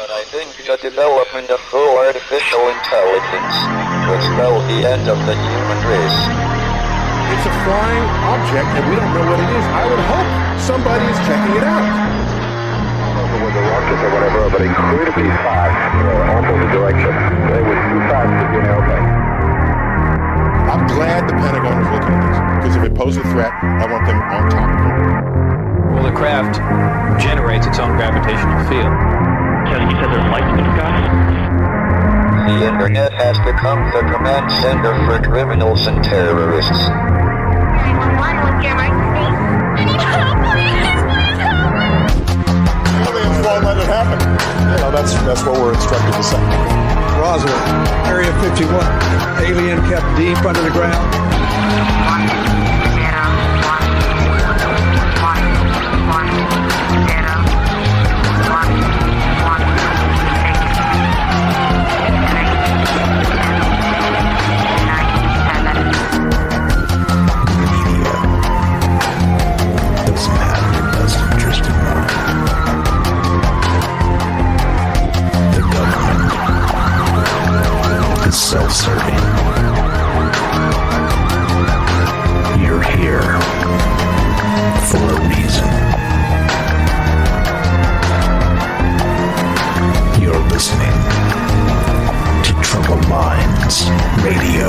But I think the development of full artificial intelligence could spell the end of the human race. It's a flying object, and we don't know what it is. I would hope somebody is checking it out. I don't know whether rockets or whatever, but incredibly fast, opposite direction. They were too fast to be an airplane. I'm glad the Pentagon is looking at this, because if it poses a threat, I want them on top of it. Well, the craft generates its own gravitational field. You said there's lights in the sky? The internet has become the command center for criminals and terrorists. 911, what's your emergency? I need help, please! Aliens won't let it happen. That's what we're instructed to say. Roswell, Area 51. Alien kept deep under the ground. 1, 0, self-serving. You're here for a reason. You're listening to Troubled Minds Radio.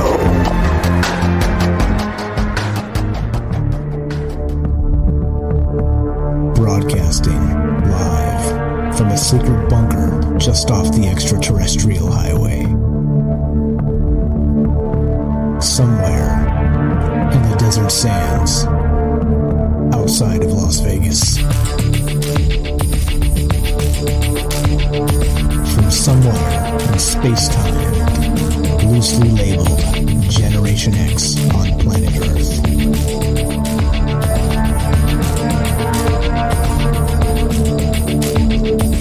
Broadcasting live from a secret bunker just off the extraterrestrial highway. Somewhere in the desert sands outside of Las Vegas. From somewhere in space-time, loosely labeled Generation X on planet Earth.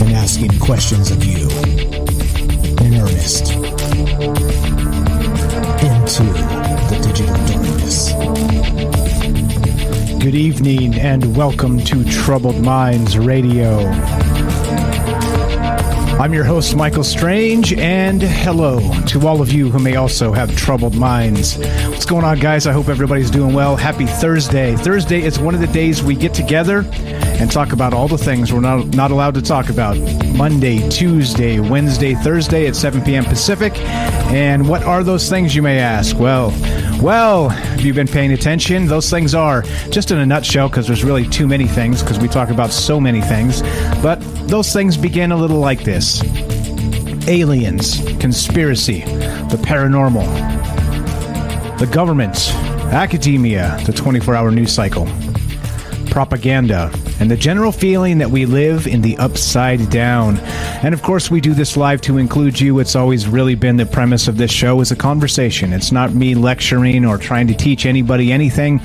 And asking questions of you in earnest into the digital darkness. Good evening and welcome to Troubled Minds Radio. I'm your host, Michael Strange, and hello to all of you who may also have troubled minds. What's going on, guys? I hope everybody's doing well. Happy Thursday. Thursday is one of the days we get together and talk about all the things we're not allowed to talk about. Monday, Tuesday, Wednesday, Thursday at 7 p.m. Pacific. And what are those things, you may ask? Well, if you've been paying attention, those things are, just in a nutshell, because there's really too many things, because we talk about so many things, but those things begin a little like this. Aliens, conspiracy, the paranormal, the government, academia, the 24-hour news cycle, propaganda, and the general feeling that we live in the upside down. And of course, we do this live to include you. It's always really been the premise of this show is a conversation. It's not me lecturing or trying to teach anybody anything.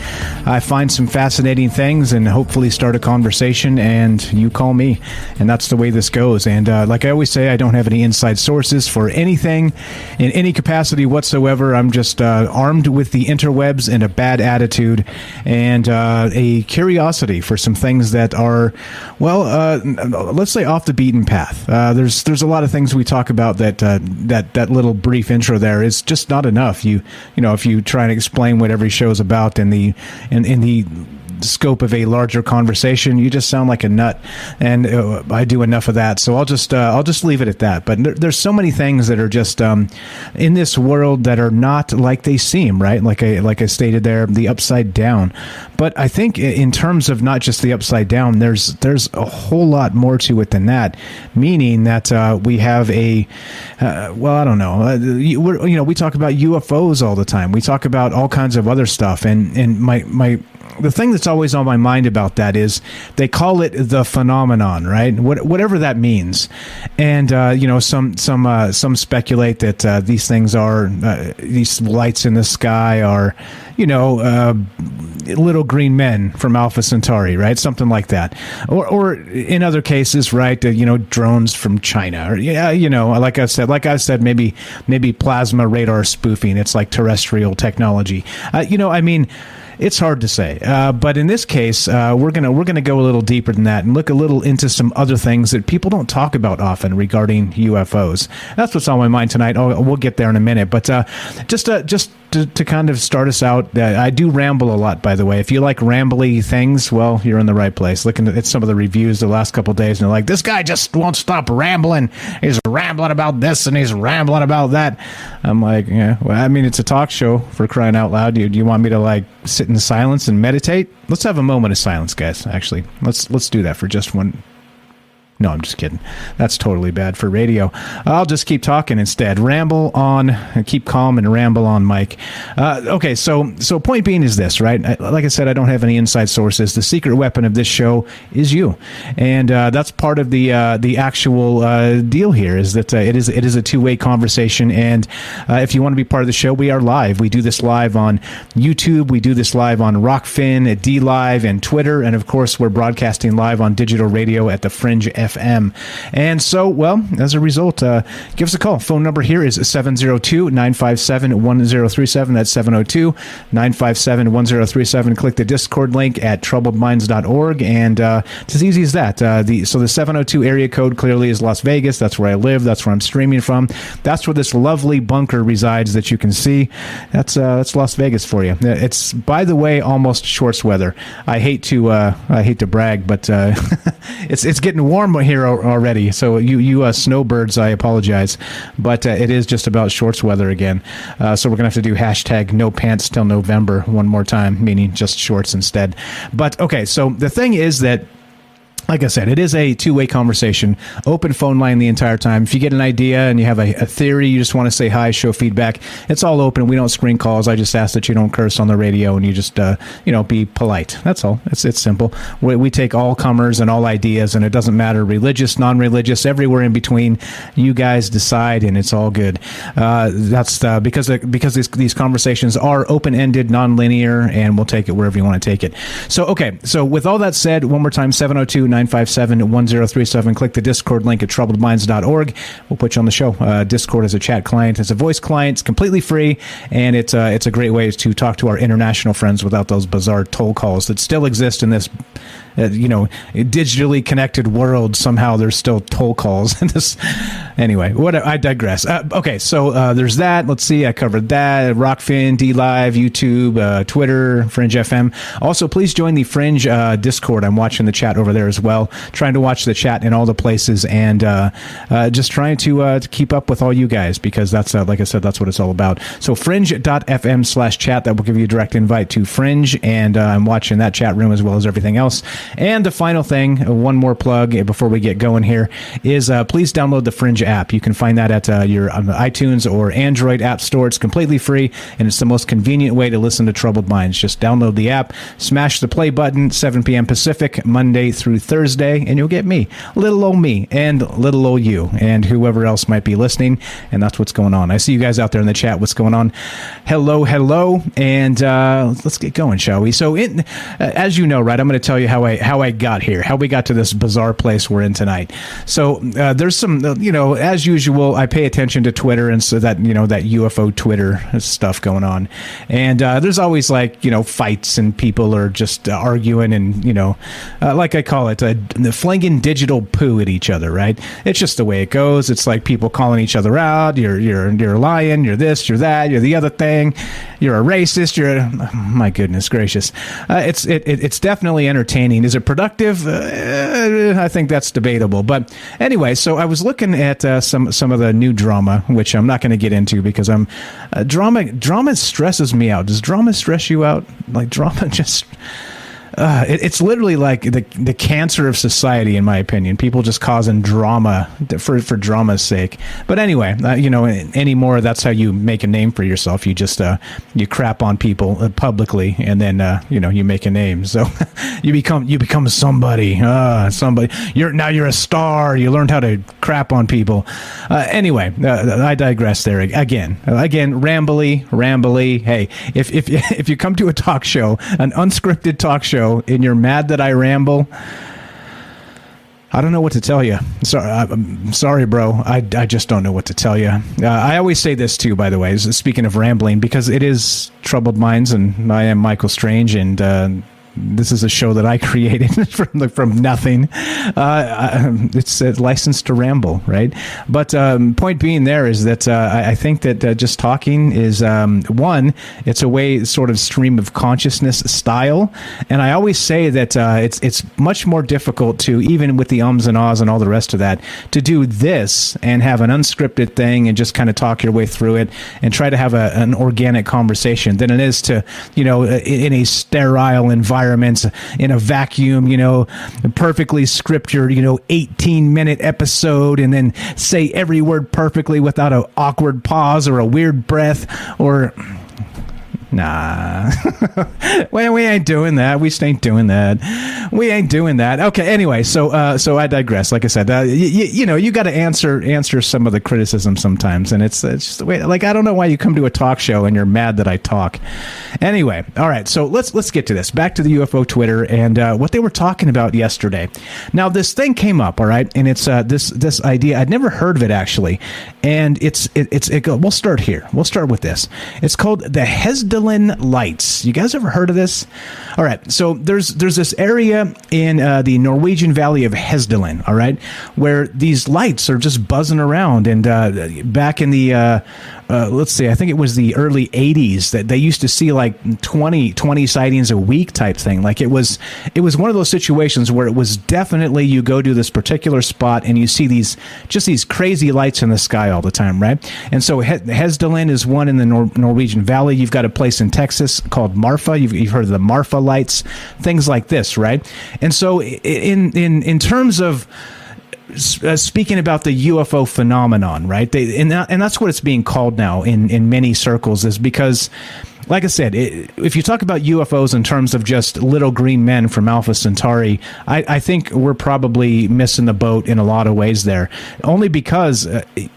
I find some fascinating things and hopefully start a conversation, and you call me. And that's the way this goes. And like I always say, I don't have any inside sources for anything in any capacity whatsoever. I'm just armed with the interwebs and a bad attitude and a curiosity for some things that are, well, let's say off the beaten path. There's a lot of things we talk about that little brief intro there is just not enough. You know, if you try and explain what every show is about in the scope of a larger conversation, you just sound like a nut, and I do enough of that, so I'll just leave it at that. But there's so many things that are just in this world that are not like they seem, right? Like I stated there, the upside down. But I think in terms of not just the upside down, there's a whole lot more to it than that. Meaning that we have a well, I don't know. We talk about UFOs all the time. We talk about all kinds of other stuff, and my the thing that's always on my mind about that is they call it the phenomenon, right? Whatever that means. And, some speculate that these things are, these lights in the sky are, little green men from Alpha Centauri, right? Something like that. Or in other cases, right, drones from China. Or, like I said, maybe plasma radar spoofing. It's like terrestrial technology. It's hard to say, but in this case, we're gonna go a little deeper than that and look a little into some other things that people don't talk about often regarding UFOs. That's what's on my mind tonight. We'll get there in a minute, but just to kind of start us out, I do ramble a lot, by the way. If you like rambly things, well, you're in the right place. Looking at some of the reviews the last couple of days, and they're like, this guy just won't stop rambling. He's rambling about this and he's rambling about that. I'm like, yeah, well, I mean, it's a talk show, for crying out loud. Do you want me to like sit in silence and meditate? Let's have a moment of silence, guys. Actually, let's do that for just one. No, I'm just kidding. That's totally bad for radio. I'll just keep talking instead. Ramble on, keep calm and ramble on, Mike. Okay, so point being is this, right? Like I said, I don't have any inside sources. The secret weapon of this show is you, and that's part of the actual deal here. Is that it is a two-way conversation, and if you want to be part of the show, we are live. We do this live on YouTube. We do this live on Rockfin, at D Live, and Twitter, and of course, we're broadcasting live on digital radio at the Fringe FM. And so, well, as a result, give us a call. Phone number here is 702-957-1037. That's 702-957-1037. Click the Discord link at troubledminds.org, and it's as easy as that. The 702 area code clearly is Las Vegas. That's where I live. That's where I'm streaming from. That's where this lovely bunker resides that you can see. That's Las Vegas for you. It's, by the way, almost shorts weather. I hate to brag, but it's getting warm here already, so you snowbirds, I apologize, but it is just about shorts weather again, so we're gonna have to do hashtag no pants till November one more time, meaning just shorts instead. But okay, so the thing is that, like I said, it is a two-way conversation, open phone line the entire time. If you get an idea and you have a theory, you just want to say hi, show feedback, it's all open. We don't screen calls. I just ask that you don't curse on the radio and you just, be polite. That's all. It's simple. We take all comers and all ideas, and it doesn't matter, religious, non-religious, everywhere in between. You guys decide, and it's all good. That's because these conversations are open-ended, non-linear, and we'll take it wherever you want to take it. So, okay. So with all that said, one more time, 702-957-1037. Click the Discord link at troubledminds.org. We'll put you on the show. Discord is a chat client. It's a voice client. It's completely free, and it's a great way to talk to our international friends without those bizarre toll calls that still exist in this digitally connected world. Somehow there's still toll calls. Anyway, I digress. Okay, so there's that. Let's see, I covered that. Rockfin, D Live, YouTube, Twitter, Fringe FM. Also, please join the Fringe Discord. I'm watching the chat over there as well. Trying to watch the chat in all the places, and just trying to keep up with all you guys, because that's, like I said, that's what it's all about. So fringe.fm/chat, that will give you a direct invite to Fringe, and I'm watching that chat room as well as everything else. And the final thing, one more plug before we get going here, is please download the Fringe app. You can find that at your iTunes or Android app store. It's completely free, and it's the most convenient way to listen to Troubled Minds. Just download the app, smash the play button, 7 p.m. Pacific, Monday through Thursday, and you'll get me, little old me, and little old you, and whoever else might be listening. And that's what's going on. I see you guys out there in the chat. What's going on? Hello, and let's get going, shall we? So, as you know, right, I'm going to tell you how I got here, how we got to this bizarre place we're in tonight. So there's some, as usual, I pay attention to Twitter, and so that, that UFO Twitter stuff going on. And there's always fights, and people are just arguing, and, like I call it, flinging digital poo at each other, right? It's just the way it goes. It's like people calling each other out. You're lying. You're this, you're that, you're the other thing. You're a racist. My goodness gracious. It's definitely entertaining. Is it productive? I think that's debatable. But anyway, so I was looking at some of the new drama, which I'm not going to get into because drama stresses me out. Does drama stress you out? Like, drama just... it's literally like the cancer of society, in my opinion. People just causing drama for drama's sake. But anyway, anymore, that's how you make a name for yourself. You just you crap on people publicly, and then you make a name. So you become somebody. You're a star. You learned how to crap on people. Anyway, I digress there again. Rambly. Hey, if you come to a talk show, an unscripted talk show, and you're mad that I ramble, I don't know what to tell you. I'm sorry, bro. I just don't know what to tell you. I always say this, too, by the way, speaking of rambling, because it is Troubled Minds, and I am Michael Strange, and this is a show that I created from nothing. It's licensed to ramble, right? But point being there is that I think that just talking is, one, it's a way sort of stream of consciousness style. And I always say that it's much more difficult to, even with the ums and ahs and all the rest of that, to do this and have an unscripted thing and just kind of talk your way through it and try to have an organic conversation than it is to, in a sterile environment, in a vacuum, perfectly script your, 18-minute episode and then say every word perfectly without an awkward pause or a weird breath or... Nah, we ain't doing that. We ain't doing that. We ain't doing that. Okay. Anyway, so I digress. Like I said, you got to answer some of the criticism sometimes, and it's just the way. Like, I don't know why you come to a talk show and you're mad that I talk. Anyway, all right. So let's get to this. Back to the UFO Twitter and what they were talking about yesterday. Now, this thing came up, all right, and it's this idea. I'd never heard of it actually, and we'll start here. We'll start with this. It's called the Hesdalen lights. You guys ever heard of this? All right. So there's this area in the Norwegian valley of Hesdalen, all right, where these lights are just buzzing around. And back in the let's see, I think it was the early 80s that they used to see like 20 sightings a week type thing. Like it was one of those situations where it was definitely you go to this particular spot and you see these crazy lights in the sky all the time, right? And so Hesdalen is one in the Norwegian valley. You've got a place in Texas called Marfa. You've heard of the Marfa lights, things like this, right? And so in terms of speaking about the UFO phenomenon, right? And that's what it's being called now in many circles, is because, like I said, if you talk about UFOs in terms of just little green men from Alpha Centauri, I think we're probably missing the boat in a lot of ways there. Only because,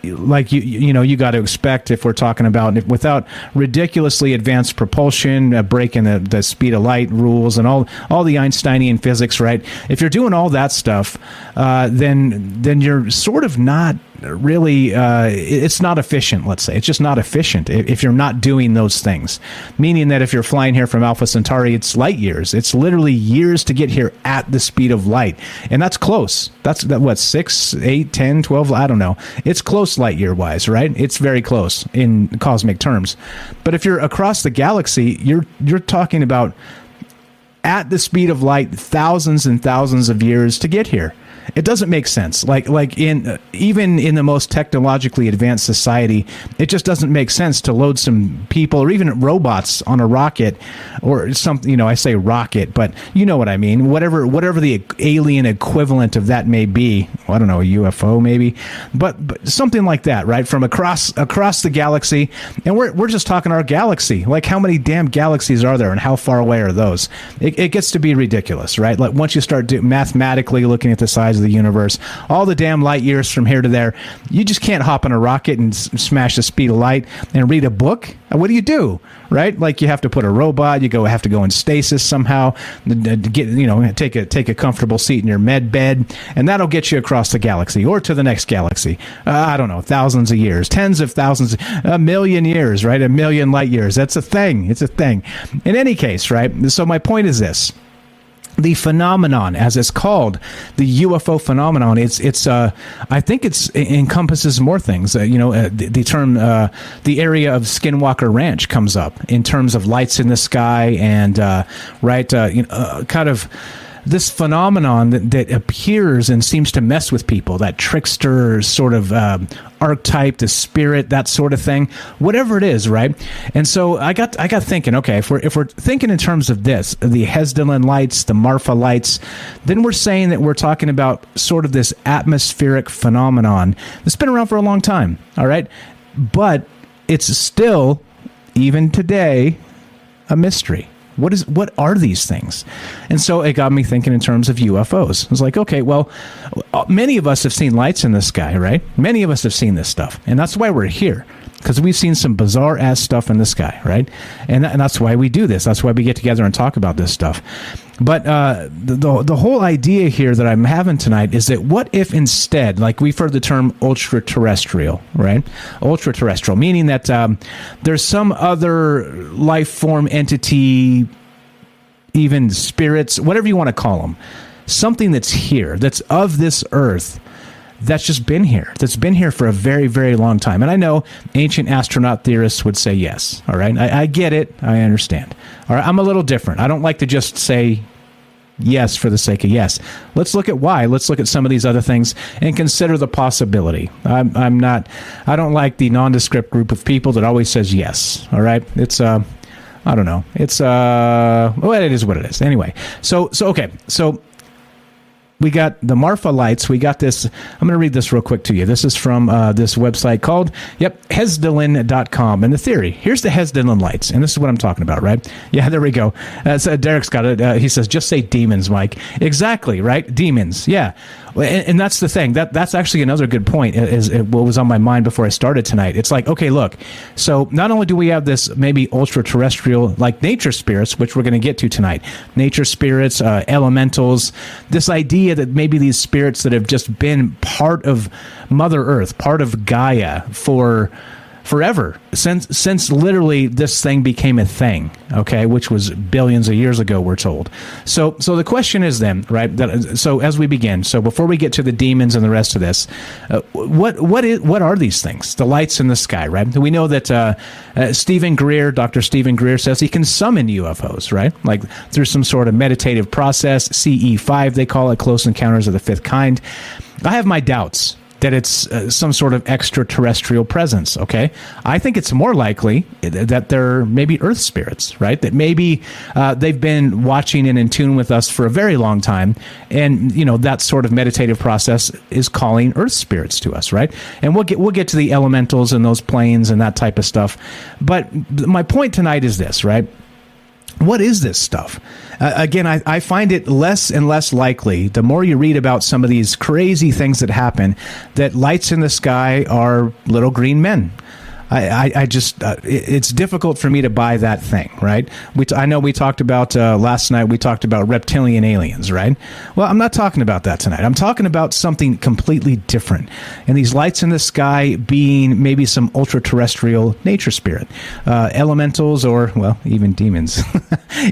like you got to expect, if we're talking about without ridiculously advanced propulsion, breaking the speed of light rules, and all the Einsteinian physics, right? If you're doing all that stuff, then you're sort of not really, it's not efficient, let's say. It's just not efficient if you're not doing those things. Meaning that if you're flying here from Alpha Centauri, it's light years. It's literally years to get here at the speed of light. And that's close. That's what, 6, 8, 10, 12, I don't know. It's close light year wise, right? It's very close in cosmic terms. But if you're across the galaxy, you're talking about at the speed of light, thousands and thousands of years to get here. It doesn't make sense. Like even in the most technologically advanced society, it just doesn't make sense to load some people or even robots on a rocket or something. I say rocket, but you know what I mean. Whatever the alien equivalent of that may be. Well, I don't know, a UFO maybe, but something like that, right? From across the galaxy, and we're just talking our galaxy. Like, how many damn galaxies are there, and how far away are those? It gets to be ridiculous, right? Like, once you start mathematically looking at the size of the universe, all the damn light years from here to there, you just can't hop in a rocket and smash the speed of light and read a book. What do you do, right? Like, you have to put a robot, have to go in stasis somehow, get take a comfortable seat in your med bed, and that'll get you across the galaxy or to the next galaxy. I don't know, thousands of years, tens of thousands, a million years, right? A million light years. That's a thing. It's a thing. In any case, right? So my point is this. The phenomenon, as it's called, the UFO phenomenon, I think it encompasses more things. The term, the area of Skinwalker Ranch comes up in terms of lights in the sky and, kind of this phenomenon that appears and seems to mess with people, that trickster sort of archetype, the spirit, that sort of thing, whatever it is, right? And so I got thinking, okay, if we're thinking in terms of this, the Hesdalen lights, the Marfa lights, then we're saying that we're talking about sort of this atmospheric phenomenon that's been around for a long time, all right? But it's still, even today, a mystery. What are these things? And so it got me thinking in terms of UFOs. I was like, okay, well, many of us have seen lights in the sky, right? Many of us have seen this stuff. And that's why we're here, because we've seen some bizarre-ass stuff in the sky, right? And that's why we do this. That's why we get together and talk about this stuff. But the whole idea here that I'm having tonight is that what if instead, like we've heard the term ultra-terrestrial, right? Ultra-terrestrial, meaning that there's some other life form entity, even spirits, whatever you want to call them, something that's here, that's of this earth, that's just been here, that's been here for a very, very long time. And I know ancient astronaut theorists would say yes, all right? I get it, I understand. All right, I'm a little different. I don't like to just say yes for the sake of yes. Let's look at why. Let's look at some of these other things and consider the possibility. I don't like the nondescript group of people that always says yes, all right? It's, I don't know. It's, well, it is what it is. Anyway, so okay, so we got the Marfa lights. We got this. I'm going to read this real quick to you. This is from this website called, Hesdalin.com. And the theory, here's the Hesdalin lights. And this is what I'm talking about, right? Yeah, there we go. So Derek's got it. He says, just say demons, Mike. Exactly, right? Demons. Yeah. And that's the thing. That's actually another good point, is what was on my mind before I started tonight. It's like, okay, look, so not only do we have this maybe ultra-terrestrial, like nature spirits, which we're going to get to tonight, nature spirits, elementals, this idea that maybe these spirits that have just been part of Mother Earth, part of Gaia for forever, since literally this thing became a thing, okay, which was billions of years ago, we're told. So the question is then, right, so as we begin, so before we get to the demons and the rest of this, what are these things? The lights in the sky, right? We know that Dr. Stephen Greer says he can summon UFOs, right? Like through some sort of meditative process, CE5, they call it, Close Encounters of the Fifth Kind. I have my doubts that it's some sort of extraterrestrial presence, okay? I think it's more likely that they're maybe Earth spirits, right? That maybe they've been watching and in tune with us for a very long time, and, you know, that sort of meditative process is calling Earth spirits to us, right? And we'll get to the elementals and those planes and that type of stuff. But my point tonight is this, right? What is this stuff? Again, I find it less and less likely, the more you read about some of these crazy things that happen, that lights in the sky are little green men. I just, it's difficult for me to buy that thing, right? I know we talked about, last night, we talked about reptilian aliens, right? Well, I'm not talking about that tonight. I'm talking about something completely different. And these lights in the sky being maybe some ultra-terrestrial nature spirit, elementals, or, well, even demons.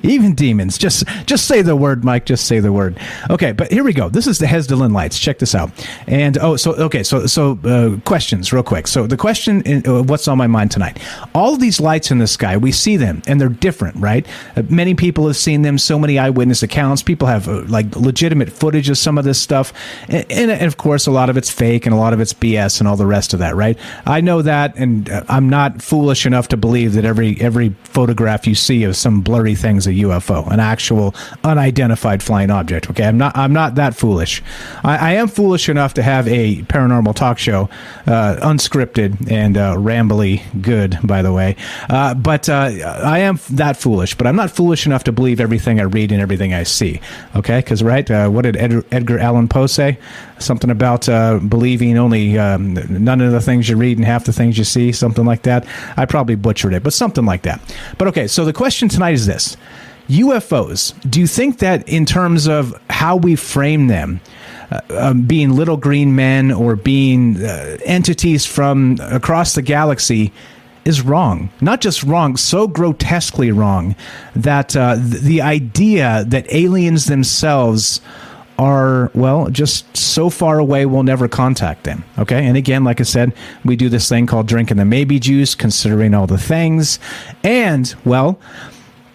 Even demons. Just say the word, Mike. Just say the word. Okay, but here we go. This is the Hesdalin lights. Check this out. And, so questions real quick. So the question, what's on my mind tonight? All of these lights in the sky, we see them, and they're different, right? Many people have seen them, so many eyewitness accounts. People have like legitimate footage of some of this stuff. And of course, a lot of it's fake and a lot of it's BS and all the rest of that, right? I know that, and I'm not foolish enough to believe that every photograph you see of some blurry thing's a UFO, an actual unidentified flying object, okay? I'm not that foolish. I am foolish enough to have a paranormal talk show, unscripted and rambly good, by the way. But I am that foolish, but I'm not foolish enough to believe everything I read and everything I see. Okay? Because, right, what did Edgar Allan Poe say? Something about believing only none of the things you read and half the things you see, something like that. I probably butchered it, but something like that. But okay, so the question tonight is this. UFOs, do you think that in terms of how we frame them, being little green men or being entities from across the galaxy, is wrong? Not just wrong, so grotesquely wrong that the idea that aliens themselves are, well, just so far away we'll never contact them, okay? And again, like I said, we do this thing called drinking the maybe juice, considering all the things, and, well,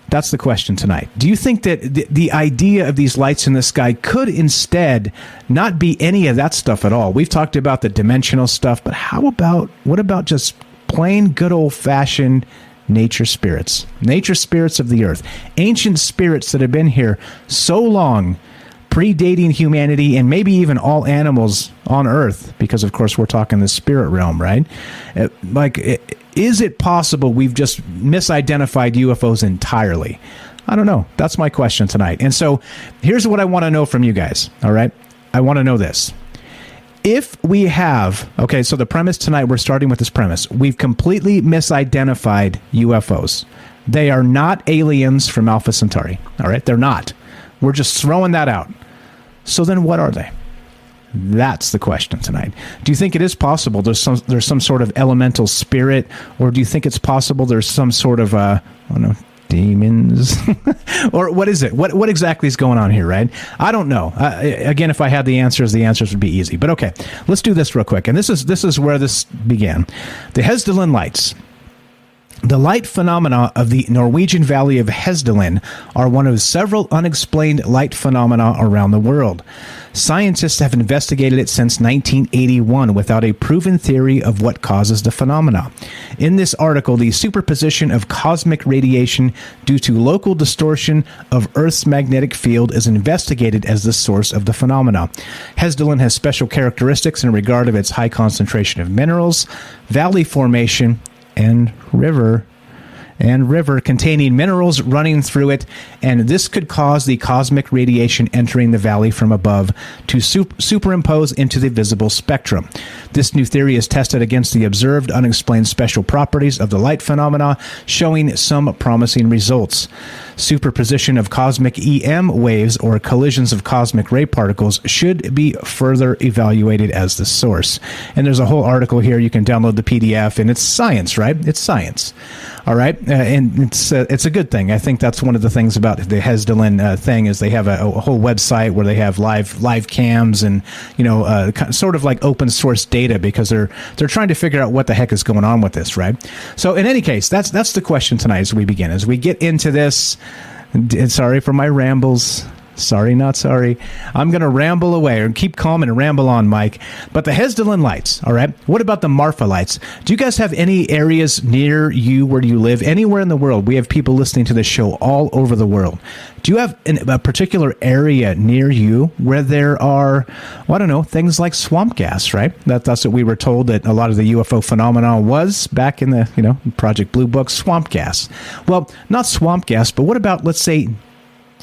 that's the question tonight. Do you think that the idea of these lights in the sky could instead not be any of that stuff at all? We've talked about the dimensional stuff, but what about just plain good old-fashioned nature spirits of the earth, ancient spirits that have been here so long, predating humanity and maybe even all animals on earth, because of course we're talking the spirit realm, right? Is it possible we've just misidentified UFOs entirely? I don't know. That's my question tonight. And so here's what I want to know from you guys, all right? I want to know this. If we have, okay, so the premise tonight, we're starting with this premise. We've completely misidentified UFOs. They are not aliens from Alpha Centauri, all right? They're not. We're just throwing that out. So then what are they? That's the question tonight. Do you think it is possible there's some sort of elemental spirit, or do you think it's possible there's some sort of I don't know, demons? Or what is it? What exactly is going on here, right? I don't know. Again, if I had the answers would be easy. But okay, let's do this real quick. And this is where this began. The Hesdalen lights. The light phenomena of the Norwegian valley of Hesdalen are one of several unexplained light phenomena around the world. Scientists have investigated it since 1981 without a proven theory of what causes the phenomena. In this article, the superposition of cosmic radiation due to local distortion of Earth's magnetic field is investigated as the source of the phenomena. Hesdalen has special characteristics in regard of its high concentration of minerals, valley formation, and river containing minerals running through it, and this could cause the cosmic radiation entering the valley from above to superimpose into the visible spectrum. This new theory is tested against the observed unexplained special properties of the light phenomena, showing some promising results. Superposition of cosmic EM waves or collisions of cosmic ray particles should be further evaluated as the source. And there's a whole article here. You can download the PDF, and it's science, right? It's science. All right, and it's a good thing. I think that's one of the things about the Hesdalen thing is they have a whole website where they have live cams and sort of like open source data, because they're trying to figure out what the heck is going on with this, right? So in any case, that's the question tonight as we begin, as we get into this. Sorry for my rambles. Sorry, not sorry. I'm going to ramble away, or keep calm and ramble on, Mike. But the Hesdalen lights, all right? What about the Marfa lights? Do you guys have any areas near you where you live? Anywhere in the world? We have people listening to this show all over the world. Do you have a particular area near you where there are, well, I don't know, things like swamp gas, right? That's what we were told that a lot of the UFO phenomenon was back in the, Project Blue Book, swamp gas. Well, not swamp gas, but what about, let's say,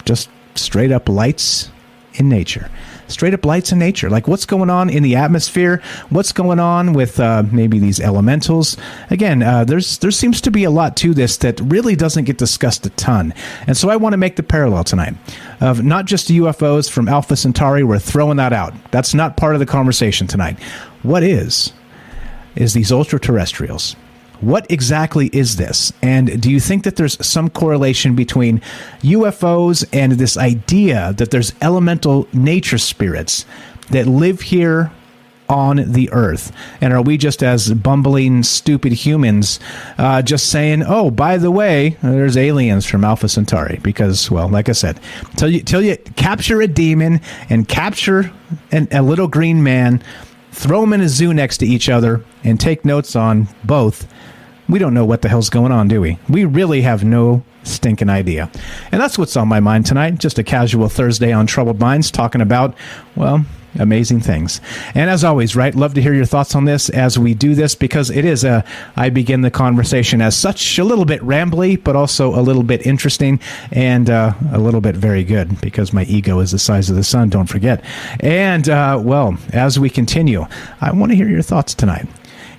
just straight up lights in nature? Straight up lights in nature. Like what's going on in the atmosphere? What's going on with maybe these elementals? Again, there seems to be a lot to this that really doesn't get discussed a ton. And so I want to make the parallel tonight of not just UFOs from Alpha Centauri. We're throwing that out. That's not part of the conversation tonight. What is these ultra-terrestrials? What exactly is this? And do you think that there's some correlation between UFOs and this idea that there's elemental nature spirits that live here on the Earth? And are we just as bumbling, stupid humans just saying, oh, by the way, there's aliens from Alpha Centauri? Because, well, like I said, till you capture a demon and capture a little green man, throw them in a zoo next to each other, and take notes on both, we don't know what the hell's going on, do we? We really have no stinking idea. And that's what's on my mind tonight. Just a casual Thursday on Troubled Minds, talking about, well, amazing things. And as always, right, love to hear your thoughts on this as we do this, because it is I begin the conversation as such a little bit rambly, but also a little bit interesting and a little bit very good, because my ego is the size of the sun, don't forget. And, well, as we continue, I want to hear your thoughts tonight.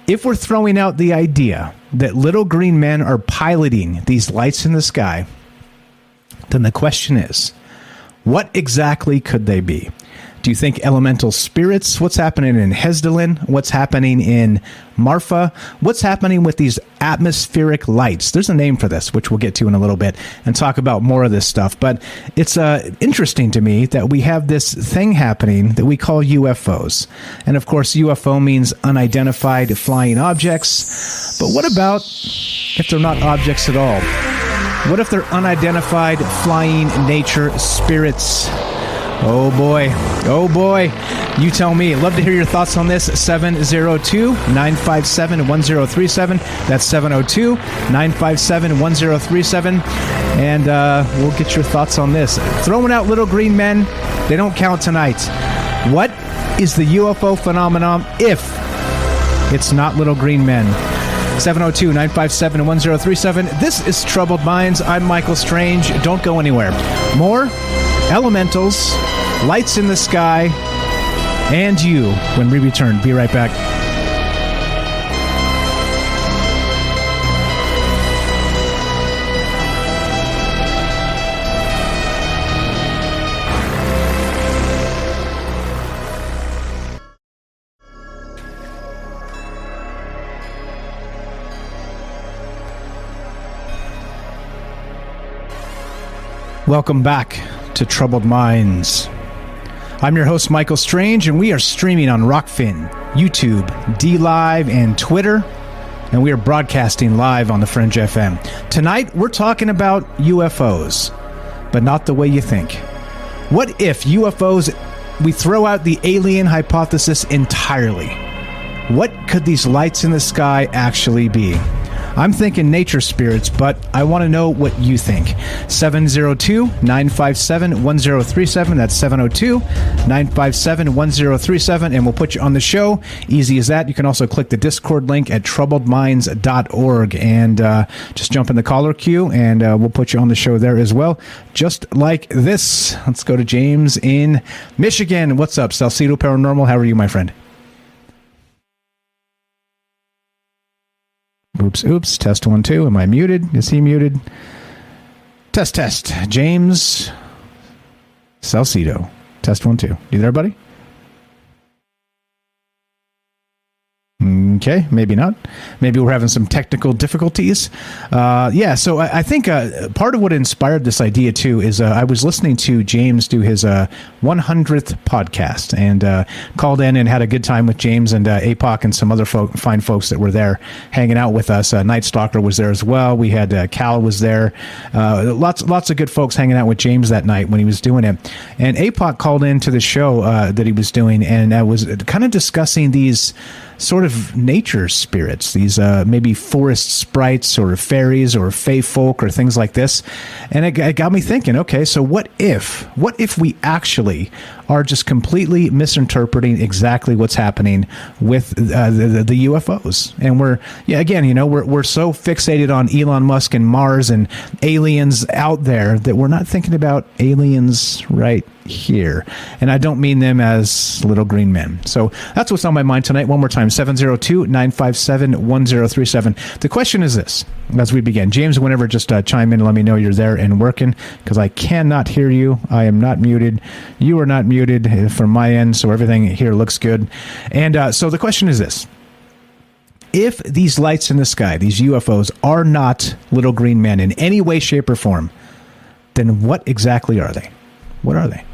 If we're throwing out the idea that little green men are piloting these lights in the sky, then the question is, what exactly could they be? Do you think elemental spirits? What's happening in Hesdalen? What's happening in Marfa? What's happening with these atmospheric lights? There's a name for this, which we'll get to in a little bit and talk about more of this stuff. But it's interesting to me that we have this thing happening that we call UFOs. And of course, UFO means unidentified flying objects. But what about if they're not objects at all? What if they're unidentified flying nature spirits? Oh boy. Oh boy. You tell me. Love to hear your thoughts on this. 702-957-1037. That's 702-957-1037. And we'll get your thoughts on this. Throwing out little green men, they don't count tonight. What is the UFO phenomenon if it's not little green men? 702-957-1037. This is Troubled Minds. I'm Michael Strange. Don't go anywhere. More elementals, lights in the sky, and you when we return. Be right back. Welcome back to Troubled Minds. I'm your host, Michael Strange, and we are streaming on Rockfin, YouTube, DLive, and Twitter, and we are broadcasting live on the Fringe FM. Tonight, we're talking about UFOs, but not the way you think. What if UFOs, we throw out the alien hypothesis entirely? What could these lights in the sky actually be? I'm thinking nature spirits, but I want to know what you think. 702-957-1037. That's 702-957-1037, and we'll put you on the show. Easy as that. You can also click the Discord link at troubledminds.org and just jump in the caller queue, and we'll put you on the show there as well, just like this. Let's go to James in Michigan. What's up, Salcedo Paranormal? How are you, my friend? Oops. Test 1, 2. Am I muted? Is he muted? Test. James Salcedo. Test 1, 2. You there, buddy? Okay, maybe not.Maybe we're having some technical difficulties. So I think part of what inspired this idea, too, is I was listening to James do his 100th podcast and called in and had a good time with James and APOC and some other fine folks that were there hanging out with us. Night Stalker was there as well. We had Cal was there. Lots of good folks hanging out with James that night when he was doing it. And APOC called into the show that he was doing and was kind of discussing these sort of nature spirits, these maybe forest sprites or fairies or fae folk or things like this. And it got me thinking, okay, so what if we actually are just completely misinterpreting exactly what's happening with the UFOs? And we're so fixated on Elon Musk and Mars and aliens out there that we're not thinking about aliens right here. And I don't mean them as little green men. So that's what's on my mind tonight. One more time, 702-957-1037. The question is this, as we begin. James, whenever, just chime in and let me know you're there and working, because I cannot hear you. I am not muted. You are not muted from my end, so everything here looks good. And so the question is this. If these lights in the sky, these UFOs, are not little green men in any way, shape, or form, then what exactly are they? What are they?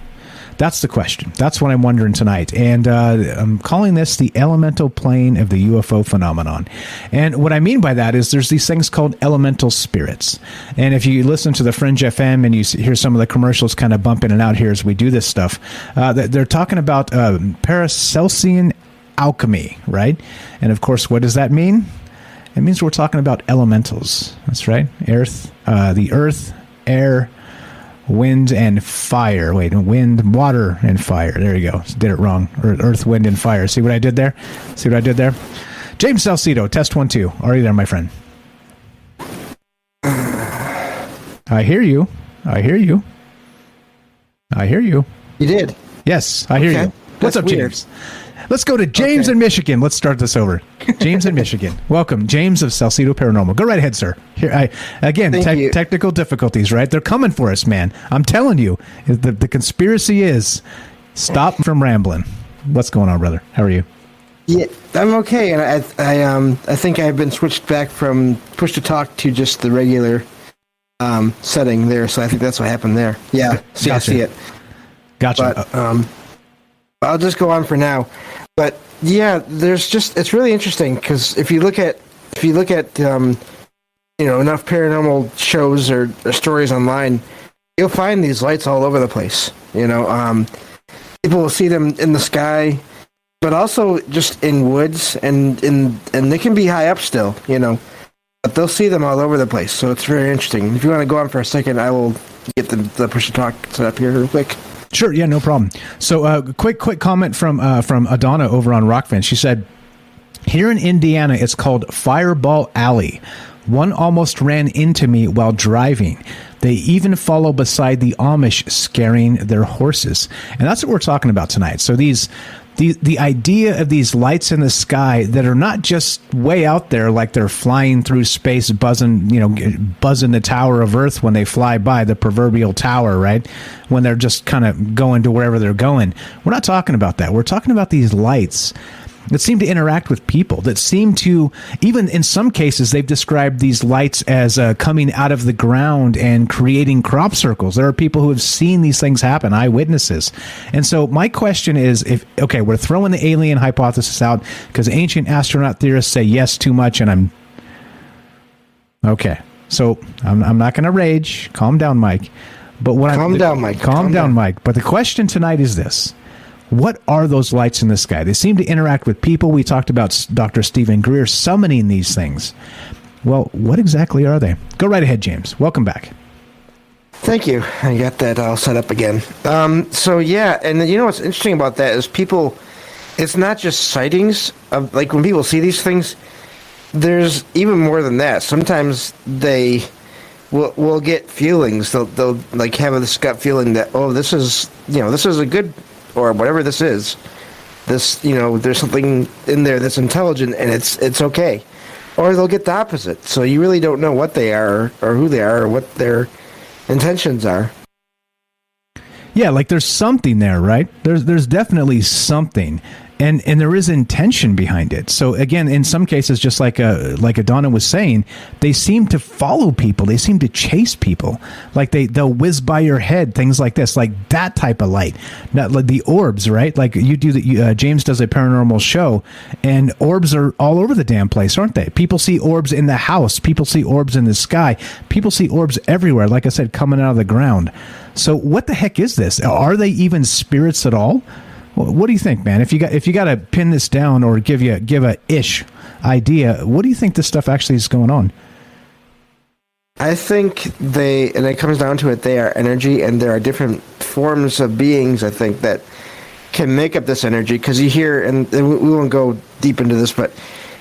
That's the question. That's what I'm wondering tonight. And I'm calling this the elemental plane of the UFO phenomenon. And what I mean by that is there's these things called elemental spirits. And if you listen to the Fringe FM and you hear some of the commercials kind of bump in and out here as we do this stuff, they're talking about Paracelsian alchemy, right? And of course, what does that mean? It means we're talking about elementals. That's right. The earth, air, wind, and fire. Wind, water, and fire. There you go. Did it wrong. Earth, wind, and fire. See what I did there? James Salcedo, test 1, 2. Are you there, my friend? I hear you. You did? Yes, I hear you. What's up, weird. James? Let's go to James in Michigan. Let's start this over. James in Michigan. Welcome, James of Salcedo Paranormal. Go right ahead, sir. Here, technical difficulties, right? They're coming for us, man. I'm telling you, the conspiracy is stop from rambling. What's going on, brother? How are you? Yeah, I'm okay, and I think I've been switched back from push to talk to just the regular setting there. So I think that's what happened there. Yeah, gotcha. I see it. Gotcha. But, I'll just go on for now. But yeah, it's really interesting because if you look at enough paranormal shows or stories online, you'll find these lights all over the place. People will see them in the sky, but also just in woods and they can be high up still, but they'll see them all over the place. So it's very interesting. If you want to go on for a second, I will get the push to talk set up here real quick. Sure, yeah, no problem. So, quick comment from Adana over on Rockfin. She said, "Here in Indiana, it's called Fireball Alley. One almost ran into me while driving. They even follow beside the Amish, scaring their horses." And that's what we're talking about tonight. So the idea of these lights in the sky that are not just way out there, like they're flying through space, buzzing the Tower of Earth when they fly by, the proverbial tower, right? When they're just kind of going to wherever they're going. We're not talking about that. We're talking about these lights that seem to interact with people, that seem to, even in some cases, they've described these lights as coming out of the ground and creating crop circles. There are people who have seen these things happen, eyewitnesses. And so my question is, we're throwing the alien hypothesis out because ancient astronaut theorists say yes too much, and I'm not going to rage. Calm down, Mike. But Calm down, Mike. Calm down, Mike. But the question tonight is this. What are those lights in the sky? They seem to interact with people. We talked about Dr. Stephen Greer summoning these things. Well, what exactly are they? Go right ahead, James. Welcome back. Thank you. I got that all set up again. And you know what's interesting about that is it's not just sightings of, like, when people see these things, there's even more than that. Sometimes they will get feelings. They'll like have this gut feeling that, this is a good, or whatever this is. This, there's something in there that's intelligent and it's okay. Or they'll get the opposite. So you really don't know what they are or who they are or what their intentions are. Yeah, like there's something there, right? There's definitely something. And there is intention behind it. So again, in some cases, just like Adana was saying, they seem to follow people. They seem to chase people. Like they'll whiz by your head, things like this, like that type of light. Not like the orbs, right? Like you do James does a paranormal show, and orbs are all over the damn place, aren't they? People see orbs in the house. People see orbs in the sky. People see orbs everywhere. Like I said, coming out of the ground. So what the heck is this? Are they even spirits at all? What do you think, man? If you got to pin this down or give a ish idea, what do you think this stuff actually is going on? I think and it comes down to it, they are energy, and there are different forms of beings, I think, that can make up this energy. Because you hear, and we won't go deep into this, but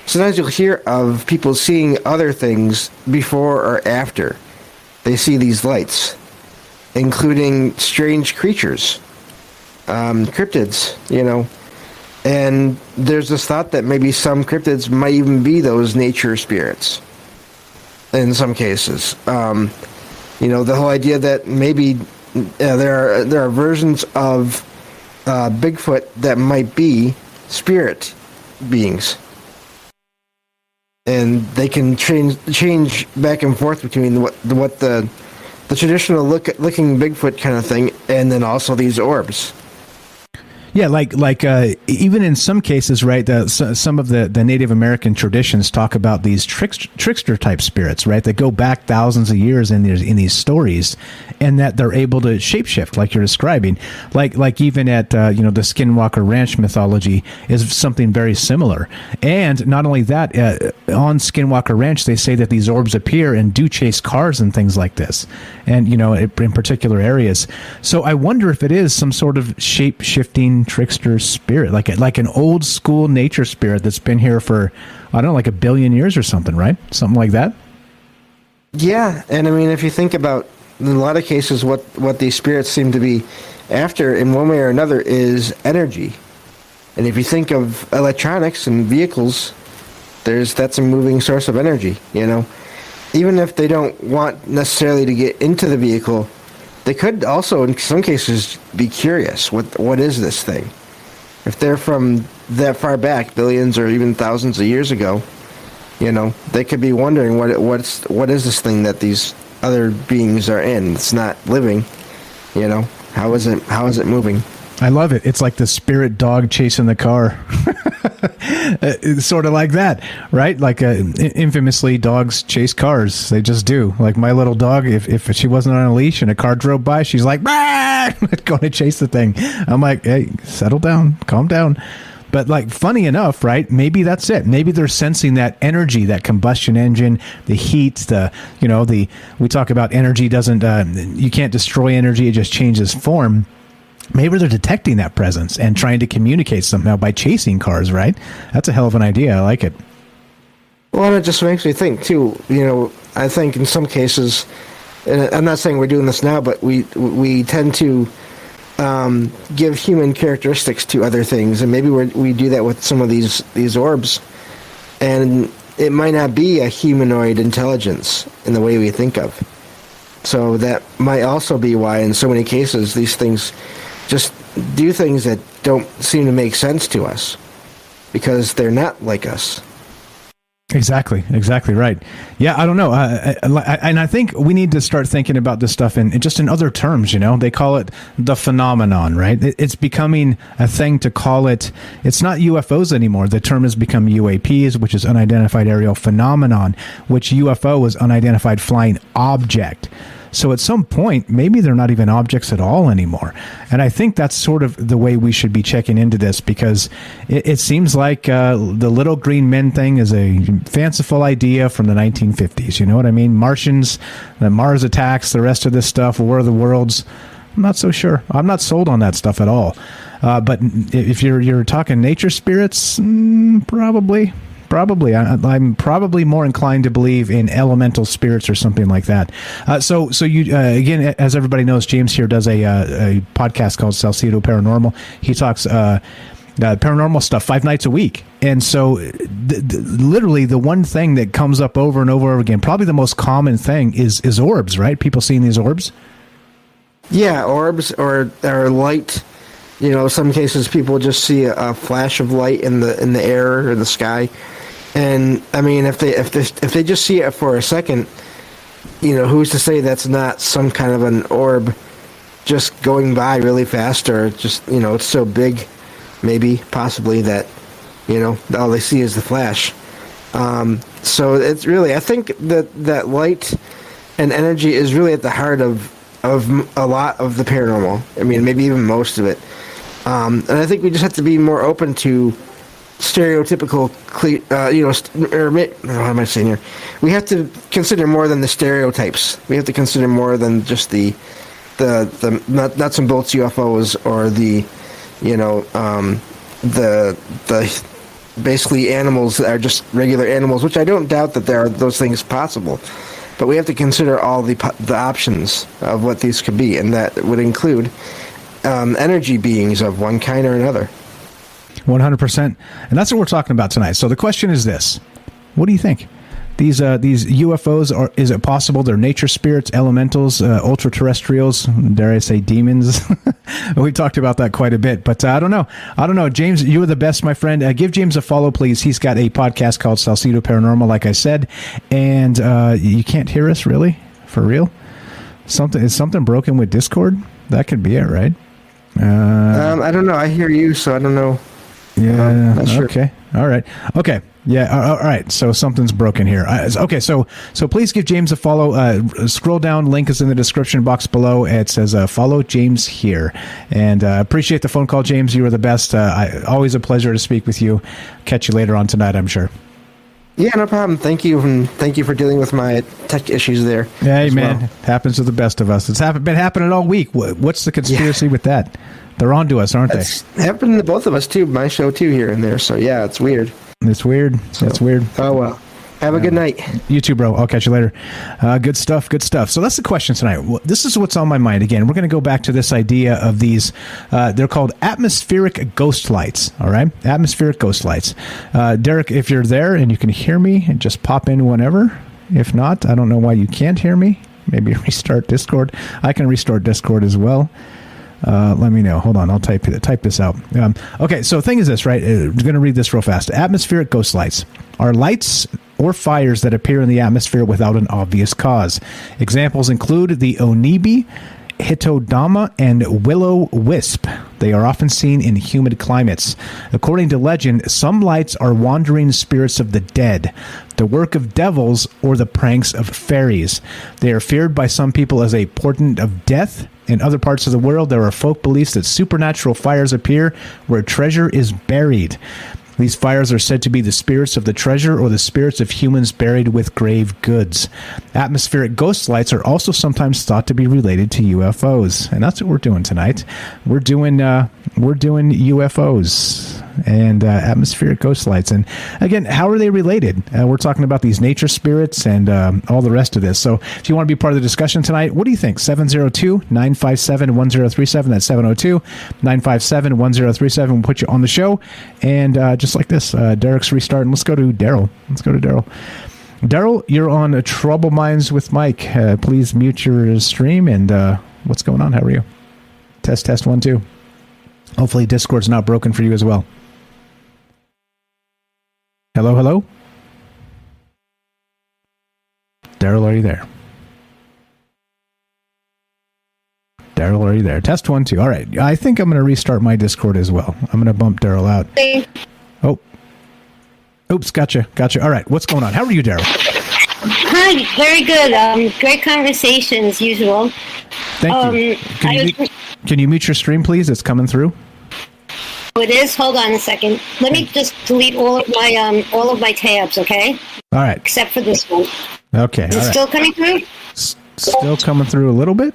sometimes you'll hear of people seeing other things before or after they see these lights, including strange creatures. Cryptids, and there's this thought that maybe some cryptids might even be those nature spirits in some cases. The whole idea that maybe there are versions of Bigfoot that might be spirit beings, and they can change back and forth between what the traditional looking Bigfoot kind of thing, and then also these orbs. Yeah, like even in some cases, right? Some of the Native American traditions talk about these trickster type spirits, right? That go back thousands of years in these stories, and that they're able to shapeshift, like you're describing. Like even at the Skinwalker Ranch mythology is something very similar. And not only that, on Skinwalker Ranch they say that these orbs appear and do chase cars and things like this, and in particular areas. So I wonder if it is some sort of shape shifting trickster spirit, like an old school nature spirit that's been here for, I don't know, like 1 billion years or something, right? Something like that. Yeah, and I mean, if you think about, in a lot of cases, what these spirits seem to be after in one way or another is energy. And if you think of electronics and vehicles, that's a moving source of energy, Even if they don't want necessarily to get into the vehicle, they could also, in some cases, be curious. What is this thing? If they're from that far back, billions or even thousands of years ago, they could be wondering what is this thing that these other beings are in? It's not living. How is it moving? I love it. It's like the spirit dog chasing the car. It's sort of like that, right? Like infamously, dogs chase cars. They just do. Like my little dog, if she wasn't on a leash and a car drove by, she's like, going to chase the thing. I'm like, hey, settle down, calm down. But like, funny enough, right? Maybe that's it. Maybe they're sensing that energy, that combustion engine, the heat, we talk about energy doesn't, you can't destroy energy. It just changes form. Maybe they're detecting that presence and trying to communicate somehow by chasing cars, right? That's a hell of an idea. I like it. Well, and it just makes me think, too, I think in some cases, and I'm not saying we're doing this now, but we tend to give human characteristics to other things, and maybe we do that with some of these orbs, and it might not be a humanoid intelligence in the way we think of. So that might also be why, in so many cases, these things just do things that don't seem to make sense to us. because they're not like us. Exactly right. Yeah, I don't know. And I think we need to start thinking about this stuff in just in other terms, They call it the phenomenon, right? It's becoming a thing to call it. It's not UFOs anymore. The term has become UAPs, which is unidentified aerial phenomenon, which UFO is unidentified flying object. So at some point, maybe they're not even objects at all anymore. And I think that's sort of the way we should be checking into this, because it seems like the little green men thing is a fanciful idea from the 1950s. You know what I mean? Martians, the Mars attacks, the rest of this stuff, War of the Worlds. I'm not so sure. I'm not sold on that stuff at all. But if you're talking nature spirits, probably. I'm probably more inclined to believe in elemental spirits or something like that. So you again, as everybody knows, James here does a podcast called Salcedo Paranormal. He talks paranormal stuff 5 nights a week, and so literally the one thing that comes up over and over again, probably the most common thing, is orbs. Right? People seeing these orbs. Yeah, orbs or light. Some cases people just see a flash of light in the air or the sky. And I mean, if they just see it for a second, who's to say that's not some kind of an orb just going by really fast, or just it's so big, maybe possibly that all they see is the flash. So it's really, I think that light and energy is really at the heart of a lot of the paranormal. I mean, maybe even most of it. And I think we just have to be more open to stereotypical, what am I saying here? We have to consider more than the stereotypes. We have to consider more than just the nuts and bolts UFOs, or the basically animals that are just regular animals, which I don't doubt that there are those things possible. But we have to consider all the options of what these could be, and that would include energy beings of one kind or another. 100%. And that's what we're talking about tonight. So the question is this: what do you think? These UFOs, is it possible they're nature spirits, elementals, ultra-terrestrials, dare I say demons? We talked about that quite a bit, but I don't know. James, you are the best, my friend. Give James a follow, please. He's got a podcast called Salcedo Paranormal, like I said, and you can't hear us, really? For real? Is something broken with Discord? That could be it, right? I don't know. I hear you, so I don't know. Yeah. Not sure. Okay. All right. Okay. Yeah. All right. So something's broken here. Okay. So please give James a follow. Scroll down. Link is in the description box below. It says follow James here. And appreciate the phone call, James. You are the best. Always a pleasure to speak with you. Catch you later on tonight, I'm sure. Yeah, no problem. Thank you, and thank you for dealing with my tech issues there. Hey, man, it happens to the best of us. It's been happening all week. What's the conspiracy with that? They're on to us, aren't they? It's happened to both of us, too. My show, too, here and there. So, yeah, it's weird. It's weird. It's weird. Oh, well. Have a good night. You too, bro. I'll catch you later. Good stuff. So that's the question tonight. This is what's on my mind. Again, we're going to go back to this idea of these. They're called atmospheric ghost lights. All right? Atmospheric ghost lights. Derek, if you're there and you can hear me, just pop in whenever. If not, I don't know why you can't hear me. Maybe restart Discord. I can restart Discord as well. Let me know. Hold on. I'll type this out. Okay, so the thing is this, right? I'm going to read this real fast. Atmospheric ghost lights are lights or fires that appear in the atmosphere without an obvious cause. Examples include the Onibi, Hitodama, and will-o-wisp. They are often seen in humid climates. According to legend, some lights are wandering spirits of the dead, the work of devils, or the pranks of fairies. They are feared by some people as a portent of death. In other parts of the world, there are folk beliefs that supernatural fires appear where treasure is buried. These fires are said to be the spirits of the treasure or the spirits of humans buried with grave goods. Atmospheric ghost lights are also sometimes thought to be related to UFOs, and that's what we're doing tonight. We're doing UFOs and atmospheric ghost lights. And again, how are they related? We're talking about these nature spirits and all the rest of this. So if you want to be part of the discussion tonight, what do you think? 702-957-1037. That's 702-957-1037. We'll put you on the show. And just like this, Derek's restarting. Let's go to Daryl. Daryl, you're on Trouble Minds with Mike. Please mute your stream. And what's going on? How are you? Test 1 2. Hopefully Discord's not broken for you as well. Hello, hello? Daryl, are you there? Daryl, are you there? Test 1, 2. All right. I think I'm going to restart my Discord as well. I'm going to bump Daryl out. Oh. Oops, gotcha. All right. What's going on? How are you, Daryl? Hi, very good. Great conversation as usual. Thank you. Can you mute your stream, please? It's coming through. Oh, it is. Hold on a second. Let me just delete all of my tabs, okay? All right. Except for this one. Okay. Is it still coming through? Still coming through a little bit.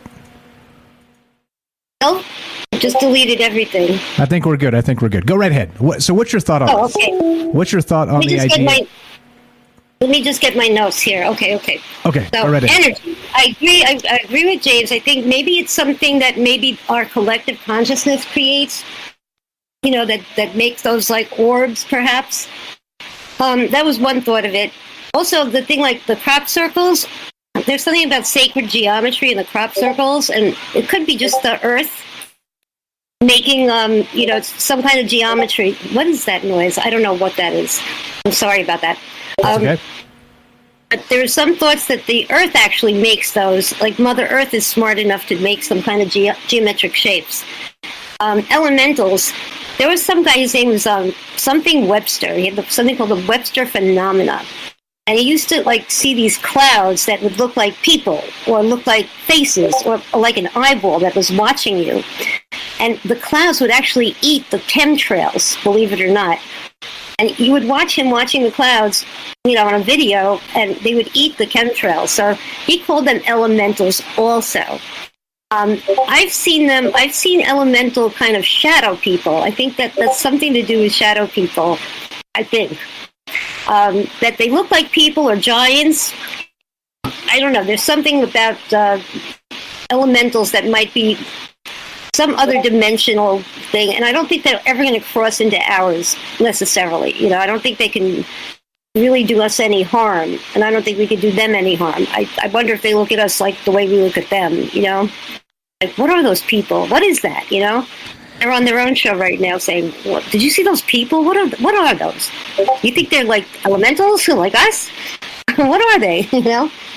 No, just deleted everything. I think we're good. Go right ahead. So, what's your thought on this? Okay. What's your thought on the idea? Let me just get my notes here. Okay. Okay. So energy. I agree with James. I think maybe it's something that maybe our collective consciousness creates. You know, that makes those like orbs, perhaps. That was one thought of it. Also, the thing like the crop circles. There's something about sacred geometry in the crop circles, and it could be just the Earth making, some kind of geometry. What is that noise? I don't know what that is. I'm sorry about that. Okay. But there are some thoughts that the Earth actually makes those. Like Mother Earth is smart enough to make some kind of geometric shapes. Elementals. There was some guy, his name was something Webster. He had something called the Webster phenomena. And he used to see these clouds that would look like people or look like faces or like an eyeball that was watching you. And the clouds would actually eat the chemtrails, believe it or not. And you would watch him watching the clouds, on a video, and they would eat the chemtrails. So he called them elementals also. I've seen elemental kind of shadow people. I think that's something to do with shadow people, I think. That they look like people or giants. I don't know. There's something about elementals that might be some other dimensional thing, and I don't think they're ever going to cross into ours necessarily. I don't think they can really do us any harm, and I don't think we could do them any harm. I wonder if they look at us like the way we look at them. Like, what are those people? What is that? They're on their own show right now saying, well, did you see those people? What are those? You think they're like elementals like us? What are they?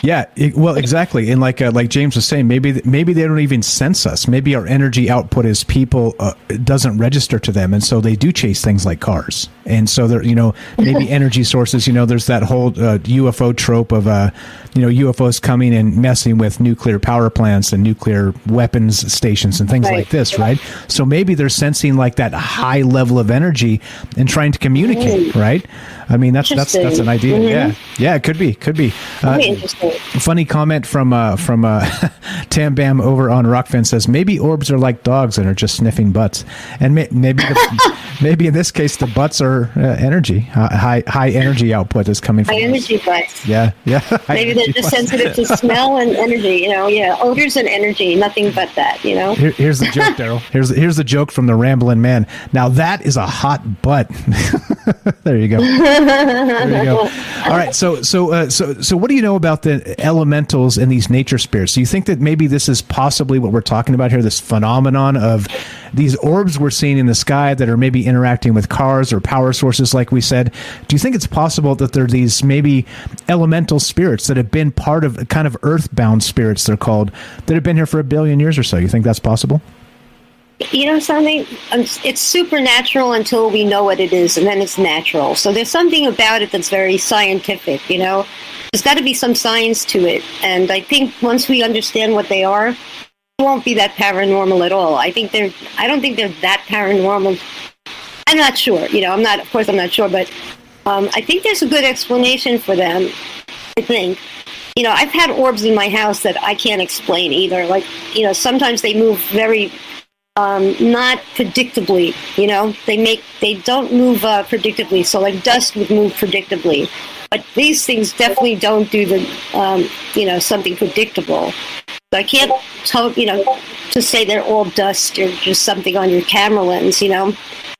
Yeah, well, exactly. And like James was saying, maybe they don't even sense us. Maybe our energy output as people doesn't register to them, and so they do chase things like cars. And so they're, maybe energy sources. There's that whole UFO trope of UFOs coming and messing with nuclear power plants and nuclear weapons stations and things like this, right? So maybe they're sensing like that high level of energy and trying to communicate, right? I mean, that's an idea. Mm-hmm. Yeah, it could be. Interesting. Funny comment from Tam Bam over on Rockfin says maybe orbs are like dogs and are just sniffing butts, and maybe in this case the butts are energy, high energy output is coming from energy butts. Yeah. Maybe they're just sensitive to smell and energy. Odors and energy, nothing but that. Here's the joke, Daryl. Here's the joke from the Ramblin' Man. Now that is a hot butt. There you go. All right. So what do you know about the elementals and these nature spirits? Do you think that maybe this is possibly what we're talking about here, this phenomenon of these orbs we're seeing in the sky that are maybe interacting with cars or power sources, like we said? Do you think it's possible that there are these maybe elemental spirits that have been part of kind of earthbound spirits, they're called, that have been here for 1 billion years or so? You think that's possible? Something, it's supernatural until we know what it is, and then it's natural. So there's something about it that's very scientific, There's got to be some science to it. And I think once we understand what they are, it won't be that paranormal at all. I don't think they're that paranormal. I'm not sure, I'm not sure, but I think there's a good explanation for them, I think. I've had orbs in my house that I can't explain either. Like, sometimes they move very... not predictably, they don't move predictably. So like dust would move predictably, but these things definitely don't do the, something predictable. So I can't tell, to say they're all dust or just something on your camera lens,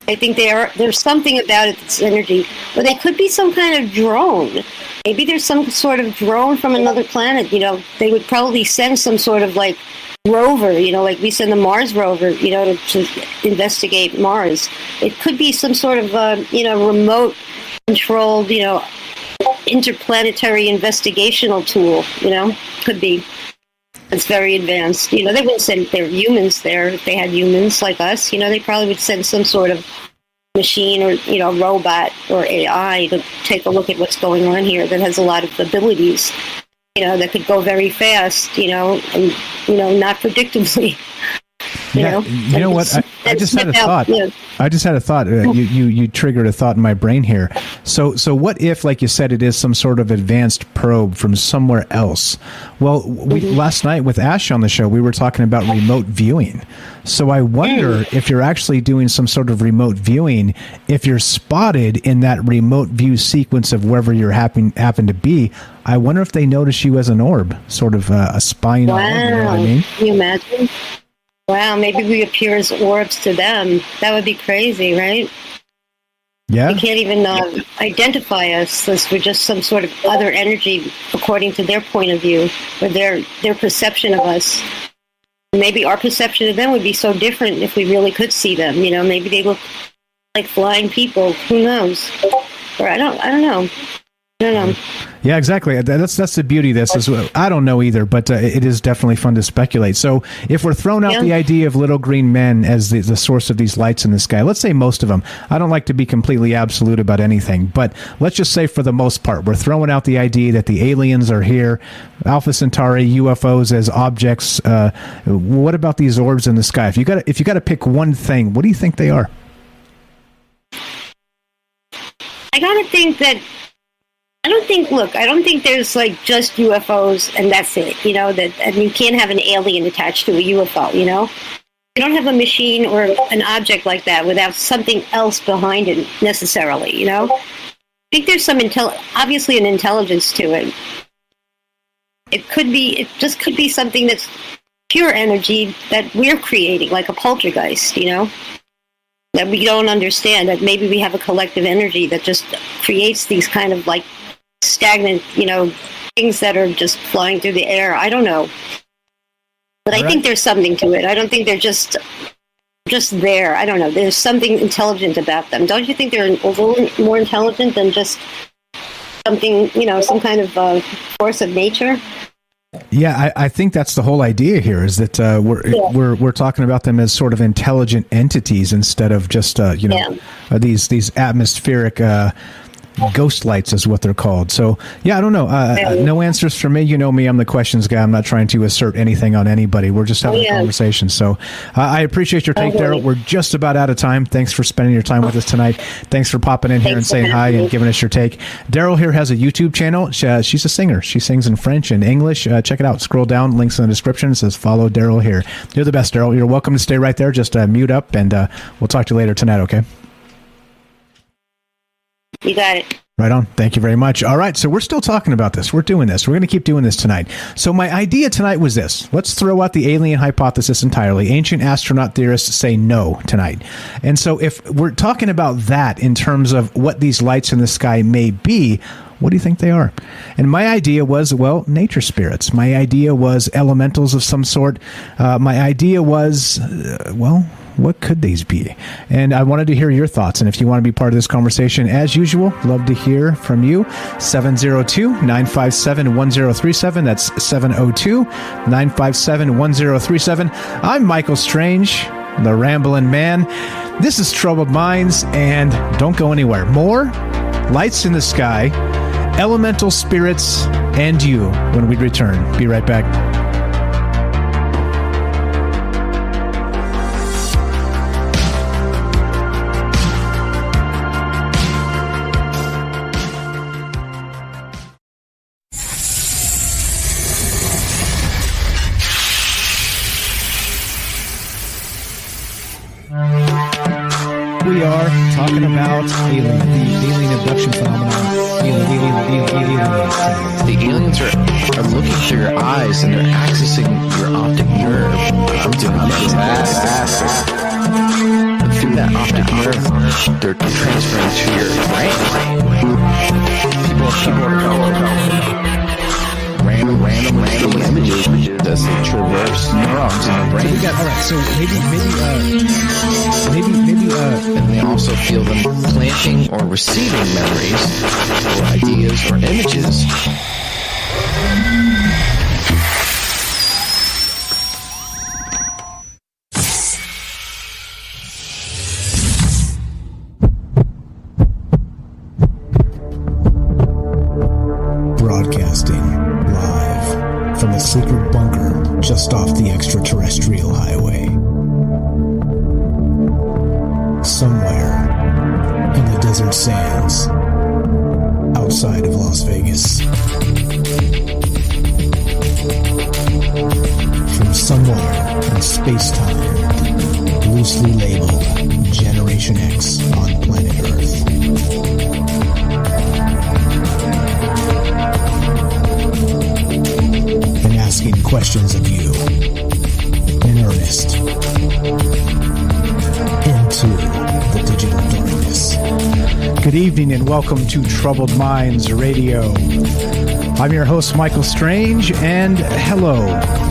I think there's something about it that's energy, but they could be some kind of drone. Maybe there's some sort of drone from another planet, they would probably send some sort of like rover, like we send the Mars rover, to investigate Mars. It could be some sort of, remote controlled, interplanetary investigational tool, could be. It's very advanced. They wouldn't send their humans there if they had humans like us. They probably would send some sort of machine or, robot or AI to take a look at what's going on here that has a lot of abilities, that could go very fast, and, not predictably. You know what? I just had a thought. I just had a thought. You triggered a thought in my brain here. So what if, like you said, it is some sort of advanced probe from somewhere else? Well, last night with Ash on the show, we were talking about remote viewing. So I wonder if you're actually doing some sort of remote viewing, if you're spotted in that remote view sequence of wherever you happen to be. I wonder if they notice you as an orb, sort of a spying orb. You know what I mean? Can you imagine? Wow, maybe we appear as orbs to them. That would be crazy, right? Yeah. They can't even identify us since we're just some sort of other energy according to their point of view or their perception of us. Maybe our perception of them would be so different if we really could see them. Maybe they look like flying people. Who knows? Or I don't know. Yeah, exactly. That's the beauty of this. I don't know either, but it is definitely fun to speculate. So if we're throwing out the idea of little green men as the source of these lights in the sky, let's say most of them. I don't like to be completely absolute about anything, but let's just say for the most part, we're throwing out the idea that the aliens are here, Alpha Centauri, UFOs as objects. What about these orbs in the sky? If you got to pick one thing, what do you think they are? I gotta think that. I don't think there's like just UFOs and that's it, and you can't have an alien attached to a UFO, You don't have a machine or an object like that without something else behind it necessarily, I think there's some obviously an intelligence to it. It just could be something that's pure energy that we're creating, like a poltergeist, that we don't understand, that maybe we have a collective energy that just creates these kind of like stagnant, things that are just flying through the air. I don't know. But I think there's something to it. I don't think they're just there. I don't know. There's something intelligent about them. Don't you think they're a little more intelligent than just something, some kind of force of nature? Yeah, I think that's the whole idea here is that we're talking about them as sort of intelligent entities instead of just these atmospheric ghost lights is what they're called. So yeah, I don't know. No answers for me. You know me, I'm the questions guy. I'm not trying to assert anything on anybody. We're just having a conversation. So I appreciate your take, Daryl. We're just about out of time. Thanks for spending your time with us tonight. Thanks for popping in here and saying hi and giving us your take. Daryl here has a YouTube channel. She's a singer. She sings in French and English. Check it out. Scroll down. Links in the description. It says follow Daryl here. You're the best, Daryl. You're welcome to stay right there. Just mute up and we'll talk to you later tonight, okay? You got it. Right on. Thank you very much. All right. So we're still talking about this. We're doing this. We're going to keep doing this tonight. So my idea tonight was this. Let's throw out the alien hypothesis entirely. Ancient astronaut theorists say no tonight. And so if we're talking about that in terms of what these lights in the sky may be, what do you think they are? And my idea was, nature spirits. My idea was elementals of some sort. My idea was, what could these be? And I wanted to hear your thoughts. And if you want to be part of this conversation, as usual, love to hear from you. 702-957-1037. That's 702-957-1037. I'm Michael Strange, the Ramblin' Man. This is Troubled Minds, and don't go anywhere. More lights in the sky, elemental spirits, and you when we return. Be right back. We are talking about the alien abduction phenomenon. The aliens are looking through your eyes and they're accessing your optic nerve. I'm doing fantastic. And through that optic nerve, they're transferring to your brain. People are random images as they traverse neurons in the brain. So all right. So maybe and they also feel them planting or receiving memories or ideas or images. Broadcasting live from a secret bunker just off the extraterrestrial highway. Somewhere in the desert sands outside of Las Vegas. From somewhere in space-time, loosely labeled Generation X on planet Earth. And asking questions of you in earnest into the digital darkness. Good evening and welcome to Troubled Minds Radio. I'm your host, Michael Strange, and hello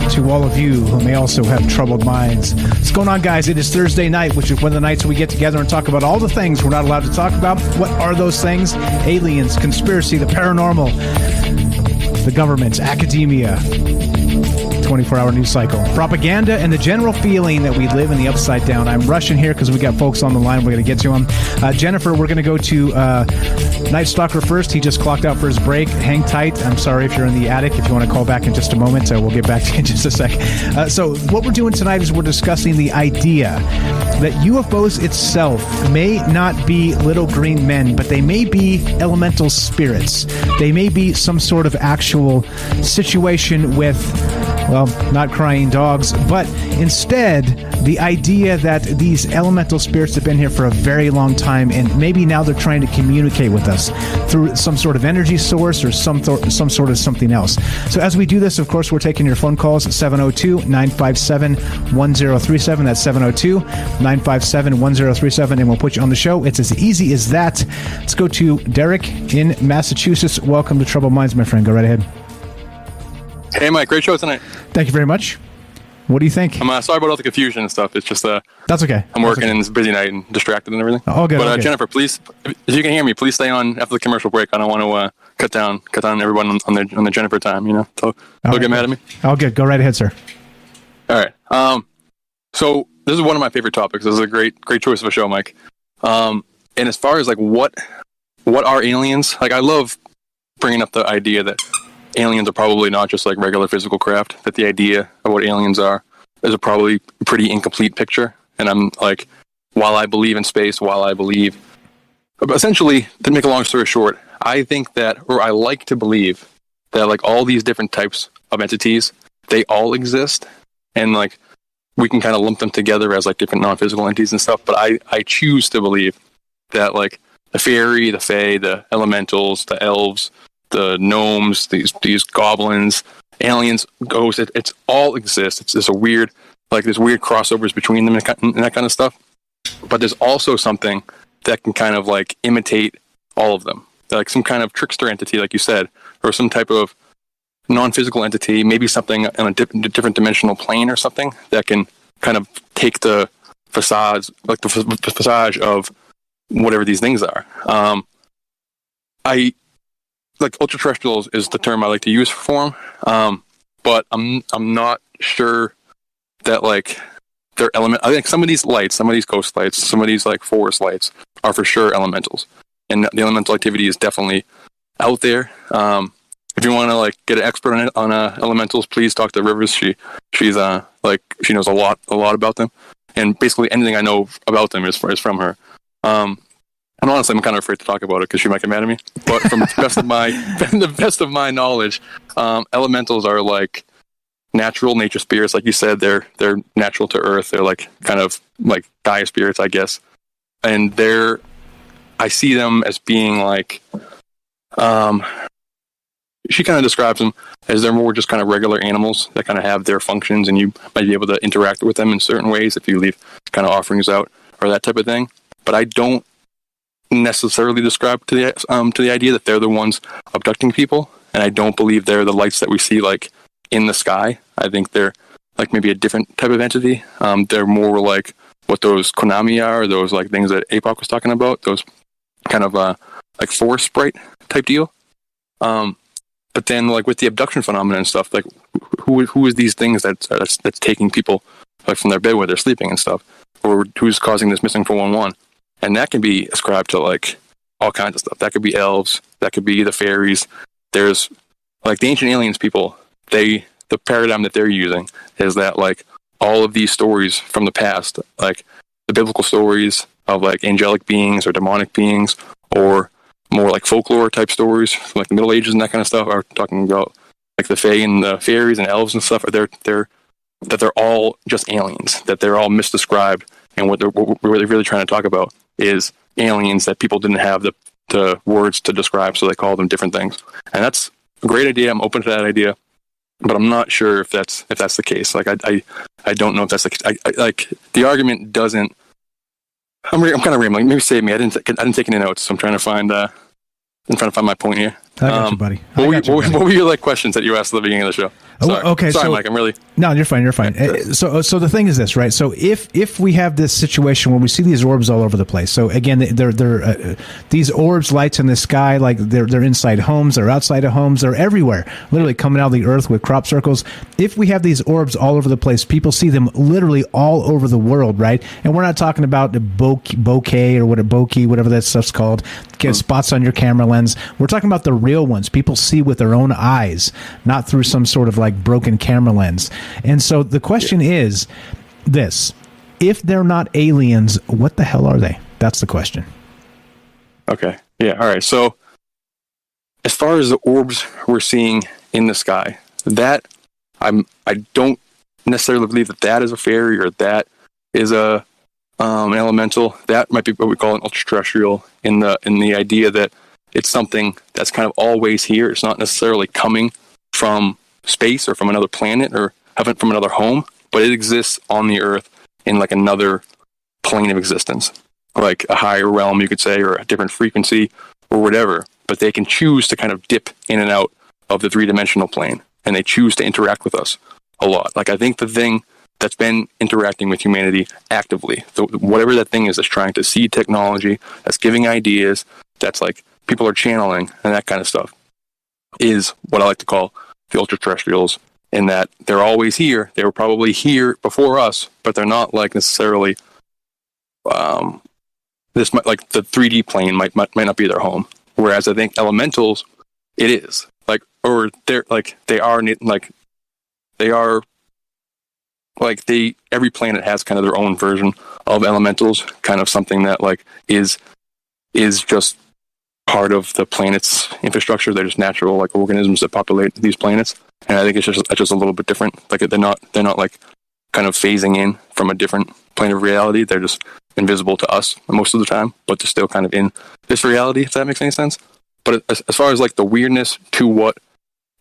to all of you who may also have troubled minds. What's going on, guys? It is Thursday night, which is one of the nights we get together and talk about all the things we're not allowed to talk about. What are those things? Aliens, conspiracy, the paranormal, the government, academia, 24-hour news cycle, propaganda, and the general feeling that we live in the upside down. I'm rushing here because we got folks on the line. We're going to get to them. Jennifer, we're going to go to Night Stalker first. He just clocked out for his break. Hang tight. I'm sorry if you're in the attic. If you want to call back in just a moment, we'll get back to you in just a sec. So what we're doing tonight is we're discussing the idea that UFOs itself may not be little green men, but they may be elemental spirits. They may be some sort of actual situation with, well, not crying dogs, but instead the idea that these elemental spirits have been here for a very long time, and maybe now they're trying to communicate with us through some sort of energy source or some sort of something else. So as we do this, of course, we're taking your phone calls at 702-957-1037. That's 702-957-1037, and we'll put you on the show. It's as easy as that. Let's go to Derek in Massachusetts. Welcome to Troubled Minds, my friend. Go right ahead. Hey, Mike. Great show tonight. Thank you very much. What do you think? I'm sorry about all the confusion and stuff. It's just that's okay. I'm working and it's a busy night and distracted and everything. All good. But Jennifer, please, if you can hear me, please stay on after the commercial break. I don't want to cut down everyone on the Jennifer time. You know, so don't get mad at me. All good. Go right ahead, sir. All right. So this is one of my favorite topics. This is a great choice of a show, Mike. And as far as like what are aliens? Like, I love bringing up the idea that aliens are probably not just like regular physical craft, that the idea of what aliens are is a probably pretty incomplete picture. And I'm like, while I believe in space, essentially, to make a long story short, I think that, or I like to believe that like all these different types of entities, they all exist, and like we can kind of lump them together as like different non-physical entities and stuff. But I choose to believe that like the fairy, the fae, the elementals, the elves, the gnomes, these goblins, aliens, ghosts, it's all exists. It's a weird, like there's weird crossovers between them and that kind of stuff. But there's also something that can kind of like imitate all of them. Like some kind of trickster entity, like you said, or some type of non-physical entity, maybe something on a different dimensional plane or something that can kind of take the facades, like the facade of whatever these things are. Like ultra-terrestrials is the term I like to use for them, but I'm not sure that like they're I think some of these lights, some of these ghost lights, some of these like forest lights are for sure elementals, and the elemental activity is definitely out there. If you want to like get an expert on elementals, please talk to Rivers. She's like she knows a lot about them, and basically anything I know about them is from her. And honestly, I'm kind of afraid to talk about it because she might get mad at me. But from the best of my knowledge, elementals are like natural nature spirits, like you said. They're natural to Earth. They're like kind of like Gaia spirits, I guess. And I see them as being like, she kind of describes them as they're more just kind of regular animals that kind of have their functions, and you might be able to interact with them in certain ways if you leave kind of offerings out or that type of thing. But I don't necessarily describe to the idea that they're the ones abducting people, and I don't believe they're the lights that we see like in the sky. I think they're like maybe a different type of entity. They're more like what those Konami are, those like things that APOC was talking about, those kind of like forest sprite type deal. But then like with the abduction phenomena and stuff, like who is these things that's taking people like from their bed where they're sleeping and stuff, or who's causing this missing 411? And that can be ascribed to like all kinds of stuff. That could be elves, that could be the fairies. There's like the ancient aliens people, the paradigm that they're using is that like all of these stories from the past, like the biblical stories of like angelic beings or demonic beings, or more like folklore type stories from like the Middle Ages and that kind of stuff, are talking about like the fae and the fairies and elves and stuff. They're all just aliens, that they're all misdescribed, and what they're really trying to talk about is aliens that people didn't have the words to describe, so they call them different things. And that's a great idea. I'm open to that idea, but I'm not sure if that's the case. Like I don't know if that's the case. I like the argument doesn't. I'm kind of rambling. Maybe save me. I didn't take any notes, so I'm trying to find my point here. I got you, buddy. What were your like questions that you asked at the beginning of the show? Sorry. Okay, sorry, so, Mike. I'm really no. You're fine. So the thing is this, right? So if we have this situation where we see these orbs all over the place, so again, they're these orbs, lights in the sky, like they're inside homes, they're outside of homes, they're everywhere, literally coming out of the earth with crop circles. If we have these orbs all over the place, people see them literally all over the world, right? And we're not talking about the bokeh or whatever that stuff's called, get spots on your camera lens. We're talking about the real ones people see with their own eyes, not through some sort of like broken camera lens. And so the question is this: if they're not aliens, what the hell are they? That's the question. Okay. Yeah. All right. So as far as the orbs we're seeing in the sky, that I don't necessarily believe that is a fairy or that is an elemental. That might be what we call an ultra-terrestrial in the idea that it's something that's kind of always here. It's not necessarily coming from space or from another planet or from another home, but it exists on the earth in like another plane of existence, like a higher realm, you could say, or a different frequency or whatever. But they can choose to kind of dip in and out of the three-dimensional plane, and they choose to interact with us a lot. Like I think the thing that's been interacting with humanity actively, whatever that thing is that's trying to seed technology, that's giving ideas, that's like people are channeling and that kind of stuff, is what I like to call the ultra-terrestrials, in that they're always here. They were probably here before us, but they're not like necessarily this might, like the 3D plane might not be their home. Whereas I think elementals, it is like, or they're like every planet has kind of their own version of elementals, kind of something that like is just part of the planet's infrastructure. They're just natural like organisms that populate these planets, and I think it's just a little bit different. Like they're not like kind of phasing in from a different plane of reality. They're just invisible to us most of the time, but they're still kind of in this reality, if that makes any sense. But as far as like the weirdness to what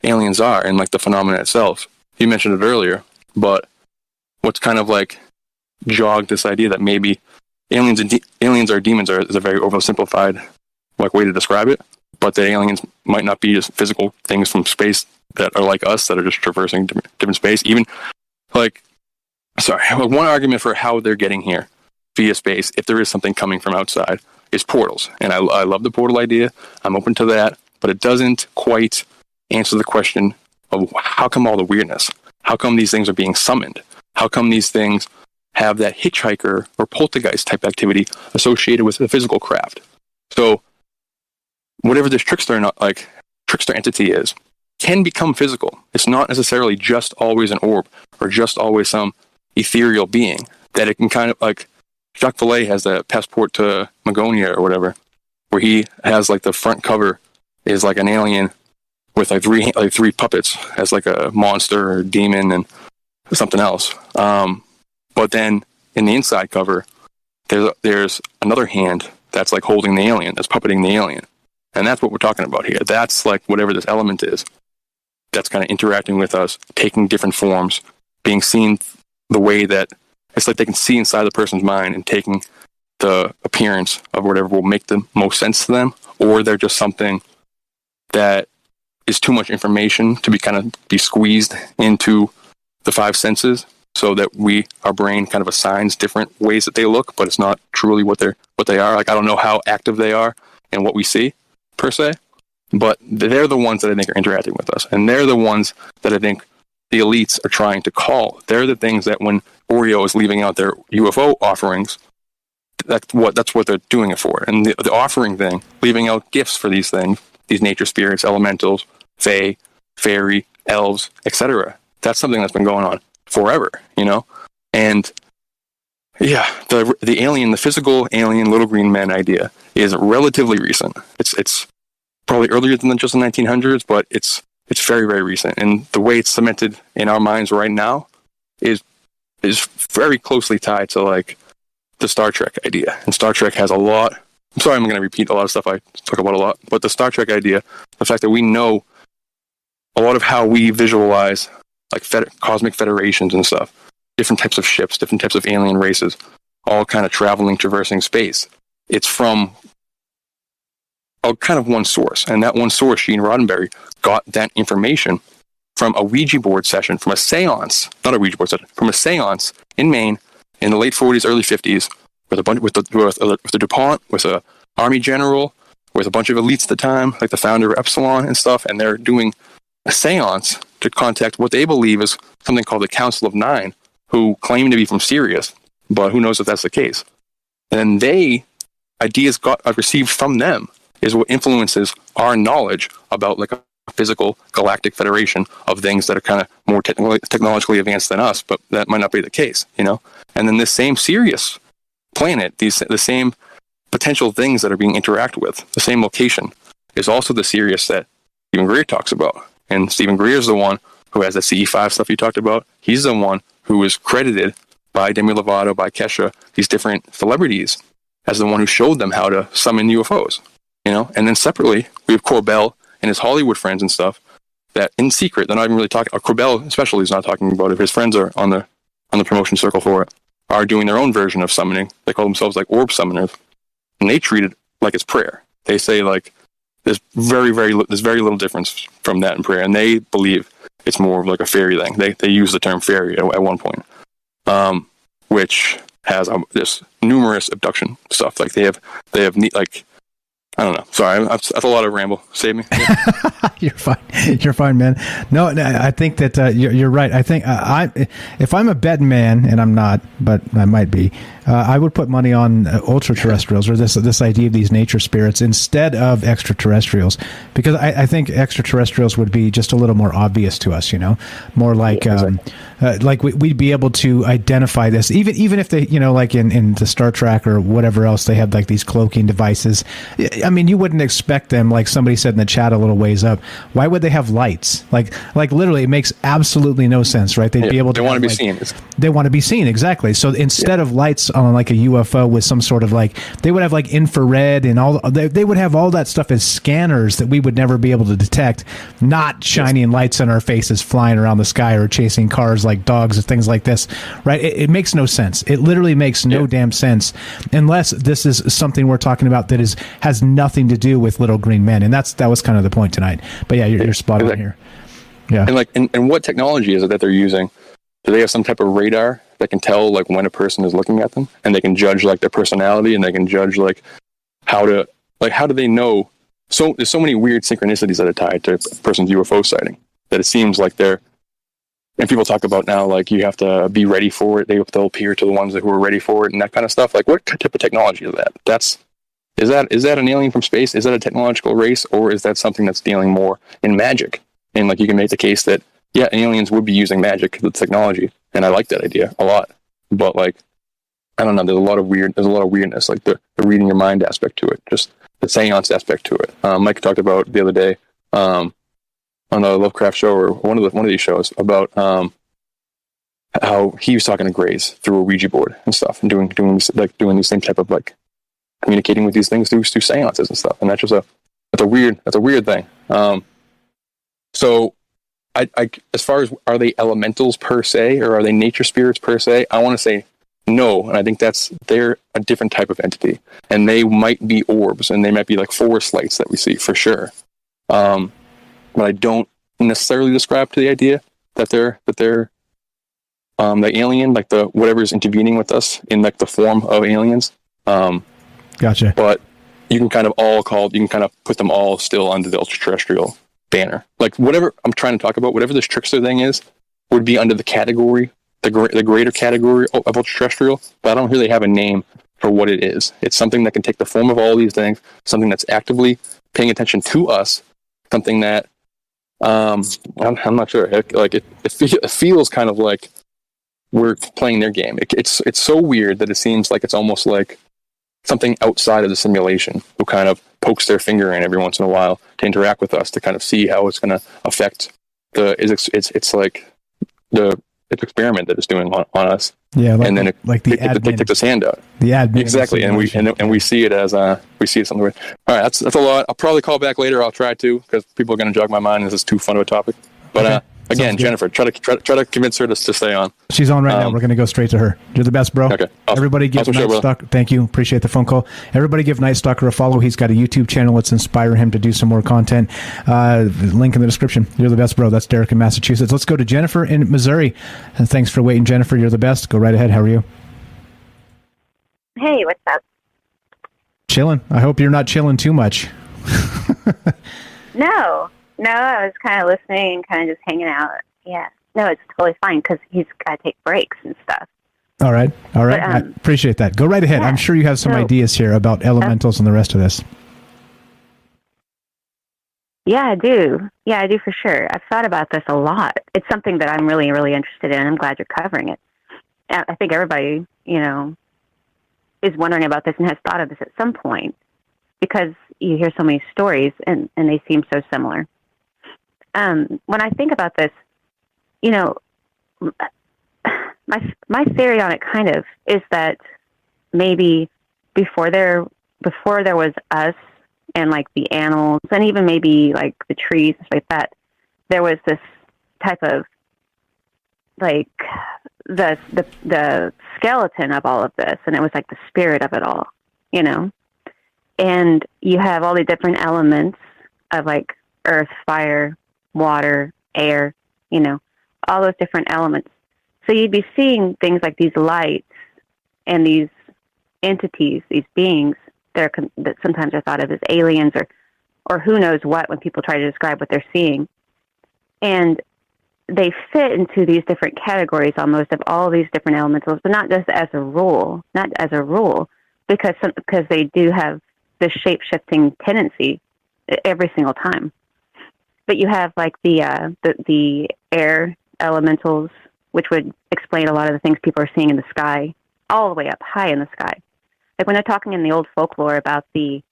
aliens are and like the phenomena itself, you mentioned it earlier, but what's kind of like jogged this idea that maybe aliens are demons is a very oversimplified like way to describe it, but that aliens might not be just physical things from space that are like us, that are just traversing different space. Even like, one argument for how they're getting here via space, if there is something coming from outside, is portals. And I love the portal idea. I'm open to that, but it doesn't quite answer the question of how come all the weirdness? How come these things are being summoned? How come these things have that hitchhiker or poltergeist type activity associated with the physical craft? So whatever this trickster entity is can become physical. It's not necessarily just always an orb or just always some ethereal being. That it can kind of like Jacques Vallée has the Passport to Magonia or whatever, where he has like the front cover is like an alien with like three puppets as like a monster or demon and something else. But then in the inside cover, there's another hand that's like holding the alien, that's puppeting the alien. And that's what we're talking about here. That's like whatever this element is that's kind of interacting with us, taking different forms, being seen the way that it's like they can see inside the person's mind and taking the appearance of whatever will make the most sense to them, or they're just something that is too much information to be squeezed into the five senses, so that our brain kind of assigns different ways that they look, but it's not truly what they are. Like I don't know how active they are in what we see per se, but they're the ones that I think are interacting with us, and they're the ones that I think the elites are trying to call. They're the things that when Oreo is leaving out their UFO offerings, that's what they're doing it for. And the offering thing, leaving out gifts for these things, these nature spirits, elementals, fae, fairy, elves, etc. That's something that's been going on forever, you know? And yeah, the alien, the physical alien little green men idea is relatively recent. It's probably earlier than just the 1900s, but it's very, very recent. And the way it's cemented in our minds right now is very closely tied to like the Star Trek idea. And Star Trek has a lot. I'm sorry, I'm going to repeat a lot of stuff I talk about a lot, but the Star Trek idea, the fact that we know a lot of how we visualize like cosmic federations and stuff, different types of ships, different types of alien races, all kind of traveling, traversing space. It's from a kind of one source, and that one source, Gene Roddenberry, got that information from a Ouija board session, from a seance, not a Ouija board session, from a seance in Maine in the late 40s, early 50s, with a bunch with the DuPont, with a army general, with a bunch of elites at the time, like the founder of Epsilon and stuff, and they're doing a seance to contact what they believe is something called the Council of Nine, who claim to be from Sirius, but who knows if that's the case. And ideas received from them is what influences our knowledge about like a physical galactic federation of things that are kind of more technologically advanced than us, but that might not be the case, you know? And then this same Sirius planet, the same potential things that are being interacted with, the same location, is also the Sirius that Stephen Greer talks about. And Stephen Greer is the one who has the CE5 stuff you talked about. He's the one who is credited by Demi Lovato, by Kesha, these different celebrities, as the one who showed them how to summon UFOs, you know? And then separately, we have Corbell and his Hollywood friends and stuff that in secret, they're not even really talking, Corbell especially is not talking about it. His friends are on the promotion circle for it, are doing their own version of summoning. They call themselves like orb summoners, and they treat it like it's prayer. They say like, there's very little difference from that in prayer, and they believe it's more of like a fairy thing. They use the term fairy at one point, which has this numerous abduction stuff. Like they have neat, like, I don't know. Sorry, that's a lot of ramble. Save me. Yeah. You're fine, man. No, I think that you're right. I think if I'm a betting man, and I'm not, but I might be, I would put money on ultra-terrestrials, or this idea of these nature spirits instead of extraterrestrials, because I think extraterrestrials would be just a little more obvious to us, you know, more like like we'd be able to identify this, even if they, you know, like in the Star Trek or whatever else, they have like these cloaking devices. I mean, you wouldn't expect them, like somebody said in the chat a little ways up, why would they have lights? Like literally, it makes absolutely no sense, right? They'd be able to. They want to be seen. They want to be seen, exactly. So instead of lights on like a UFO with some sort of like, they would have like infrared and all. They would have all that stuff as scanners that we would never be able to detect, not shining lights in our faces, flying around the sky or chasing cars like dogs or things like this, right? It makes no sense. It literally makes no damn sense unless this is something we're talking about that has nothing to do with little green men, and that was kind of the point tonight. But yeah, you're spot on here. Yeah, and like, and what technology is it that they're using? Do they have some type of radar that can tell like when a person is looking at them, and they can judge like their personality, and they can judge like how do they know? So there's so many weird synchronicities that are tied to a person's UFO sighting that it seems like and people talk about now, like you have to be ready for it. They'll appear to the ones who are ready for it and that kind of stuff. Like what type of technology is that? Is that an alien from space? Is that a technological race, or is that something that's dealing more in magic? And like you can make the case that aliens would be using magic with technology, and I like that idea a lot. But like, I don't know. There's a lot of weirdness, like the reading your mind aspect to it, just the seance aspect to it. Mike talked about the other day on the Lovecraft show or one of these shows about how he was talking to Greys through a Ouija board and stuff, and doing the same type of like communicating with these things through seances and stuff. And that's just a weird thing. So I as far as, are they elementals per se, or are they nature spirits per se? I want to say no, and I think they're a different type of entity, and they might be orbs, and they might be like forest lights that we see for sure. But I don't necessarily describe to the idea that they're the alien, like whatever is intervening with us in like the form of aliens. Gotcha. But you can kind of put them all still under the ultra-terrestrial banner. Like whatever I'm trying to talk about, whatever this trickster thing is, would be under the category, the greater category of ultra-terrestrial, but I don't really have a name for what it is. It's something that can take the form of all these things, something that's actively paying attention to us, something that I'm not sure. It feels kind of like we're playing their game. It's so weird that it seems like it's almost like something outside of the simulation who kind of pokes their finger in every once in a while to interact with us to kind of see how it's going to affect it's like the experiment that it's doing on us. Yeah, and then it takes his hand out. The admin, exactly, and we see it as something weird. All right, that's a lot. I'll probably call back later. I'll try to, because people are going to jog my mind. This is too fun of a topic. But okay. Again, Jennifer, try to convince her to stay on. She's on right now. We're going to go straight to her. You're the best, bro. Okay. Awesome. Everybody give Night Stalker. Thank you. Appreciate the phone call. Everybody give Night Stalker a follow. He's got a YouTube channel. Let's inspire him to do some more content. Link in the description. You're the best, bro. That's Derek in Massachusetts. Let's go to Jennifer in Missouri. And thanks for waiting, Jennifer. You're the best. Go right ahead. How are you? Hey, what's up? Chilling. I hope you're not chilling too much. No, I was kind of listening and kind of just hanging out. Yeah. No, it's totally fine because he's got to take breaks and stuff. All right. But, I appreciate that. Go right ahead. Yeah. I'm sure you have some ideas here about elementals and the rest of this. Yeah, I do. Yeah, I do for sure. I've thought about this a lot. It's something that I'm really, really interested in. I'm glad you're covering it. I think everybody, is wondering about this and has thought of this at some point because you hear so many stories and they seem so similar. When I think about this, my theory on it kind of is that maybe before there was us and like the animals and even maybe like the trees and stuff like that, there was this type of like the skeleton of all of this, and it was like the spirit of it all, and you have all the different elements of like earth, fire, water, air, all those different elements. So you'd be seeing things like these lights and these entities, these beings that sometimes are thought of as aliens or who knows what when people try to describe what they're seeing. And they fit into these different categories almost of all these different elementals, but not as a rule, because they do have this shape-shifting tendency every single time. But you have like the air elementals, which would explain a lot of the things people are seeing in the sky, all the way up high in the sky. Like when they're talking in the old folklore about the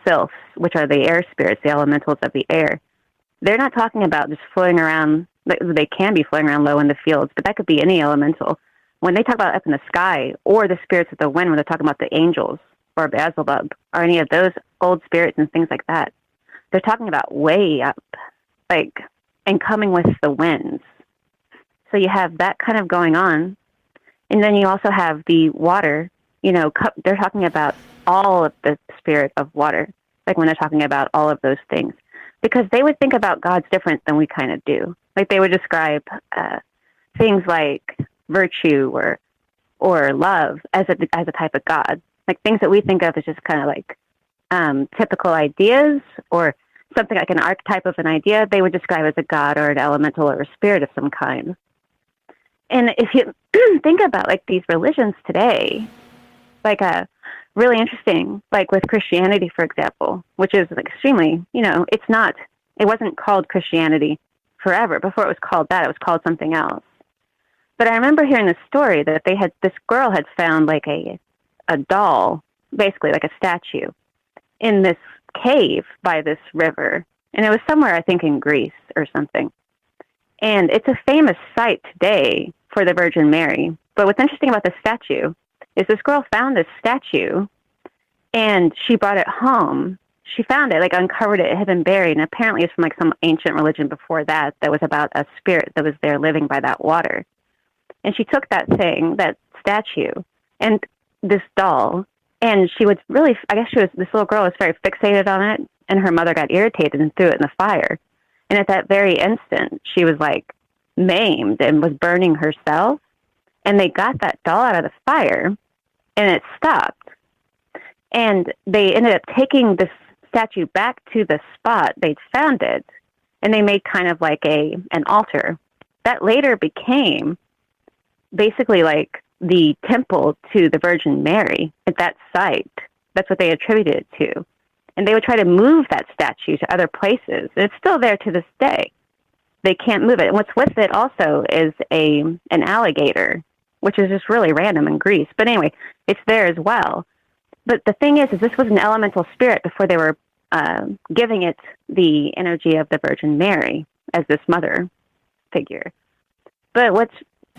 sylphs, which are the air spirits, the elementals of the air. They're not talking about just floating around. They can be floating around low in the fields, but that could be any elemental. When they talk about up in the sky or the spirits of the wind, when they're talking about the angels or Beelzebub or any of those old spirits and things like that, they're talking about way up, and coming with the winds. So you have that kind of going on. And then you also have the water, they're talking about all of the spirit of water, like when they're talking about all of those things. Because they would think about gods different than we kind of do. Like they would describe things like virtue or love as a type of god. Like things that we think of as just kind of like typical ideas or something like an archetype of an idea, they would describe as a god or an elemental or a spirit of some kind. And if you think about like these religions today, like really interesting, like with Christianity, for example, which is like extremely, it wasn't called Christianity forever. Before it was called that, it was called something else. But I remember hearing this story that this girl had found like a doll, basically like a statue, in this cave by this river. And it was somewhere, I think, in Greece or something. And it's a famous site today for the Virgin Mary. But what's interesting about this statue is this girl found this statue and she brought it home. She found it, like uncovered it. It had been buried. And apparently it's from like some ancient religion before that was about a spirit that was there living by that water. And she took that statue and this doll, and she was really, this little girl was very fixated on it, and her mother got irritated and threw it in the fire. And at that very instant, she was like maimed and was burning herself. And they got that doll out of the fire, and it stopped. And they ended up taking this statue back to the spot they'd found it, and they made kind of like an altar. That later became basically like the temple to the Virgin Mary at that site. That's what they attributed it to. And they would try to move that statue to other places. And it's still there to this day. They can't move it. And what's with it also is an alligator, which is just really random in Greece. But anyway, it's there as well. But the thing is this was an elemental spirit before they were giving it the energy of the Virgin Mary as this mother figure. But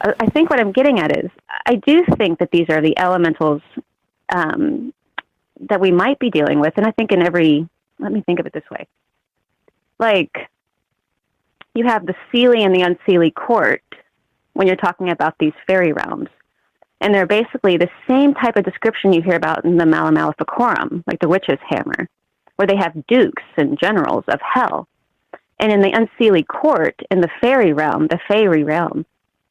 I think what I'm getting at is I do think that these are the elementals that we might be dealing with. And I think let me think of it this way. Like, you have the Seelie and the Unseelie court when you're talking about these fairy realms. And they're basically the same type of description you hear about in the Mala Maleficorum, like the witch's hammer, where they have dukes and generals of hell. And in the Unseelie court, in the fairy realm,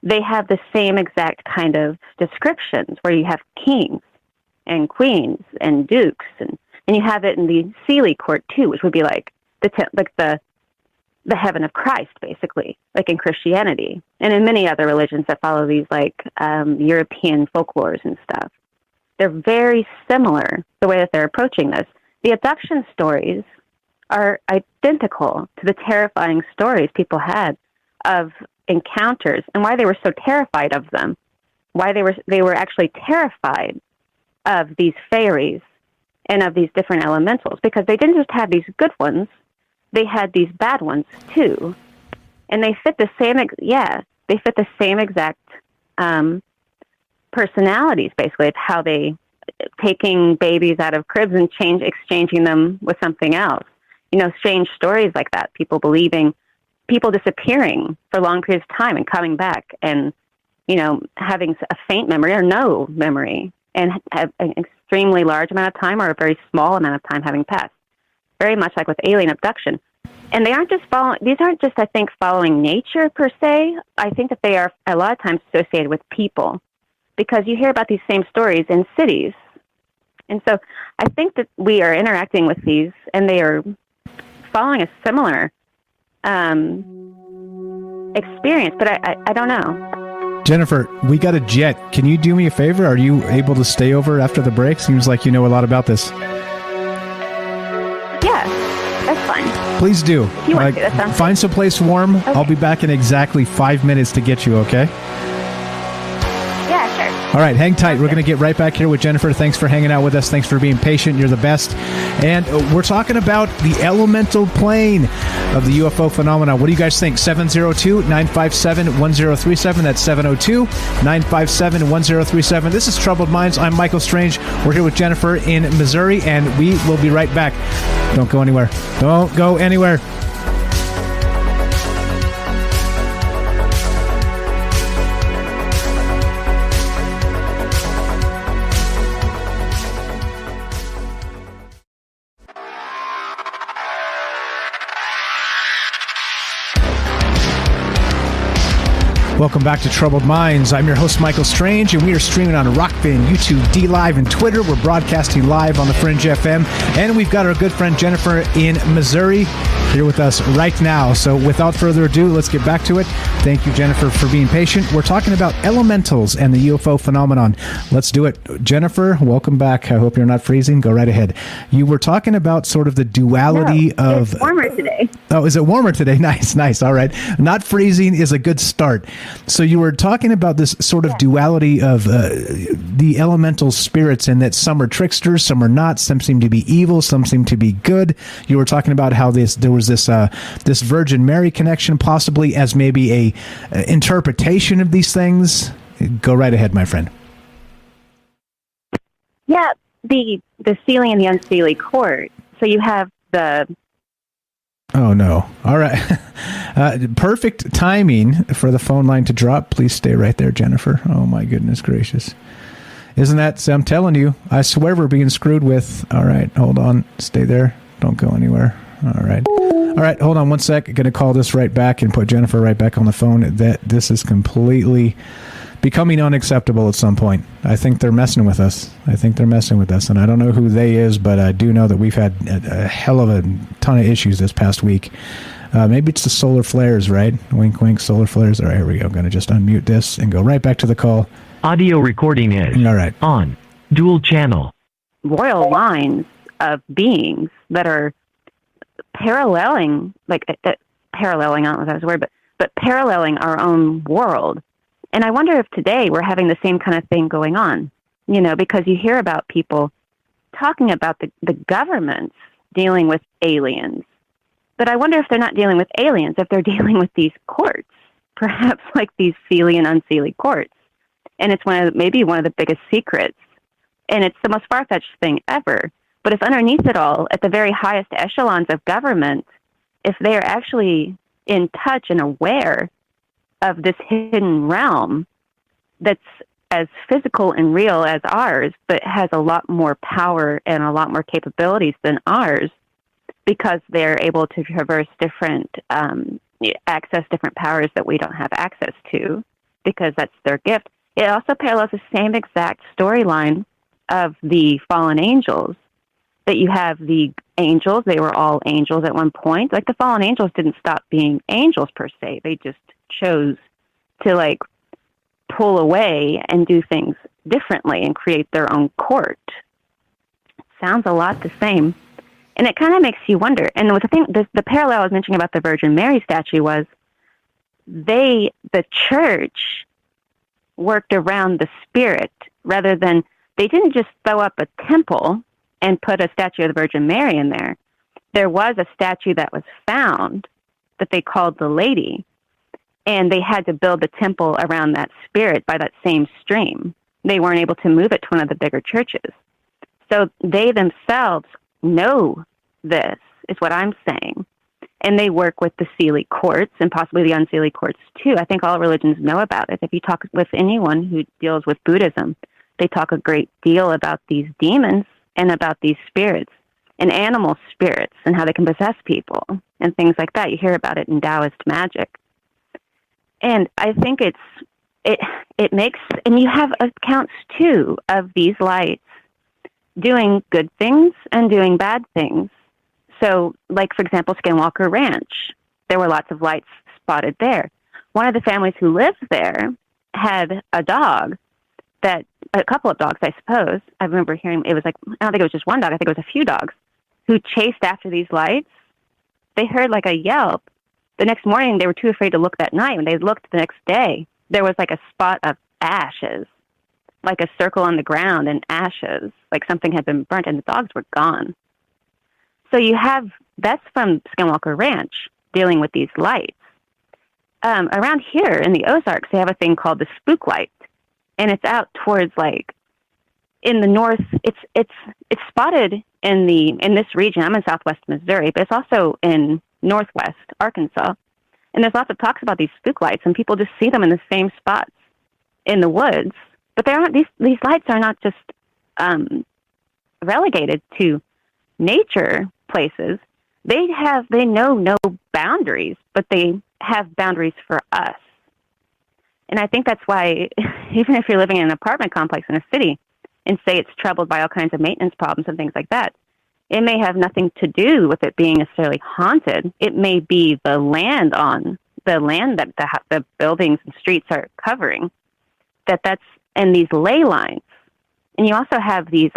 they have the same exact kind of descriptions where you have kings and queens and dukes. And you have it in the Seelie court, too, which would be like the heaven of Christ, basically, like in Christianity, and in many other religions that follow these, like European folklores and stuff. They're very similar, the way that they're approaching this. The abduction stories are identical to the terrifying stories people had of encounters and why they were so terrified of them, why they were actually terrified of these fairies and of these different elementals, because they didn't just have these good ones, they had these bad ones too, and they fit the same exact personalities, basically, of how they taking babies out of cribs and exchanging them with something else. Strange stories like that. People disappearing for long periods of time and coming back, and having a faint memory or no memory, and have an extremely large amount of time or a very small amount of time having passed. Very much like with alien abduction. And these aren't just, I think, following nature per se. I think that they are a lot of times associated with people, because you hear about these same stories in cities. And so I think that we are interacting with these, and they are following a similar experience, but I don't know. Jennifer, we got a jet. Can you do me a favor? Are you able to stay over after the break? Seems like you know a lot about this. Yeah, that's fine. Please do. If you want to, that sounds find some place warm. Okay. I'll be back in exactly 5 minutes to get you, okay? Yeah, sure. All right, hang tight. We're going to get right back here with Jennifer. Thanks for hanging out with us. Thanks for being patient. You're the best. And we're talking about the elemental plane of the UFO phenomena. What do you guys think? 702-957-1037. That's 702-957-1037. This is Troubled Minds. I'm Michael Strange. We're here with Jennifer in Missouri, and we will be right back. Don't go anywhere. Don't go anywhere. Welcome back to Troubled Minds. I'm your host, Michael Strange, and we are streaming on Rockbin, YouTube, DLive, and Twitter. We're broadcasting live on the Fringe FM, and we've got our good friend Jennifer in Missouri here with us right now. So without further ado, let's get back to it. Thank you, Jennifer, for being patient. We're talking about elementals and the UFO phenomenon. Let's do it. Jennifer, welcome back. I hope you're not freezing. Go right ahead. You were talking about sort of the duality of... It's warmer today. Oh, is it warmer today? Nice. All right. Not freezing is a good start. So you were talking about this sort of duality of the elemental spirits, and that some are tricksters, some are not. Some seem to be evil, some seem to be good. You were talking about how there was this Virgin Mary connection, possibly as maybe a interpretation of these things. Go right ahead, my friend. Yeah, the Seelie and the Unseelie court. So you have the... Oh, no. All right. Perfect timing for the phone line to drop. Please stay right there, Jennifer. Oh, my goodness gracious. Isn't that... I'm telling you, I swear we're being screwed with... All right, hold on. Stay there. Don't go anywhere. All right. All right, hold on one sec. I'm going to call this right back and put Jennifer right back on the phone. This is completely becoming unacceptable at some point. I think they're messing with us. And I don't know who they is, but I do know that we've had a hell of a ton of issues this past week. Maybe it's the solar flares, right? Wink, wink, solar flares. All right, here we go. I'm going to just unmute this and go right back to the call. Audio recording is all right. On dual channel. Royal lines of beings that are paralleling, paralleling, I don't know if that was a word, but paralleling our own world. And I wonder if today we're having the same kind of thing going on, because you hear about people talking about the governments dealing with aliens. But I wonder if they're not dealing with aliens, if they're dealing with these courts, perhaps like these Sealy and unsealy courts. And it's maybe one of the biggest secrets. And it's the most far-fetched thing ever. But if underneath it all, at the very highest echelons of government, if they are actually in touch and aware of this hidden realm that's as physical and real as ours, but has a lot more power and a lot more capabilities than ours, because they're able to traverse access different powers that we don't have access to, because that's their gift. It also parallels the same exact storyline of the fallen angels, that you have the angels. They were all angels at one point. Like, the fallen angels didn't stop being angels per se. They just chose to pull away and do things differently and create their own court. Sounds a lot the same. And it kind of makes you wonder. And with the parallel I was mentioning about the Virgin Mary statue was the church worked around the spirit, rather than, they didn't just throw up a temple and put a statue of the Virgin Mary in there. There was a statue that was found that they called the Lady, and they had to build the temple around that spirit by that same stream. They weren't able to move it to one of the bigger churches. So they themselves know this, is what I'm saying. And they work with the Sealy courts and possibly the unsealy courts too. I think all religions know about it. If you talk with anyone who deals with Buddhism, they talk a great deal about these demons and about these spirits and animal spirits and how they can possess people and things like that. You hear about it in Taoist magic. And I think it makes, and you have accounts too of these lights doing good things and doing bad things. So, like, for example, Skinwalker Ranch, there were lots of lights spotted there. One of the families who lived there had a couple of dogs, I suppose. I remember hearing, it was like, I don't think it was just one dog, I think it was a few dogs, who chased after these lights. They heard like a yelp. The next morning, they were too afraid to look that night. When they looked the next day, there was like a spot of ashes, like a circle on the ground and ashes, like something had been burnt, and the dogs were gone. So that's from Skinwalker Ranch, dealing with these lights. Around here in the Ozarks, they have a thing called the spook light, and it's out towards, like, in the north. It's spotted in this region. I'm in southwest Missouri, but it's also in northwest Arkansas. And there's lots of talks about these spook lights, and people just see them in the same spots in the woods. But these lights are not just relegated to nature places. They know no boundaries, but they have boundaries for us. And I think that's why, even if you're living in an apartment complex in a city and say it's troubled by all kinds of maintenance problems and things like that, it may have nothing to do with it being necessarily haunted. It may be the land that the buildings and streets are covering, and these ley lines. And you also have these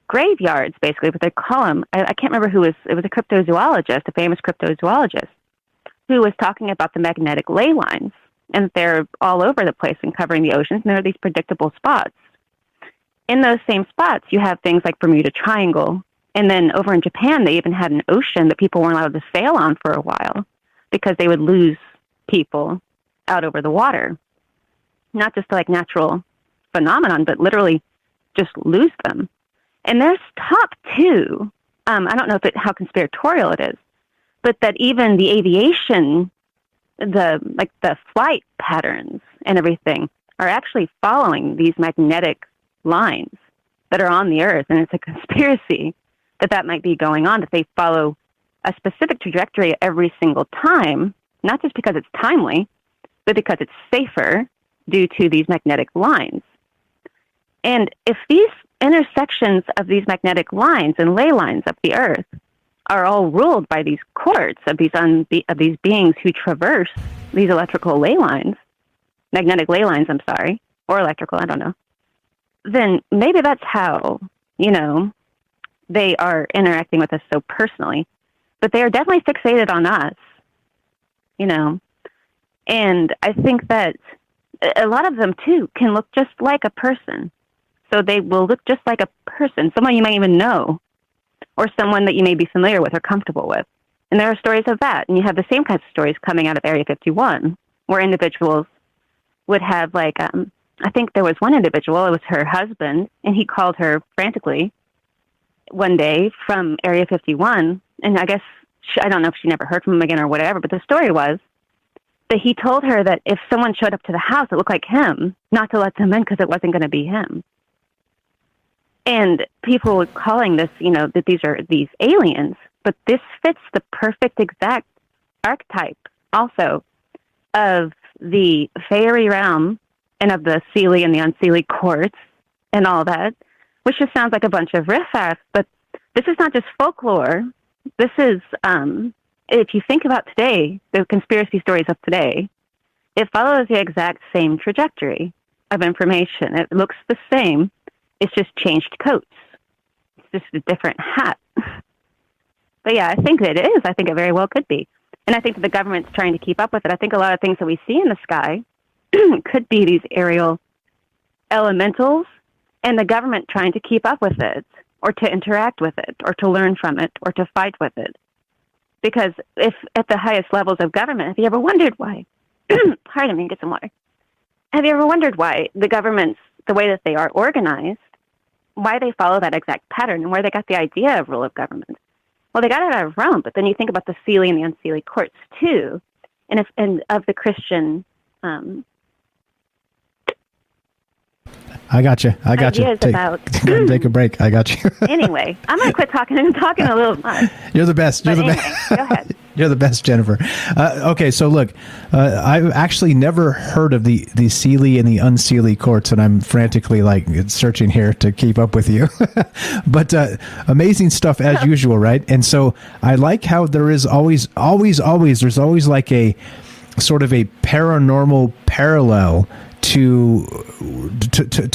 graveyards, basically, what they call them. I can't remember it was a cryptozoologist, a famous cryptozoologist, who was talking about the magnetic ley lines, and they're all over the place and covering the oceans, and there are these predictable spots. In those same spots, you have things like Bermuda Triangle, and then over in Japan, they even had an ocean that people weren't allowed to sail on for a while because they would lose people out over the water. Not just like natural phenomenon, but literally just lose them. And there's talk too, I don't know how conspiratorial it is, but that even the aviation, the flight patterns and everything are actually following these magnetic lines that are on the earth. And it's a conspiracy that might be going on, that they follow a specific trajectory every single time, not just because it's timely, but because it's safer due to these magnetic lines. And if these intersections of these magnetic lines and ley lines of the Earth are all ruled by these courts of these beings who traverse these electrical ley lines, magnetic ley lines, I'm sorry, or electrical, I don't know, then maybe that's how, they are interacting with us so personally. But they are definitely fixated on us, And I think that a lot of them, too, can look just like a person. So they will look just like a person, someone you might even know, or someone that you may be familiar with or comfortable with. And there are stories of that. And you have the same kinds of stories coming out of Area 51, where individuals would have, I think there was one individual, it was her husband, and he called her frantically one day from Area 51. And I guess, I don't know if she never heard from him again or whatever, but the story was that he told her that if someone showed up to the house that looked like him, not to let them in because it wasn't going to be him. And people were calling this, that these are these aliens, but this fits the perfect exact archetype also of the fairy realm and of the Seelie and the unseelie courts and all that, which just sounds like a bunch of riff-raff, but this is not just folklore. This is, if you think about today, the conspiracy stories of today, it follows the exact same trajectory of information. It looks the same. It's just changed coats. It's just a different hat. But yeah, I think that it is. I think it very well could be. And I think that the government's trying to keep up with it. I think a lot of things that we see in the sky could be these aerial elementals and the government trying to keep up with it or to interact with it or to learn from it or to fight with it. Because if at the highest levels of government, have you ever wondered why? Pardon me, get some water. Have you ever wondered why the governments, the way that they are organized, why they follow that exact pattern and where they got the idea of rule of government? Well, they got it out of Rome, but then you think about the Seelie and the unseelie courts too, and of the Christian. I got you. Take a break. I got you. Anyway, I'm gonna quit talking and talking a little much. You're the best. You're the best. Go ahead. You're the best, Jennifer. Okay, so look, I've actually never heard of the Seelie and the unseelie courts, and I'm frantically searching here to keep up with you. But amazing stuff as usual, right? And so I like how there is always there's always like a sort of a paranormal parallel to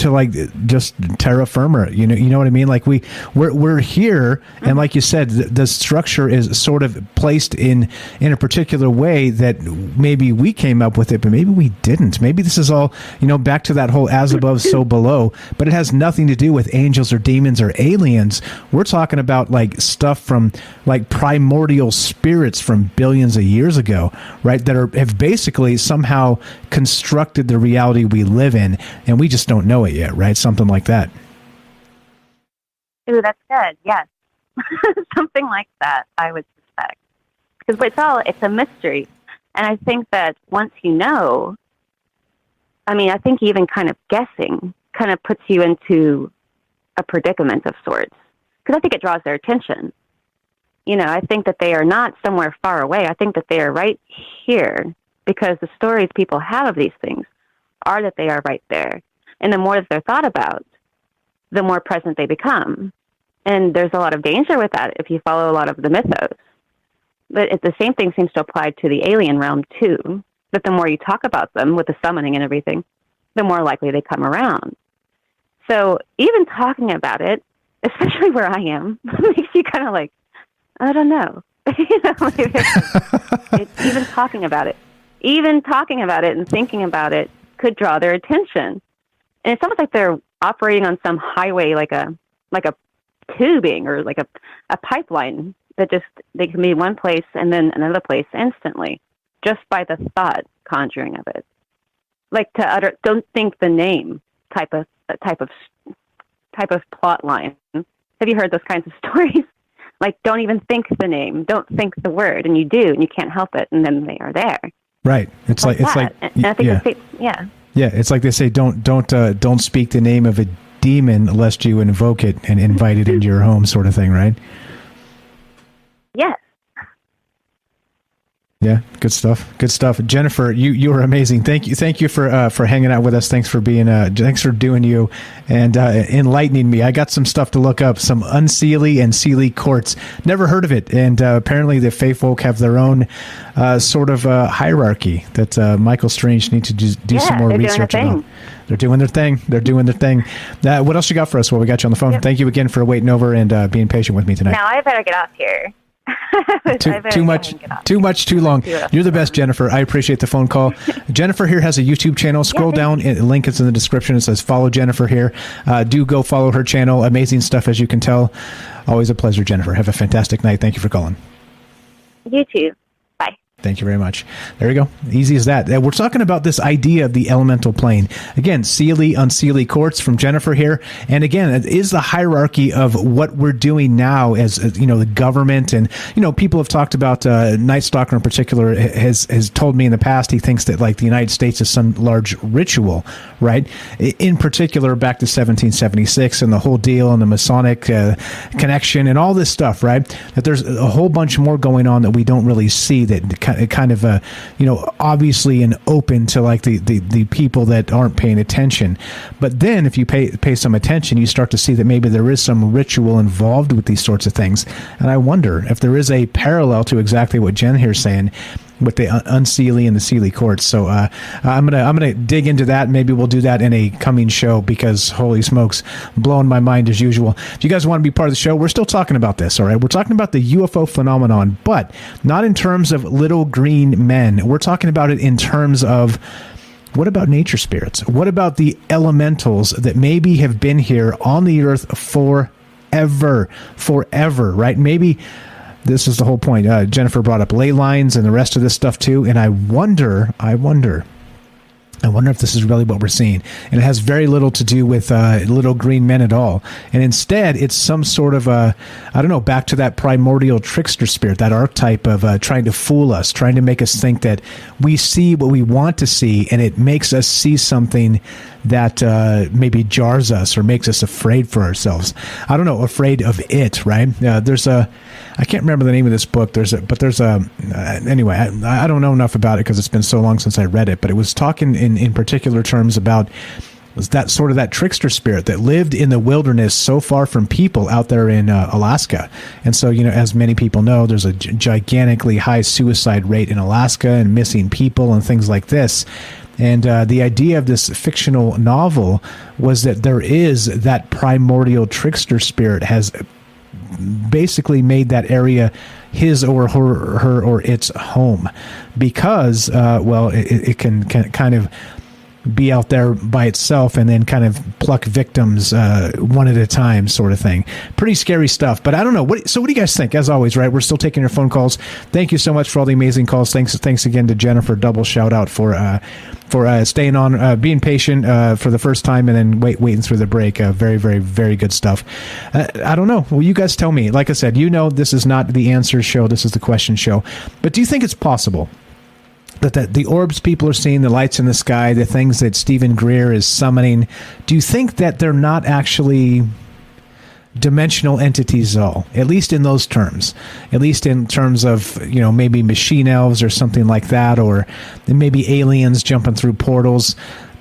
like just terra firma, you know what I mean? Like we're here, and like you said, the structure is sort of placed in a particular way that maybe we came up with it, but maybe we didn't. Maybe this is all back to that whole as above, so below. But it has nothing to do with angels or demons or aliens. We're talking about like stuff from like primordial spirits from billions of years ago, right? That have basically somehow constructed the reality we live in, and we just don't know it yet, right? Something like that. Ooh, that's good. Yes. Something like that, I would suspect. Because it's a mystery. And I think that once you know, I think even kind of guessing kind of puts you into a predicament of sorts. Because I think it draws their attention. I think that they are not somewhere far away. I think that they are right here, because the stories people have of these things are that they are right there. And the more that they're thought about, the more present they become. And there's a lot of danger with that if you follow a lot of the mythos. But the same thing seems to apply to the alien realm too, that the more you talk about them with the summoning and everything, the more likely they come around. So even talking about it, especially where I am, makes you kind of like, I don't know. It's even talking about it. Even talking about it and thinking about it could draw their attention. And it's almost like they're operating on some highway, like a tubing or like a pipeline that they can be one place and then another place instantly, just by the thought conjuring of it. Like to utter, don't think the name type of plot line. Have you heard those kinds of stories? Like, don't even think the name, don't think the word, and you do, and you can't help it, and then they are there. Right. It's like and I think yeah. Yeah, it's like they say, don't speak the name of a demon lest you invoke it and invite it into your home, sort of thing, right? Yes. Yeah, good stuff. Good stuff. Jennifer, you were amazing. Thank you for hanging out with us. Thanks for being thanks for doing you and enlightening me. I got some stuff to look up, some unseelie and seelie quartz. Never heard of it, and apparently the Fae folk have their own sort of hierarchy that Michael Strange needs to do some more research on. They're doing their thing. They're doing their thing. What else you got for us while we got you on the phone? Yep. Thank you again for waiting over and being patient with me tonight. Now I better get off here. Too much, too long. You're the best, Jennifer. I appreciate the phone call. Jennifer here has a YouTube channel. Scroll down, link is in the description. It says follow Jennifer here. Do go follow her channel. Amazing stuff, as you can tell. Always a pleasure, Jennifer. Have a fantastic night. Thank you for calling. You too. Bye. Thank you very much. There you go. Easy as that. We're talking about this idea of the elemental plane. Again, Seelie, unseelie quartz from Jennifer here. And again, it is the hierarchy of what we're doing now as, the government. And, people have talked about, Night Stalker in particular has told me in the past he thinks that, like, the United States is some large ritual, right? In particular, back to 1776 and the whole deal and the Masonic connection and all this stuff, right? That there's a whole bunch more going on that we don't really see that kind of obviously and open to like the people that aren't paying attention. But then if you pay some attention, you start to see that maybe there is some ritual involved with these sorts of things. And I wonder if there is a parallel to exactly what Jen here is saying with the unseelie and the seelie quartz. So I'm gonna dig into that. Maybe we'll do that in a coming show because holy smokes, blowing my mind as usual. If you guys want to be part of the show, we're still talking about this. All right, we're talking about the UFO phenomenon, but not in terms of little green men. We're talking about it in terms of what about nature spirits? What about the elementals that maybe have been here on the earth forever, right? Maybe. This is the whole point. Jennifer brought up ley lines and the rest of this stuff too, and I wonder if this is really what we're seeing. And it has very little to do with little green men at all. And instead, it's some sort of back to that primordial trickster spirit, that archetype of trying to fool us, trying to make us think that we see what we want to see, and it makes us see something that maybe jars us or makes us afraid for ourselves. I don't know, afraid of it, right? I can't remember the name of this book. Anyway, I don't know enough about it because it's been so long since I read it, but it was talking in particular terms about that sort of that trickster spirit that lived in the wilderness so far from people out there in Alaska. And so, as many people know, there's a gigantically high suicide rate in Alaska and missing people and things like this. And the idea of this fictional novel was that there is that primordial trickster spirit has basically made that area his or her or its home because, it can kind of be out there by itself and then kind of pluck victims one at a time sort of thing. Pretty scary stuff, but I don't know. What do you guys think? As always, right? We're still taking your phone calls. Thank you so much for all the amazing calls. Thanks again to Jennifer. Double shout out for staying on, being patient for the first time and then waiting through the break. Very, very, very good stuff. I don't know. Well, you guys tell me. Like I said, this is not the answer show. This is the question show. But do you think it's possible that the orbs people are seeing, the lights in the sky, the things that Stephen Greer is summoning, do you think that they're not actually dimensional entities at all? At least in those terms. At least in terms of, maybe machine elves or something like that, or maybe aliens jumping through portals.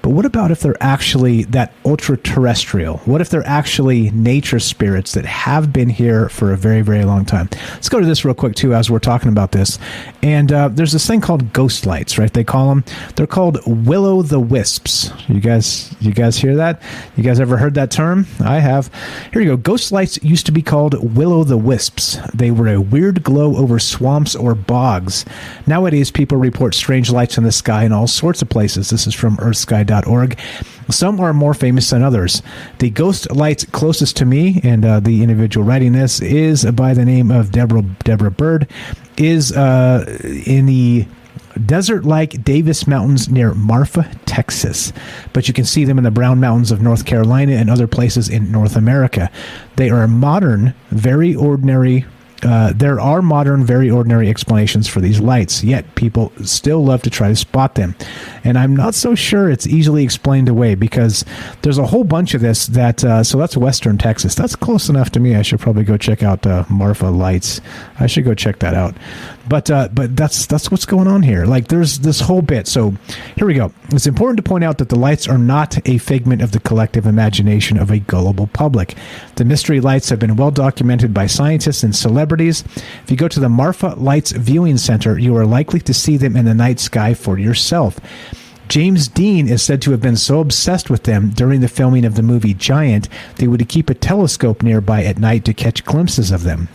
But what about if they're actually that ultra-terrestrial? What if they're actually nature spirits that have been here for a very, very long time? Let's go to this real quick, too, as we're talking about this. And there's this thing called ghost lights, right? They call them. They're called will-o'-the-wisps. You guys hear that? You guys ever heard that term? I have. Here you go. Ghost lights used to be called will-o'-the-wisps. They were a weird glow over swamps or bogs. Nowadays, people report strange lights in the sky in all sorts of places. This is from earthsky.org. Some are more famous than others. The ghost lights closest to me, and the individual writing this is by the name of Deborah Bird, is in the desert-like Davis Mountains near Marfa, Texas. But you can see them in the Brown Mountains of North Carolina and other places in North America. They are modern, very ordinary There are modern, very ordinary explanations for these lights, yet people still love to try to spot them. And I'm not so sure it's easily explained away, because there's a whole bunch of this that, so that's Western Texas. That's close enough to me. I should probably go check out Marfa Lights. I should go check that out. But that's what's going on here. Like, there's this whole bit. So here we go. It's important to point out that the lights are not a figment of the collective imagination of a gullible public. The mystery lights have been well documented by scientists and celebrities. If you go to the Marfa Lights Viewing Center, you are likely to see them in the night sky for yourself. James Dean is said to have been so obsessed with them during the filming of the movie Giant, they would keep a telescope nearby at night to catch glimpses of them.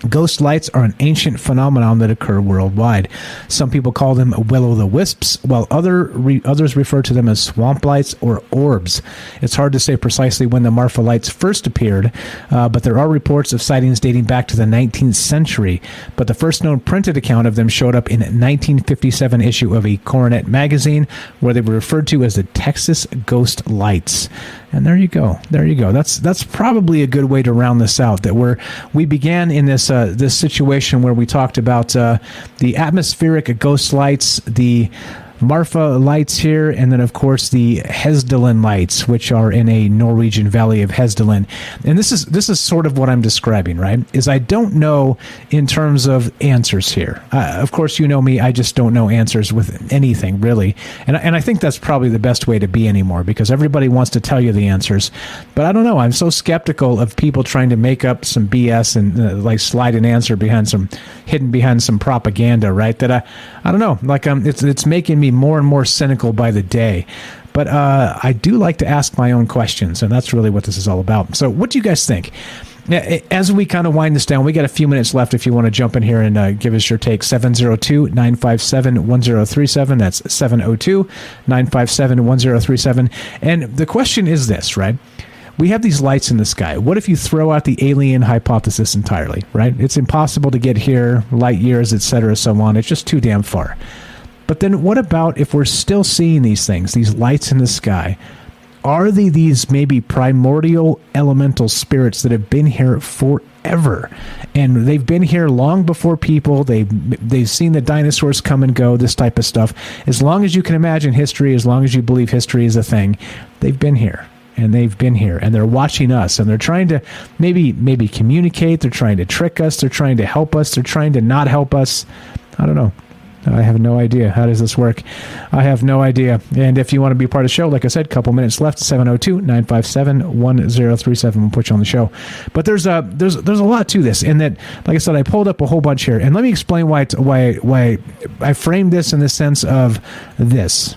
Ghost lights are an ancient phenomenon that occur worldwide. Some people call them will-o'-the-wisps, while others refer to them as swamp lights or orbs. It's hard to say precisely when the Marfa lights first appeared, but there are reports of sightings dating back to the 19th century. But the first known printed account of them showed up in a 1957 issue of a Coronet magazine, where they were referred to as the Texas Ghost Lights. And there you go. There you go. That's probably a good way to round this out. That we began in this situation where we talked about the atmospheric ghost lights, the Marfa lights here, and then of course the Hesdalen lights, which are in a Norwegian valley of Hesdalen. And this is sort of what I'm describing, right? Is I don't know in terms of answers here. Of course, you know me, I just don't know answers with anything, really. And I think that's probably the best way to be anymore, because everybody wants to tell you the answers. But I don't know, I'm so skeptical of people trying to make up some BS and like slide an answer hidden behind some propaganda, right? That I don't know, like it's making me more and more cynical by the day. But I do like to ask my own questions, and that's really what this is all about. So what do you guys think? As we kind of wind this down, we got a few minutes left if you want to jump in here and give us your take. 702-957-1037. That's 702-957-1037. And the question is this, right? We have these lights in the sky. What if you throw out the alien hypothesis entirely, right? It's impossible to get here, light years, etc., so on. It's just too damn far. But then what about if we're still seeing these things, these lights in the sky? Are they these maybe primordial elemental spirits that have been here forever? And they've been here long before people. They've seen the dinosaurs come and go, this type of stuff. As long as you can imagine history, as long as you believe history is a thing, they've been here. And they've been here, and they're watching us, and they're trying to maybe communicate. They're trying to trick us. They're trying to help us. They're trying to not help us. I don't know. I have no idea. How does this work? I have no idea. And if you want to be part of the show, like I said, a couple minutes left, 702-957-1037. We'll put you on the show. But there's a lot to this, in that, like I said, I pulled up a whole bunch here. And let me explain why I framed this in the sense of this.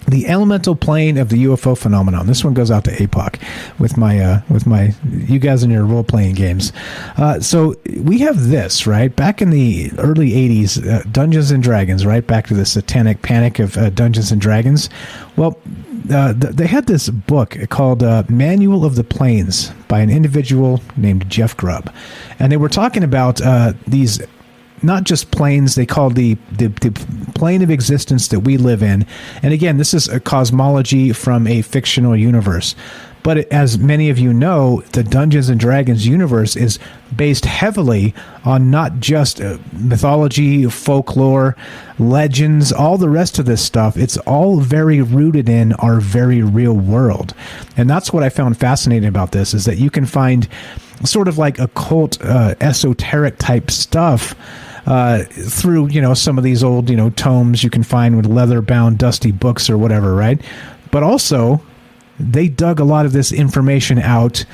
The elemental plane of the UFO phenomenon. This one goes out to APOC with my you guys in your role playing games. So we have this, right? Back in the early 80s, Dungeons and Dragons, right? Back to the satanic panic of Dungeons and Dragons. Well, they had this book called Manual of the Planes by an individual named Jeff Grubb, and they were talking about these. Not just planes, they call the plane of existence that we live in. And again, this is a cosmology from a fictional universe. But as many of you know, the Dungeons and Dragons universe is based heavily on not just mythology, folklore, legends, all the rest of this stuff. It's all very rooted in our very real world. And that's what I found fascinating about this, is that you can find sort of like occult, esoteric type stuff through, some of these old, tomes you can find with leather-bound, dusty books or whatever, right? But also, they dug a lot of this information out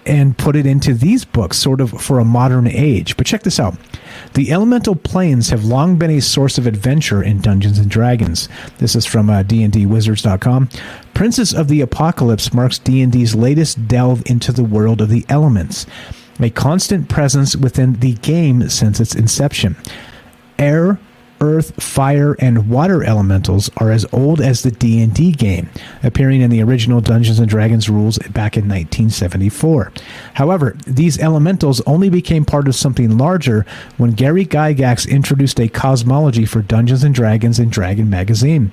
and put it into these books, sort of for a modern age. But check this out. The elemental planes have long been a source of adventure in Dungeons & Dragons. This is from DndWizards.com. Princess of the Apocalypse marks D&D's latest delve into the world of the elements, a constant presence within the game since its inception. Air, earth, fire, and water elementals are as old as the D&D game, appearing in the original Dungeons & Dragons rules back in 1974. However, these elementals only became part of something larger when Gary Gygax introduced a cosmology for Dungeons & Dragons in Dragon magazine.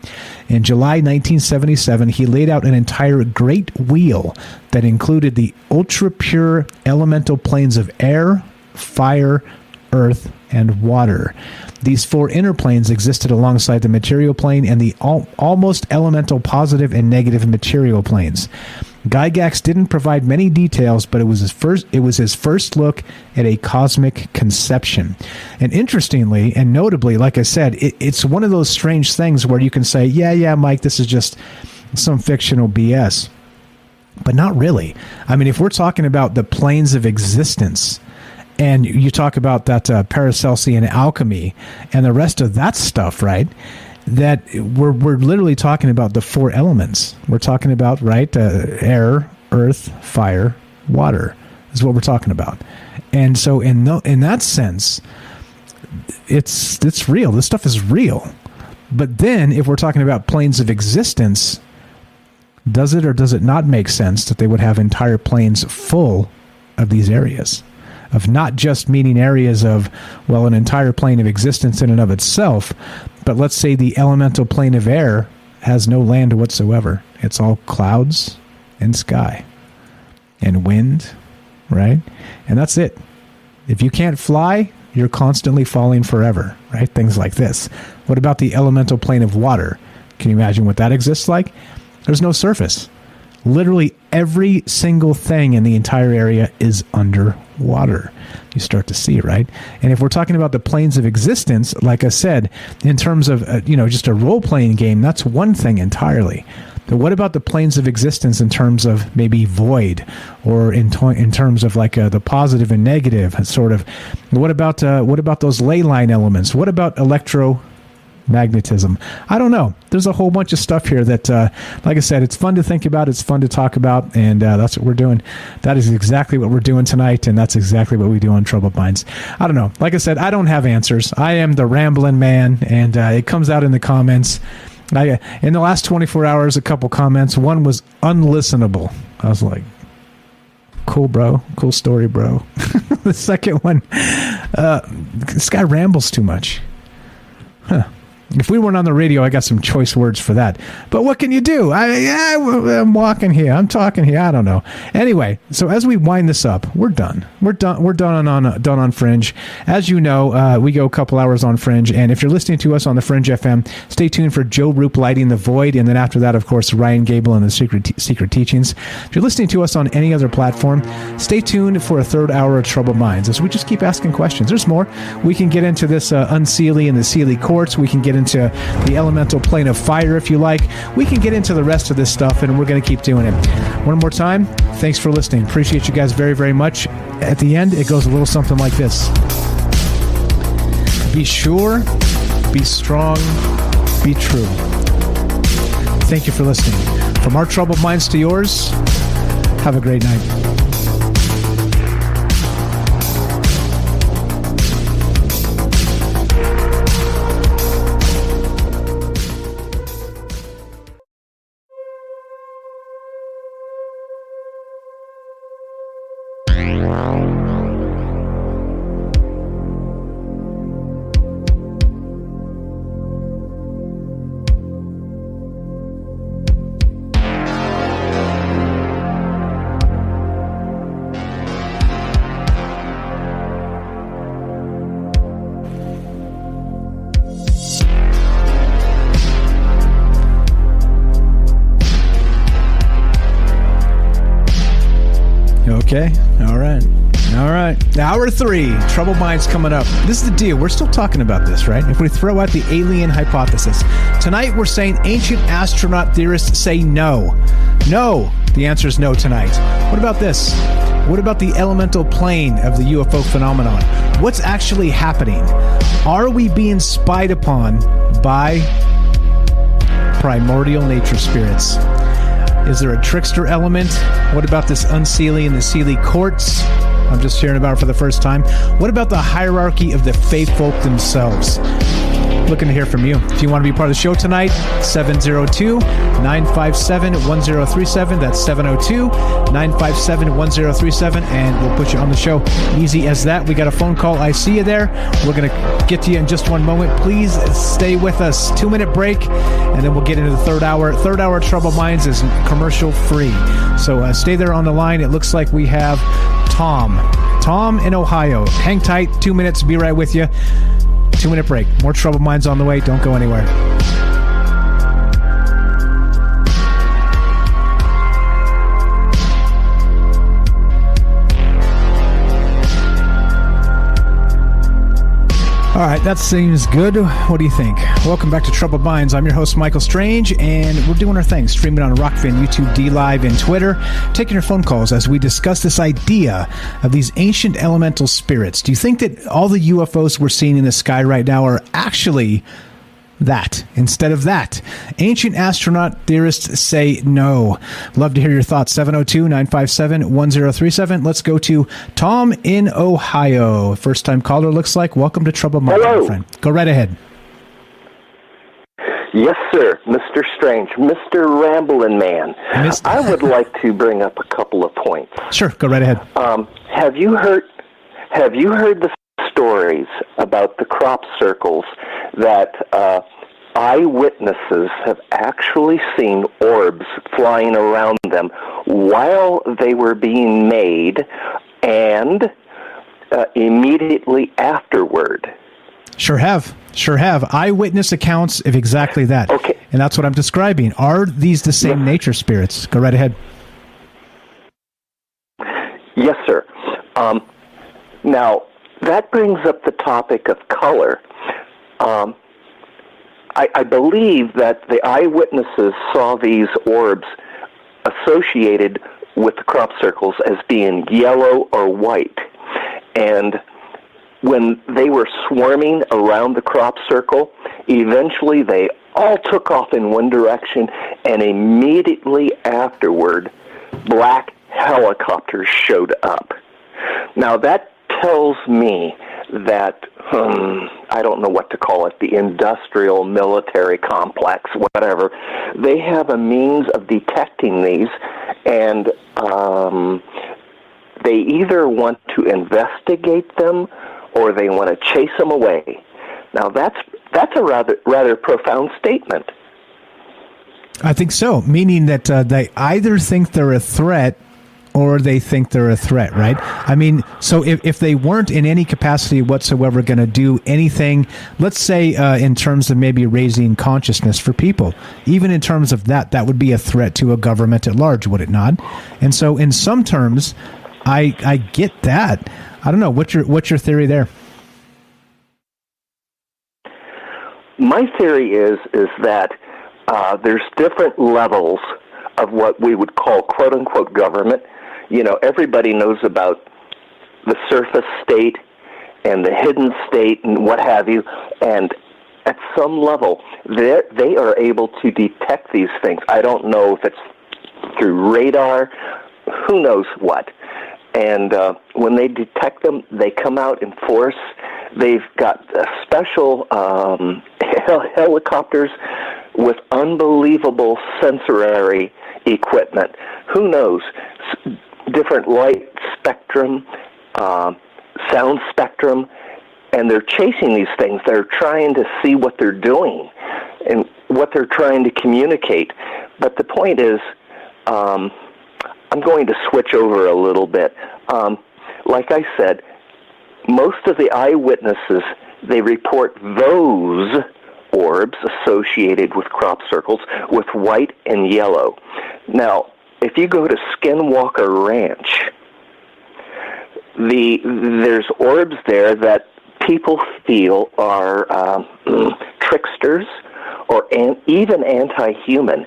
In July 1977, he laid out an entire great wheel that included the ultra-pure elemental planes of air, fire, earth, and water. These 4 inner planes existed alongside the material plane and the almost elemental positive and negative material planes. Gygax didn't provide many details, but it was his first look at a cosmic conception. And interestingly and notably, like I said, it's one of those strange things where you can say, yeah, Mike, this is just some fictional BS. But not really. I mean, if we're talking about the planes of existence, and you talk about that Paracelsian alchemy and the rest of that stuff, right? That we're literally talking about the 4 elements. We're talking about, right, air, earth, fire, water is what we're talking about. And so in that sense, it's real. This stuff is real. But then if we're talking about planes of existence, does it or does it not make sense that they would have entire planes full of these areas? Of not just meaning areas of, well, an entire plane of existence in and of itself, but let's say the elemental plane of air has no land whatsoever. It's all clouds and sky and wind, right? And that's it. If you can't fly, you're constantly falling forever, right? Things like this. What about the elemental plane of water? Can you imagine what that exists like? There's no surface. Literally every single thing in the entire area is underwater. You start to see, right? And if we're talking about the planes of existence, like I said, in terms of, just a role-playing game, that's one thing entirely. But what about the planes of existence in terms of maybe void, or in terms of like the positive and negative sort of? What about those ley line elements? What about electromagnetism? I don't know. There's a whole bunch of stuff here that, like I said, it's fun to think about. It's fun to talk about, and that's what we're doing. That is exactly what we're doing tonight, and that's exactly what we do on Troubled Minds. I don't know. Like I said, I don't have answers. I am the rambling man, and it comes out in the comments. In the last 24 hours, a couple comments. One was unlistenable. I was like, cool, bro. Cool story, bro. The second one, this guy rambles too much. Huh. If we weren't on the radio, I got some choice words for that. But what can you do? I'm walking here. I'm talking here. I don't know. Anyway, so as we wind this up, we're done. We're done on Fringe. As you know, we go a couple hours on Fringe. And if you're listening to us on the Fringe FM, stay tuned for Joe Roop Lighting the Void. And then after that, of course, Ryan Gable and the Secret Teachings. If you're listening to us on any other platform, stay tuned for a third hour of Troubled Minds as we just keep asking questions. There's more. We can get into this Unseelie and the Seelie Quartz. We can get into the elemental plane of fire, if you like. We can get into the rest of this stuff, and we're going to keep doing it. One more time, thanks for listening. Appreciate you guys very, very much. At the end, it goes a little something like this. Be sure, be strong, be true. Thank you for listening. From our troubled minds to yours, have a great night. Okay. All right. Hour 3. Troubled Minds coming up. This is the deal. We're still talking about this, right? If we throw out the alien hypothesis. Tonight, we're saying ancient astronaut theorists say no. No. The answer is no tonight. What about this? What about the elemental plane of the UFO phenomenon? What's actually happening? Are we being spied upon by primordial nature spirits? Is there a trickster element? What about this Unseelie and the Seelie Quartz? I'm just hearing about it for the first time. What about the hierarchy of the faith folk themselves? Looking to hear from you. If you want to be part of the show tonight, 702-957-1037. That's 702-957-1037, and we'll put you on the show. Easy as that. We got a phone call. I see you there. We're going to get to you in just one moment. Please stay with us. 2-minute break, and then we'll get into the third hour. Third hour Troubled Minds is commercial free. So stay there on the line. It looks like we have Tom Tom in Ohio. Hang tight. 2 minutes. Be right with you. 2-minute break. More Troubled Minds on the way. Don't go anywhere. All right, that seems good. What do you think? Welcome back to Troubled Minds. I'm your host, Michael Strange, and we're doing our thing, streaming on Rockfin, YouTube, D-Live, and Twitter, taking your phone calls as we discuss this idea of these ancient elemental spirits. Do you think that all the UFOs we're seeing in the sky right now are actually that instead of that? Ancient astronaut theorists say no. Love to hear your thoughts. 702-957-1037. Let's go to Tom in Ohio. First time caller, looks like. Welcome to Trouble Minds, my friend. Go right ahead. Yes, sir, Mr. Strange, Mr. Ramblin' Man. I would like to bring up a couple of points. Sure, go right ahead. Have you heard the stories about the crop circles that eyewitnesses have actually seen orbs flying around them while they were being made and immediately afterward? Sure have. Eyewitness accounts of exactly that. Okay. And that's what I'm describing. Are these the same nature spirits? Go right ahead. Yes, sir. Now, that brings up the topic of color. I believe that the eyewitnesses saw these orbs associated with the crop circles as being yellow or white. And when they were swarming around the crop circle, eventually they all took off in one direction, and immediately afterward, black helicopters showed up. Now, that tells me that, I don't know what to call it, the industrial military complex, whatever, they have a means of detecting these, and they either want to investigate them or they want to chase them away. Now, that's a rather profound statement. I think so, meaning that they either think they're a threat or they think they're a threat, right? I mean, so if they weren't in any capacity whatsoever going to do anything, let's say in terms of maybe raising consciousness for people, even in terms of that would be a threat to a government at large, would it not? And so in some terms, I get that. I don't know. What's your theory there? My theory is that there's different levels of what we would call quote-unquote government. You know, everybody knows about the surface state and the hidden state and what have you, and at some level, they are able to detect these things. I don't know if it's through radar, who knows what. And when they detect them, they come out in force. They've got special helicopters with unbelievable sensory equipment. Who knows? Different light spectrum, sound spectrum, and they're chasing these things. They're trying to see what they're doing and what they're trying to communicate. But the point is, I'm going to switch over a little bit. Like I said, most of the eyewitnesses, they report those orbs associated with crop circles with white and yellow. Now, if you go to Skinwalker Ranch, there's orbs there that people feel are tricksters or even anti-human,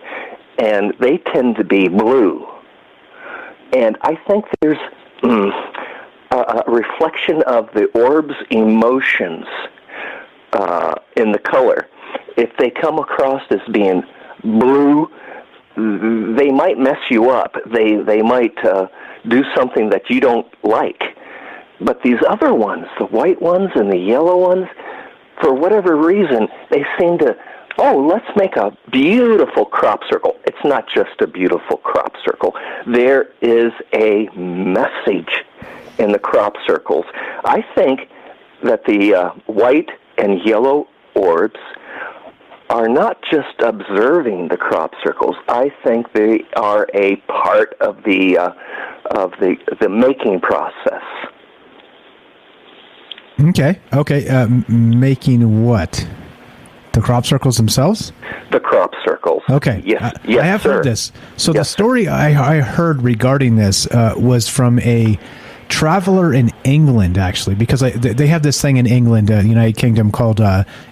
and they tend to be blue. And I think there's a reflection of the orb's emotions in the color. If they come across as being blue, they might mess you up. They might do something that you don't like. But these other ones, the white ones and the yellow ones, for whatever reason, they seem to, let's make a beautiful crop circle. It's not just a beautiful crop circle. There is a message in the crop circles. I think that the white and yellow orbs are not just observing the crop circles. I think they are a part of the making process. Okay. Making what? The crop circles themselves? The crop circles. Okay. Yes, I have heard this. So the story I heard regarding this was from a traveler in England, actually, because they have this thing in England, United Kingdom, called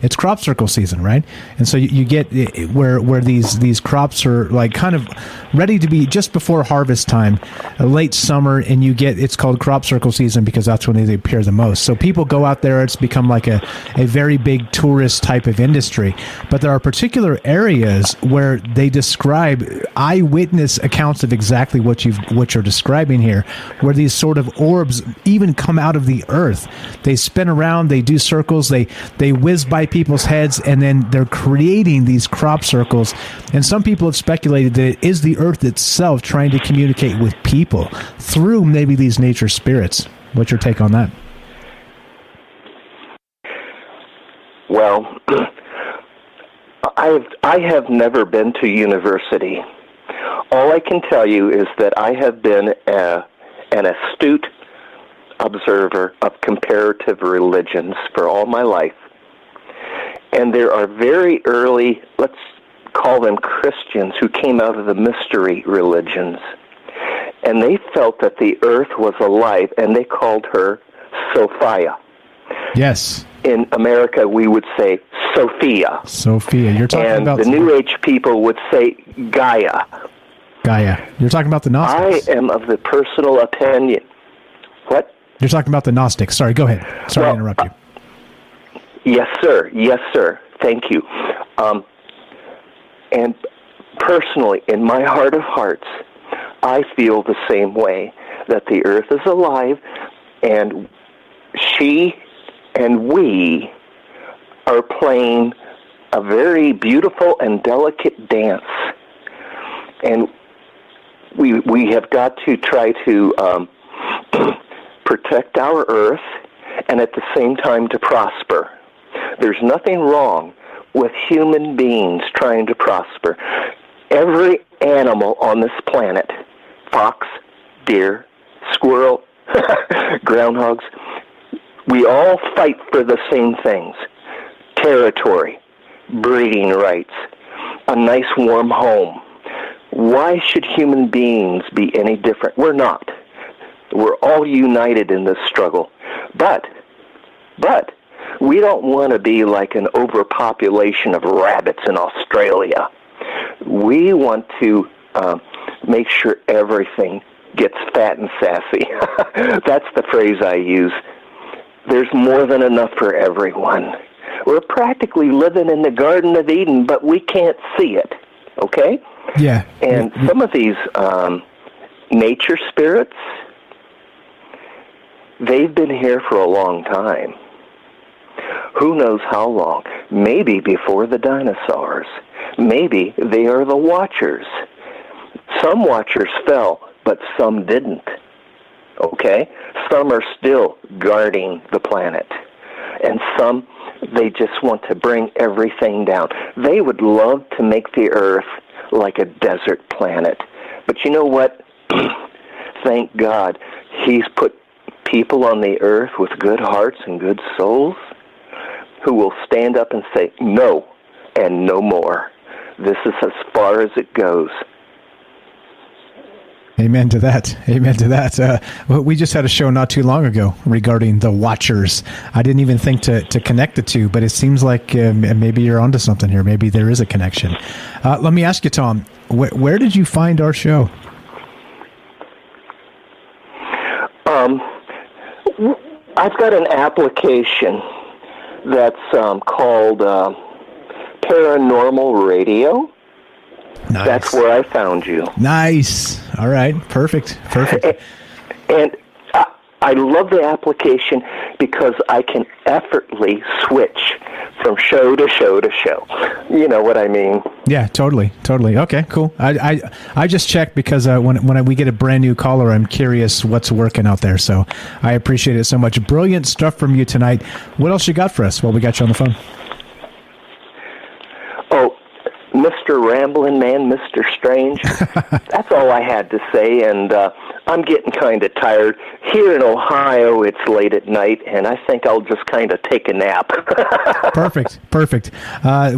it's crop circle season, right? And so you get where these crops are like kind of ready to be just before harvest time, late summer, and it's called crop circle season because that's when they appear the most. So people go out there; it's become like a very big tourist type of industry. But there are particular areas where they describe eyewitness accounts of exactly what you're describing here, where these sort of orbs even come out of the earth. They spin around, they do circles, they whiz by people's heads, and then they're creating these crop circles. And some people have speculated that it is the earth itself trying to communicate with people through maybe these nature spirits. What's your take on that? Well, I have never been to university. All I can tell you is that I have been an astute observer of comparative religions for all my life. And there are very early, let's call them Christians, who came out of the mystery religions. And they felt that the earth was alive, and they called her Sophia. Yes. In America, we would say Sophia. Sophia. You're talking about... And the New Age people would say Gaia. Gaia. You're talking about the Gnostics. I am of the personal opinion. What? You're talking about the Gnostics. Sorry, go ahead. Sorry to interrupt you. Yes, sir. Yes, sir. Thank you. And personally, in my heart of hearts, I feel the same way, that the earth is alive, and she and we are playing a very beautiful and delicate dance. And we have got to try to protect our earth and at the same time to prosper. There's nothing wrong with human beings trying to prosper. Every animal on this planet, fox, deer, squirrel, groundhogs, we all fight for the same things. Territory, breeding rights, a nice warm home. Why should human beings be any different? We're not. We're all united in this struggle. But we don't want to be like an overpopulation of rabbits in Australia. We want to make sure everything gets fat and sassy. That's the phrase I use. There's more than enough for everyone. We're practically living in the Garden of Eden, but we can't see it. Okay? Yeah. And some of these nature spirits, they've been here for a long time. Who knows how long? Maybe before the dinosaurs. Maybe they are the watchers. Some watchers fell, but some didn't. Okay? Some are still guarding the planet. And some, they just want to bring everything down. They would love to make the earth like a desert planet. But you know what? Thank God He's put people on the earth with good hearts and good souls who will stand up and say, no, and no more. This is as far as it goes. Amen to that. Amen to that. We just had a show not too long ago regarding the Watchers. I didn't even think to connect the two, but it seems like maybe you're onto something here. Maybe there is a connection. Let me ask you, Tom, where did you find our show? I've got an application that's called Paranormal Radio. Nice. That's where I found you. Nice. All right. Perfect. And I love the application because I can effortlessly switch from show to show to show. You know what I mean? Yeah, totally. Okay, cool. I just checked because when we get a brand new caller, I'm curious what's working out there. So I appreciate it so much. Brilliant stuff from you tonight. What else you got for us while we got you on the phone? Oh, Mr. Ramblin' Man, Mr. Strange. That's all I had to say, and I'm getting kind of tired. Here in Ohio, it's late at night, and I think I'll just kind of take a nap. Perfect.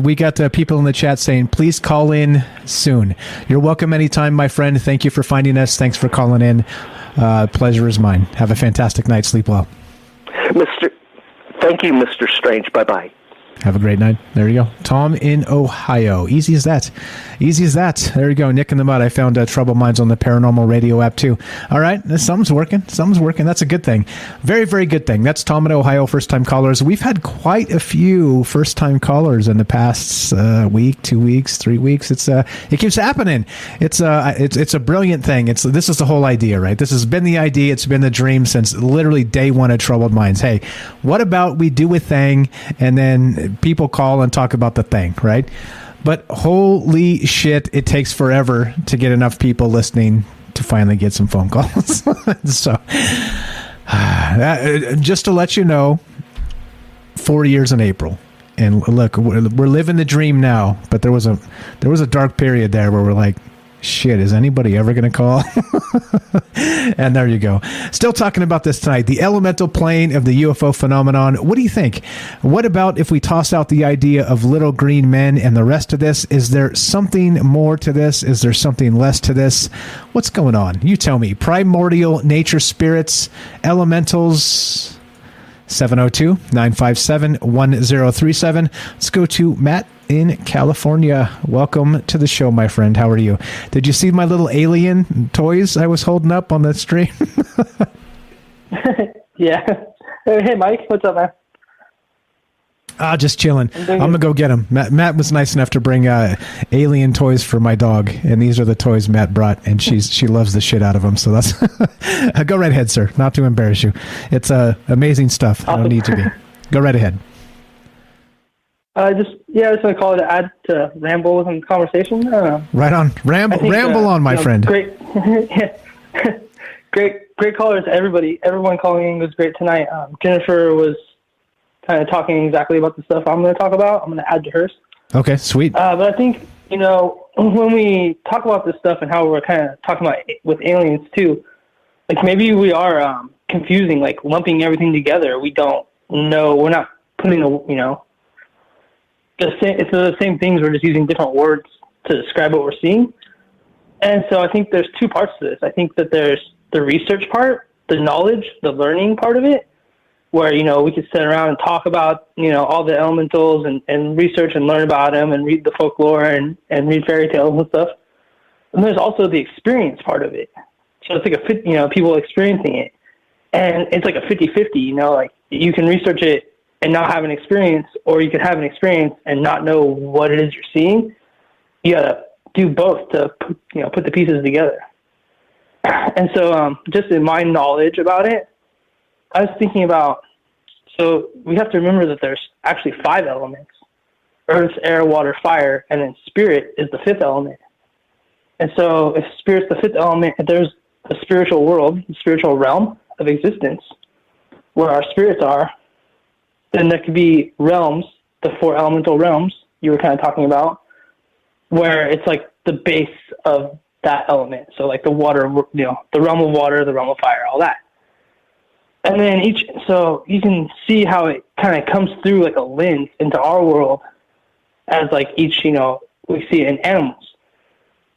We got people in the chat saying, please call in soon. You're welcome anytime, my friend. Thank you for finding us. Thanks for calling in. Pleasure is mine. Have a fantastic night. Sleep well. Thank you, Mr. Strange. Bye-bye. Have a great night. There you go. Tom in Ohio. Easy as that. There you go. Nick in the Mud. I found Troubled Minds on the Paranormal Radio app too. All right. Something's working. That's a good thing. Very, very good thing. That's Tom in Ohio, first-time callers. We've had quite a few first-time callers in the past week, 2 weeks, 3 weeks. It keeps happening. It's a brilliant thing. This is the whole idea, right? This has been the idea. It's been the dream since literally day one of Troubled Minds. Hey, what about we do a thing and then people call and talk about the thing, right? But holy shit, it takes forever to get enough people listening to finally get some phone calls. So, just to let you know, 4 years in April. And look, we're living the dream now, but there was a dark period there where we're like, shit, is anybody ever going to call? And there you go. Still talking about this tonight. The elemental plane of the UFO phenomenon. What do you think? What about if we toss out the idea of little green men and the rest of this? Is there something more to this? Is there something less to this? What's going on? You tell me. Primordial nature spirits, elementals. 702-957-1037. Let's go to Matt in California. Welcome to the show, my friend. How are you? Did you see my little alien toys I was holding up on the stream? Yeah. Hey, Mike. What's up, man? Just chilling. I'm going to go get them. Matt was nice enough to bring alien toys for my dog, and these are the toys Matt brought, and she loves the shit out of them. So that's go right ahead, sir. Not to embarrass you. It's amazing stuff. Awesome. I don't need to be. Go right ahead. I just want to call it to add to ramble with some conversation. Right on. Ramble on, my friend. Great. great callers, everybody. Everyone calling in was great tonight. Jennifer was kind of talking exactly about the stuff I'm going to talk about. I'm going to add to hers. Okay, sweet. But I think, when we talk about this stuff and how we're kind of talking about it with aliens too, like maybe we are confusing, like lumping everything together. We don't know. We're not putting it's the same things. We're just using different words to describe what we're seeing. And so I think there's two parts to this. I think that there's the research part, the knowledge, the learning part of it, where, we could sit around and talk about, all the elementals and research and learn about them and read the folklore and read fairy tales and stuff. And there's also the experience part of it. So it's like people experiencing it. And it's like a 50-50, like you can research it and not have an experience, or you could have an experience and not know what it is you're seeing. You gotta do both to, put the pieces together. And so just in my knowledge about it, I was thinking about, so we have to remember that there's actually 5 elements: earth, air, water, fire, and then spirit is the 5th element. And so if spirit's the 5th element, if there's a spiritual world, the spiritual realm of existence, where our spirits are, then there could be realms, the 4 elemental realms you were kind of talking about, where it's like the base of that element. So like the water, the realm of water, the realm of fire, all that. And then so you can see how it kind of comes through like a lens into our world as like each, we see it in animals.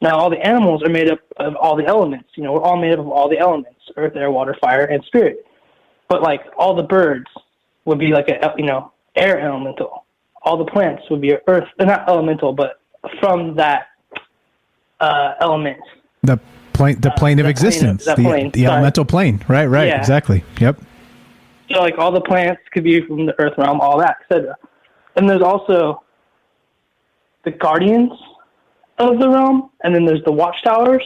Now all the animals are made up of all the elements. We're all made up of all the elements: earth, air, water, fire, and spirit. But like all the birds would be like air elemental. All the plants would be earth, not elemental, but from that element. The plane of existence, the elemental plane. Right, yeah. Exactly. Yep. So like all the plants could be from the earth realm, all that, etc. And there's also the guardians of the realm, and then there's the watchtowers,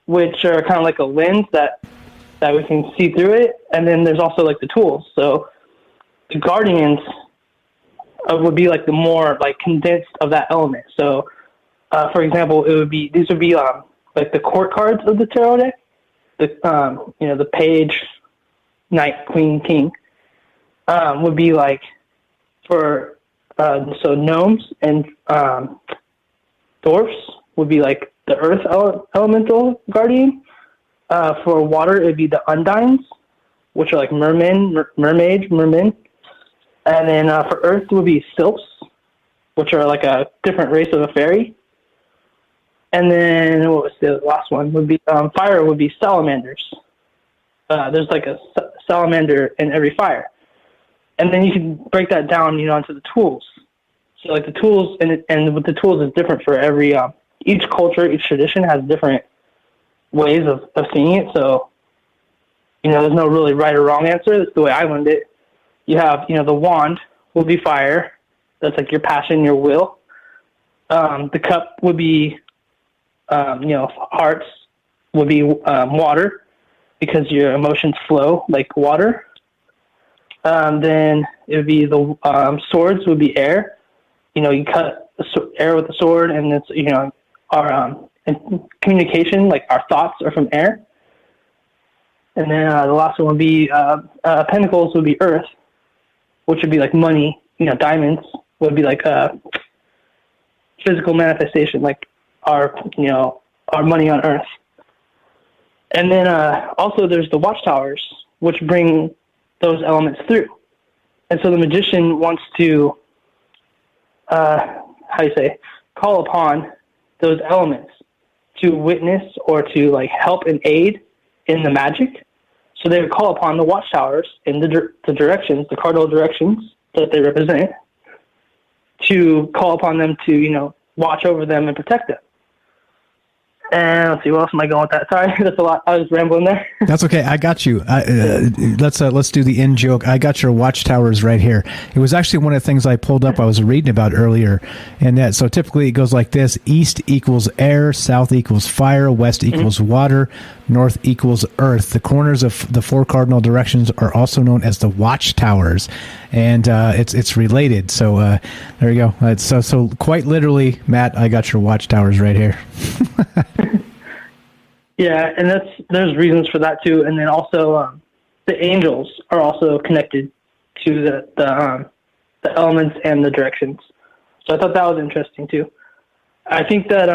which are kind of like a lens that we can see through it. And then there's also like the tools. So the guardians would be like the more like condensed of that element. So for example, these would be like the court cards of the tarot deck, the page, knight, queen, king, would be like for so gnomes and dwarfs would be like the earth elemental guardian. For water, it'd be the undines, which are like mermen. And then for earth, it would be sylphs, which are like a different race of a fairy. And then what was the last one? Would be fire would be salamanders. There's like a salamander in every fire. And then you can break that down, into the tools. So like the tools, and with the tools is different for every, each culture, each tradition has different ways of seeing it. So, there's no really right or wrong answer. That's the way I learned it. You have, the wand will be fire. That's like your passion, your will. The cup would be, hearts would be water, because your emotions flow like water. Then it would be the swords would be air. You cut air with the sword, and it's, our communication, like our thoughts are from air. And then the last one would be pentacles would be earth, which would be like money. Diamonds would be like physical manifestation, like our money on earth. And then also there's the watchtowers, which bring those elements through. And so the magician wants to, call upon those elements to witness or to like help and aid in the magic. So they would call upon the watchtowers in the directions, the cardinal directions that they represent, to call upon them to, watch over them and protect them. And let's see, where else am I going with that? Sorry, that's a lot. I was rambling there. That's okay. I got you. Let's do the in joke. I got your watchtowers right here. It was actually one of the things I pulled up. I was reading about earlier, and that so typically it goes like this: east equals air, south equals fire, west equals water, north equals earth. The corners of the four cardinal directions are also known as the watchtowers, and it's related. So there you go. So quite literally, Matt, I got your watchtowers right here. Yeah, and there's reasons for that too. And then also the angels are also connected to the elements and the directions. So I thought that was interesting too. I think that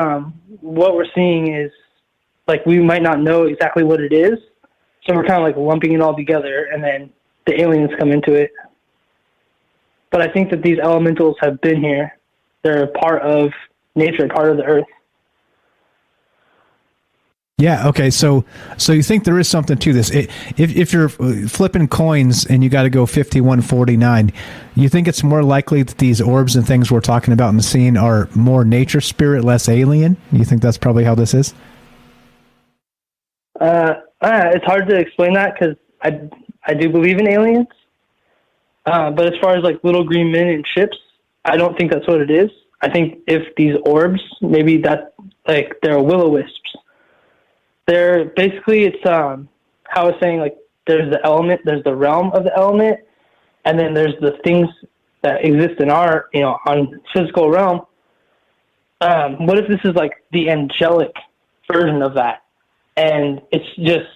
what we're seeing is, like, we might not know exactly what it is, so we're kind of like lumping it all together, and then the aliens come into it. But I think that these elementals have been here. They're part of nature, part of the earth. Yeah. Okay. So you think there is something to this? If you're flipping coins and you got to go 51-49, you think it's more likely that these orbs and things we're talking about in the scene are more nature spirit, less alien? You think that's probably how this is? It's hard to explain that, because I do believe in aliens. But as far as like little green men and ships, I don't think that's what it is. I think if these orbs, maybe that, like, they're will-o-wisps. They're basically, it's how I was saying, like, there's the element, there's the realm of the element, and then there's the things that exist in our, on physical realm. What if this is like the angelic version of that? And it's just,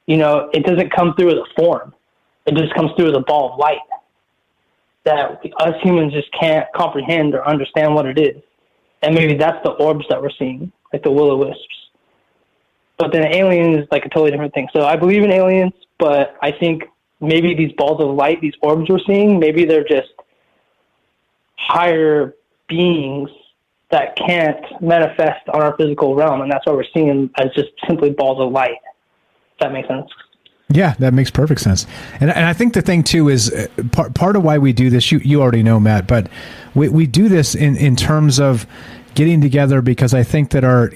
it doesn't come through as a form. It just comes through as a ball of light that us humans just can't comprehend or understand what it is. And maybe that's the orbs that we're seeing, like the will-o-wisps. But then alien is like a totally different thing. So I believe in aliens, but I think maybe these balls of light, these orbs we're seeing, maybe they're just higher beings that can't manifest on our physical realm, and that's why we're seeing them as just simply balls of light. If that makes sense. Yeah, that makes perfect sense. And I think the thing too is part of why we do this, you already know, Matt, but we do this in terms of getting together, because I think that our,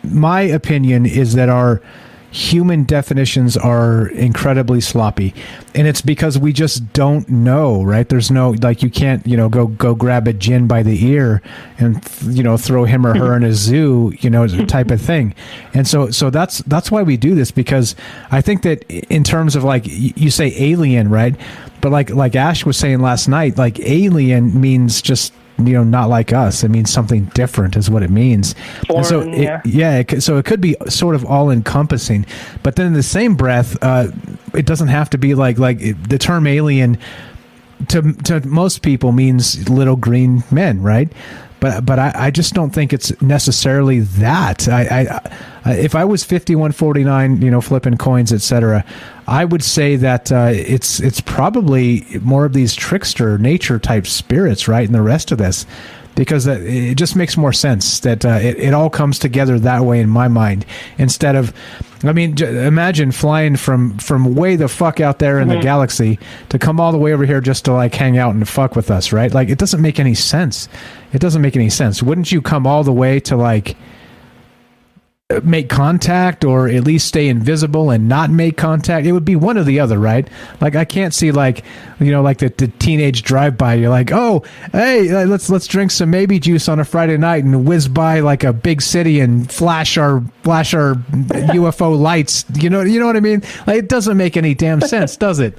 my opinion is that our human definitions are incredibly sloppy, and it's because we just don't know, right? There's no, like, you can't, go grab a gin by the ear and, throw him or her in a zoo, type of thing. And so that's why we do this, because I think that in terms of, like, you say alien, right? But like Ash was saying last night, like, alien means just, not like us. It means something different is what it means. Foreign, so it could be sort of all encompassing, but then in the same breath, it doesn't have to be like the term alien to most people means little green men, right? but I just don't think it's necessarily that. If I was 5149, flipping coins, etc., I would say that it's probably more of these trickster nature type spirits, right? And the rest of this, because it just makes more sense that it all comes together that way in my mind. Instead of, imagine flying from way the fuck out there in the galaxy to come all the way over here just to like hang out and fuck with us, right? Like, it doesn't make any sense. It doesn't make any sense. Wouldn't you come all the way to like make contact, or at least stay invisible and not make contact? It would be one or the other, right? Like, I can't see like the teenage drive-by. You're like, oh, hey, let's drink some maybe juice on a Friday night and whiz by like a big city and flash our UFO lights. You know what I mean? Like, it doesn't make any damn sense, does it?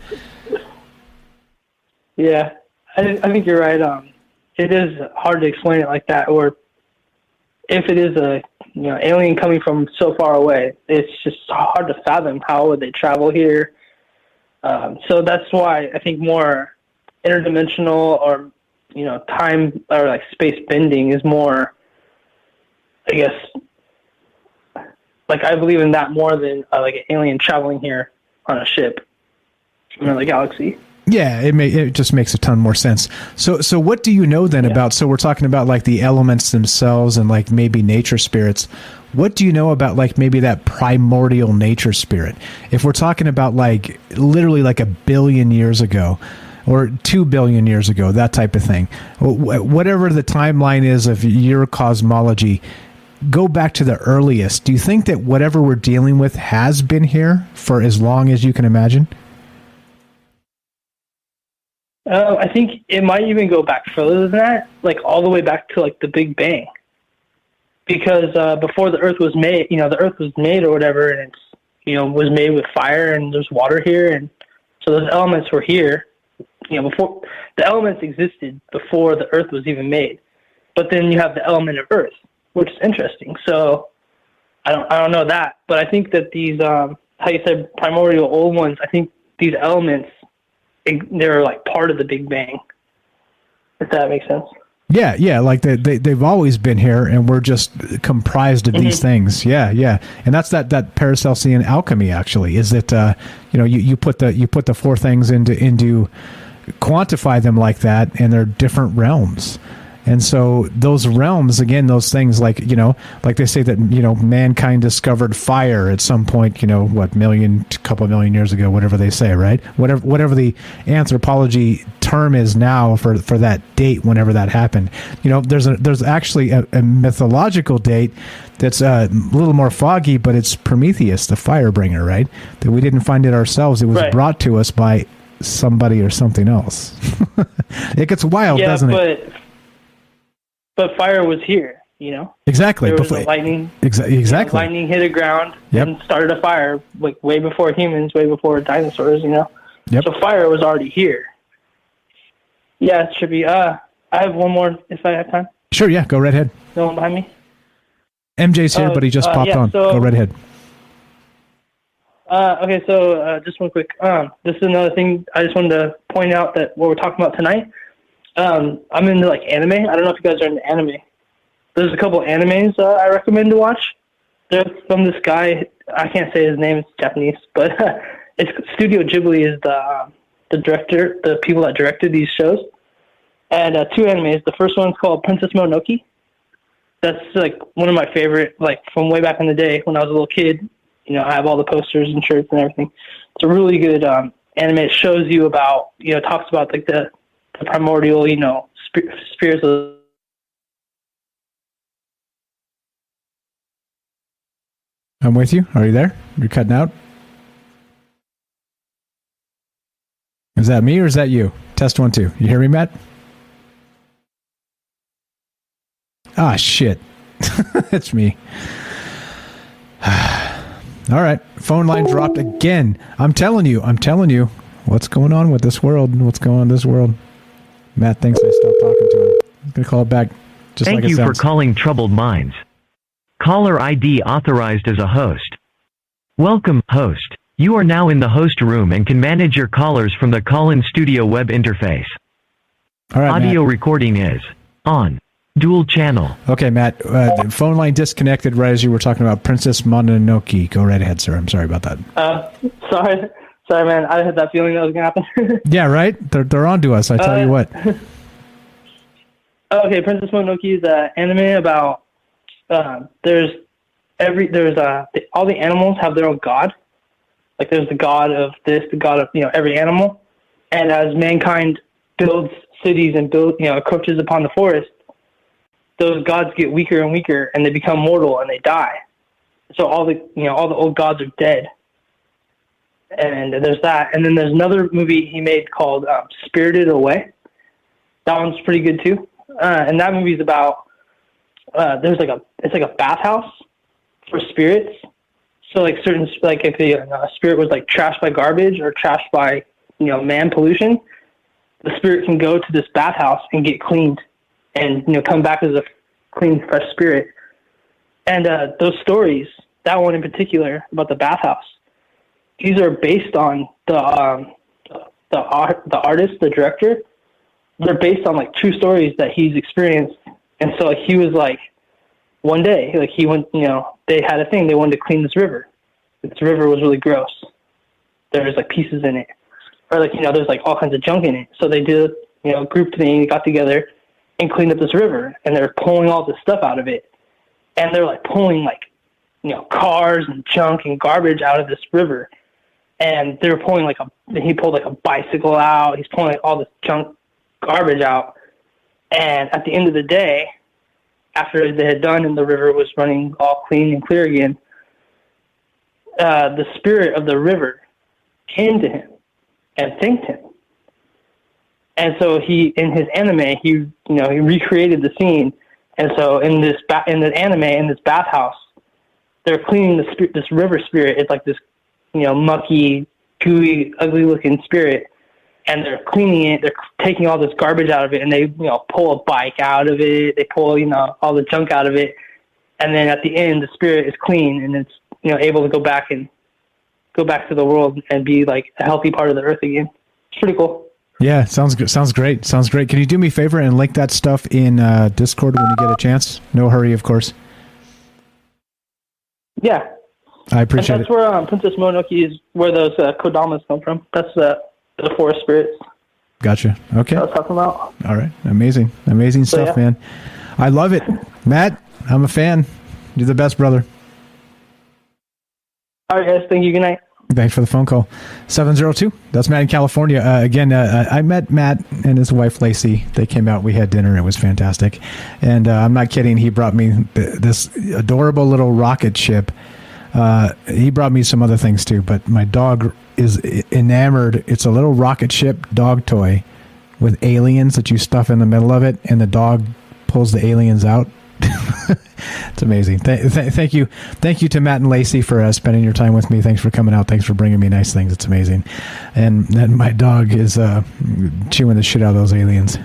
Yeah, I think you're right. It is hard to explain it like that, or if it is a alien coming from so far away, it's just hard to fathom how would they travel here. So that's why I think more interdimensional or time or like space bending is more, I guess, like I believe in that more than like an alien traveling here on a ship from another galaxy. Yeah, it just makes a ton more sense. So what do you know then about? So we're talking about like the elements themselves and like maybe nature spirits. What do you know about like maybe that primordial nature spirit? If we're talking about like literally like 1 billion years ago, or 2 billion years ago, that type of thing. Whatever the timeline is of your cosmology, go back to the earliest. Do you think that whatever we're dealing with has been here for as long as you can imagine? I think it might even go back further than that, like all the way back to like the Big Bang. Because before the Earth was made, the Earth was made or whatever, and it's, was made with fire and there's water here, and so those elements were here. Before the elements existed before the Earth was even made. But then you have the element of Earth, which is interesting. So I don't know that, but I think that these how you said primordial old ones, I think these elements, they're like part of the Big Bang, if that makes sense. Yeah, like they've always been here, and we're just comprised of these things. Yeah, and that's that Paracelsian alchemy. Actually, is that you put the four things into quantify them like that, and they're different realms. And so those realms, again, those things like they say that, mankind discovered fire at some point, couple million years ago, whatever they say, right? Whatever the anthropology term is now for that date, whenever that happened. There's actually a mythological date that's a little more foggy, but it's Prometheus, the fire bringer, right? That we didn't find it ourselves. It was brought to us by somebody or something else. It gets wild, doesn't it? But fire was here, Exactly. There was lightning. Exactly. Lightning hit the ground and started a fire, like way before humans, way before dinosaurs, Yep. So fire was already here. Yeah, it should be. I have one more, if I have time. Sure, yeah. Go right ahead. No one behind me? MJ's here, but he just popped on. So, go right ahead. Okay, so just one quick. This is another thing I just wanted to point out that what we're talking about tonight. I'm into like anime. I don't know if you guys are into anime. There's a couple animes I recommend to watch. They're from this guy. I can't say his name. It's Japanese, but it's Studio Ghibli is the director, the people that directed these shows. And 2 animes. The first one's called Princess Mononoke. That's like one of my favorite, like from way back in the day when I was a little kid. I have all the posters and shirts and everything. It's a really good anime. It shows you about, talks about like the primordial, spirits of. I'm with you. Are you there? You're cutting out. Is that me or is that you? Test 1 2. You hear me, Matt? Ah, shit. It's me. All right. Phone line dropped again. I'm telling you. What's going on with this world? Matt thinks I stopped talking to him. I'm going to call it back. Thank you for calling Troubled Minds. Caller ID authorized as a host. Welcome, host. You are now in the host room and can manage your callers from the call-in studio web interface. All right, Audio Matt. recording is on. Dual channel. Okay, Matt. The phone line disconnected right as you were talking about Princess Mononoke. Go right ahead, sir. I'm sorry about that. Sorry, man. I had that feeling that was going to happen. Yeah, right? They're on to us, I tell you what. Okay, Princess Mononoke is an anime about all the animals have their own god. Like there's the god of this, the god of every animal, and as mankind builds cities and encroaches upon the forest, those gods get weaker and weaker, and they become mortal and they die. So all the old gods are dead. And there's that, and then there's another movie he made called Spirited Away. That one's pretty good too. And that movie's about it's like a bathhouse for spirits. So like if a spirit was like trashed by garbage or trashed by man pollution, the spirit can go to this bathhouse and get cleaned, and come back as a clean, fresh spirit. And those stories, that one in particular about the bathhouse, these are based on the artist, the director. They're based on like true stories that he's experienced. And so he was like, one day, like he went, they had a thing. They wanted to clean this river. This river was really gross. There's like pieces in it, or like there's like all kinds of junk in it. So they did a group thing, got together and cleaned up this river, and they're pulling all this stuff out of it. And they're like pulling like cars and junk and garbage out of this river. And they were pulling he pulled like a bicycle out. He's pulling like all this junk garbage out. And at the end of the day, after they had done and the river was running all clean and clear again, the spirit of the river came to him and thanked him. And so in his anime, he recreated the scene. And so in the anime, in this bathhouse, they're cleaning this river spirit. It's like this, mucky, gooey, ugly-looking spirit, and they're cleaning it. They're taking all this garbage out of it, and they, pull a bike out of it. They pull, all the junk out of it, and then at the end, the spirit is clean, and it's, able to go back to the world and be like a healthy part of the earth again. It's pretty cool. Yeah, sounds good. Sounds great. Can you do me a favor and link that stuff in Discord when you get a chance? No hurry, of course. Yeah. I appreciate it. That's where Princess Mononoke is, where those kodamas come from. That's the forest spirits. Gotcha. Okay. I was talking about. All right. Amazing stuff, man. I love it. Matt, I'm a fan. You're the best, brother. All right, guys. Thank you. Good night. Thanks for the phone call. 702. That's Matt in California. Again, I met Matt and his wife, Lacey. They came out. We had dinner. It was fantastic. And I'm not kidding. He brought me this adorable little rocket ship. He brought me some other things too, but my dog is enamored. It's a little rocket ship dog toy with aliens that you stuff in the middle of it, and the dog pulls the aliens out. It's amazing. Thank you to Matt and Lacey for spending your time with me. Thanks for coming out. Thanks for bringing me nice things. It's amazing. And then my dog is chewing the shit out of those aliens.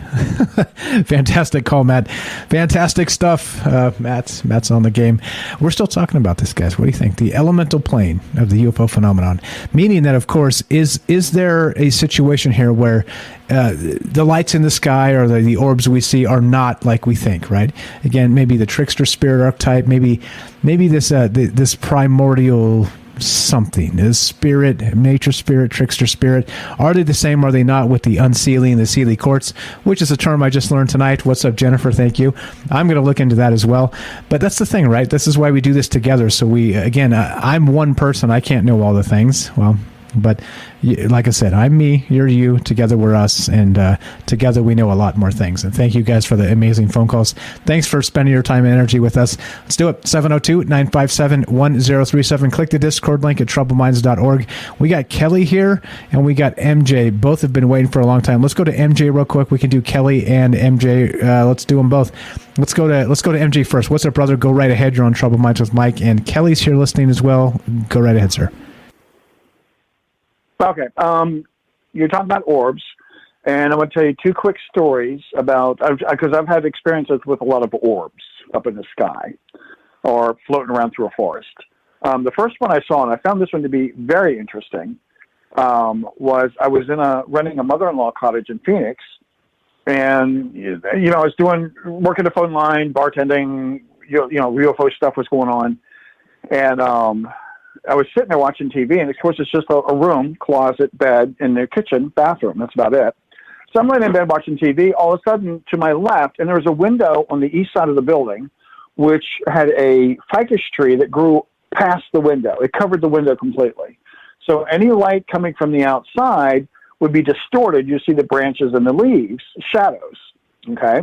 Fantastic call, Matt. Fantastic stuff. Matt's on the game. We're still talking about this, guys. What do you think? The elemental plane of the UFO phenomenon, meaning that, of course, is there a situation here where the lights in the sky or the orbs we see are not like we think, right? Again, maybe the trickster spirit archetype, maybe this primordial something, this spirit, nature spirit, trickster spirit. Are they the same? Are they not with the unsealing, the Sealy quartz, which is a term I just learned tonight. What's up, Jennifer? Thank you. I'm going to look into that as well. But that's the thing, right? This is why we do this together. So I'm one person. I can't know all the things. Well, but like I said, I'm me, you're you, together we're us, and together we know a lot more things. And thank you guys for the amazing phone calls. Thanks for spending your time and energy with us. Let's do it. 702-957-1037. Click the Discord link at troubleminds.org. We got Kelly here, and we got MJ. Both have been waiting for a long time. Let's go to MJ real quick. We can do Kelly and MJ. Let's do them both. Let's go to MJ first. What's up, brother? Go right ahead. You're on Trouble Minds with Mike, and Kelly's here listening as well. Go right ahead, sir. Okay. You're talking about orbs, and I want to tell you two quick stories about, because I've had experiences with a lot of orbs up in the sky or floating around through a forest. The first one I saw, and I found this one to be very interesting, was I was renting a mother-in-law cottage in Phoenix, And, I was working the phone line, bartending, UFO stuff was going on. And I was sitting there watching TV, and of course it's just a room, closet, bed, and the kitchen, bathroom. That's about it. So I'm laying in bed watching TV. All of a sudden, to my left, and there was a window on the east side of the building, which had a ficus tree that grew past the window. It covered the window completely. So any light coming from the outside would be distorted. You see the branches and the leaves, shadows. Okay?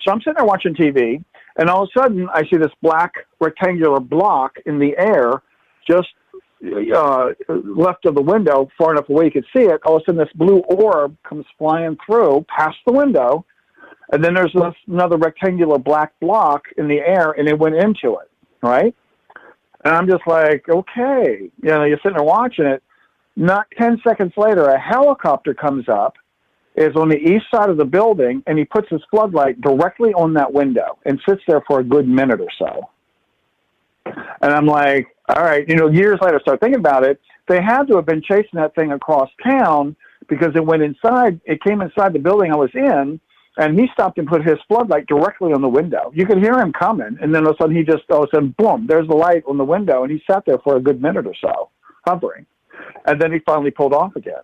So I'm sitting there watching TV, and all of a sudden, I see this black rectangular block in the air just left of the window, far enough away you could see it. All of a sudden, this blue orb comes flying through past the window, and then there's another rectangular black block in the air, and it went into it, right? And I'm just like, okay. You're sitting there watching it. Not 10 seconds later, a helicopter comes up, is on the east side of the building, and he puts his floodlight directly on that window and sits there for a good minute or so. And I'm like, all right, years later, I start thinking about it. They had to have been chasing that thing across town because it went inside. It came inside the building I was in, and he stopped and put his floodlight directly on the window. You could hear him coming, and then all of a sudden, boom, there's the light on the window, and he sat there for a good minute or so, hovering. And then he finally pulled off again.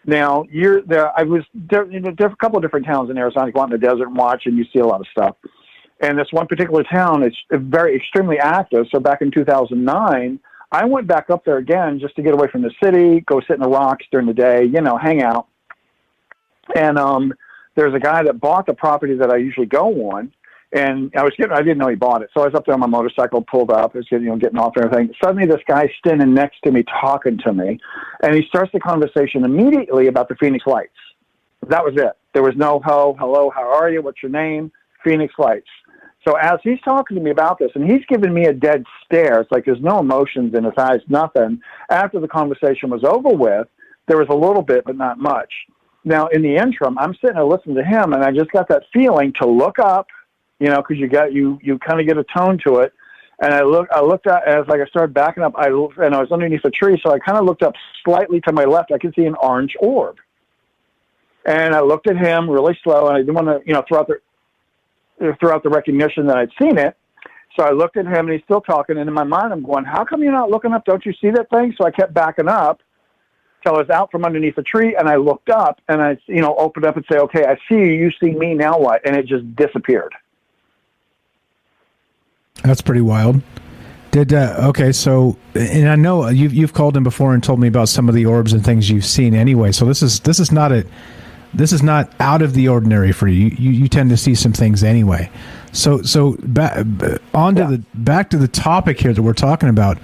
Now, I was in a couple of different towns in Arizona. You go out in the desert and watch, and you see a lot of stuff. And this one particular town is very extremely active. So back in 2009, I went back up there again just to get away from the city, go sit in the rocks during the day, hang out. And there's a guy that bought the property that I usually go on, and I didn't know he bought it. So I was up there on my motorcycle, pulled up, I was getting off and everything. Suddenly this guy's standing next to me, talking to me, and he starts the conversation immediately about the Phoenix Lights. That was it. There was no hello, how are you, what's your name? Phoenix Lights. So as he's talking to me about this, and he's giving me a dead stare, it's like there's no emotions in his eyes, nothing. After the conversation was over with, there was a little bit, but not much. Now, in the interim, I'm sitting there listening to him, and I just got that feeling to look up, because you kind of get a tone to it. And I looked at, as I started backing up, and I was underneath a tree, so I kind of looked up slightly to my left. I could see an orange orb. And I looked at him really slow, and I didn't want to, throughout the recognition that I'd seen it. So I looked at him, and he's still talking, and in my mind I'm going, how come you're not looking up? Don't you see that thing? So I kept backing up till I was out from underneath a tree, and I looked up, and I opened up and say, okay, I see you see me, now what? And it just disappeared. That's pretty wild. Okay, so, and I know you've called in before and told me about some of the orbs and things you've seen anyway, so this is not out of the ordinary for you. You tend to see some things anyway. So back to the topic here that we're talking about.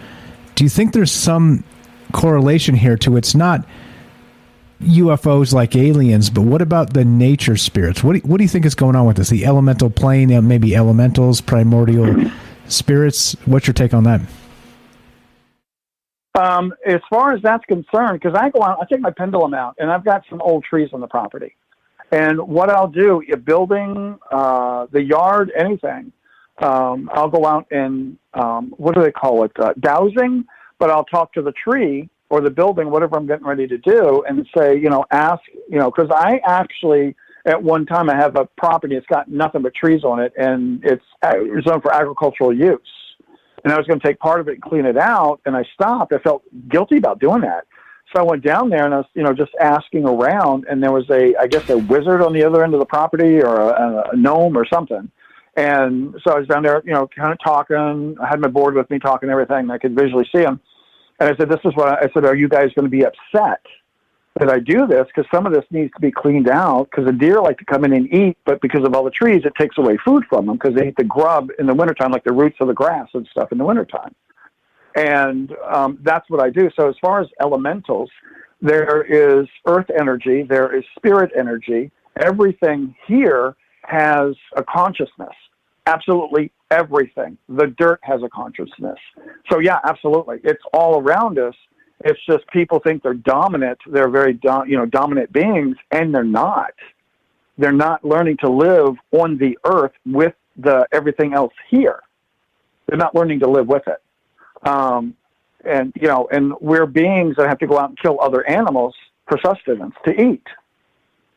Do you think there's some correlation here to it's not UFOs like aliens, but what about the nature spirits? What do you think is going on with this? The elemental plane, maybe elementals, primordial spirits? What's your take on that? As far as that's concerned, because I go out, I take my pendulum out, and I've got some old trees on the property. And what I'll do, building, the yard, anything, I'll go out and, what do they call it, dowsing, but I'll talk to the tree or the building, whatever I'm getting ready to do, and say, ask, because I actually, at one time, I have a property, it's got nothing but trees on it, and it's zoned for agricultural use. And I was going to take part of it and clean it out, and I stopped. I felt guilty about doing that. So I went down there, and I was, just asking around, and there was a wizard on the other end of the property, or a gnome or something. And so I was down there, kind of talking. I had my board with me, talking everything. I could visually see him. And I said, this is what I said, are you guys going to be upset that I do this? Because some of this needs to be cleaned out, because the deer like to come in and eat, but because of all the trees, it takes away food from them, because they eat the grub in the wintertime, like the roots of the grass and stuff in the wintertime. And that's what I do. So as far as elementals, there is earth energy, there is spirit energy. Everything here has a consciousness. Absolutely everything. The dirt has a consciousness. So yeah, absolutely. It's all around us. It's just people think they're dominant. They're very, dominant beings, and they're not. They're not learning to live on the earth with everything else here. They're not learning to live with it. And we're beings that have to go out and kill other animals for sustenance to eat.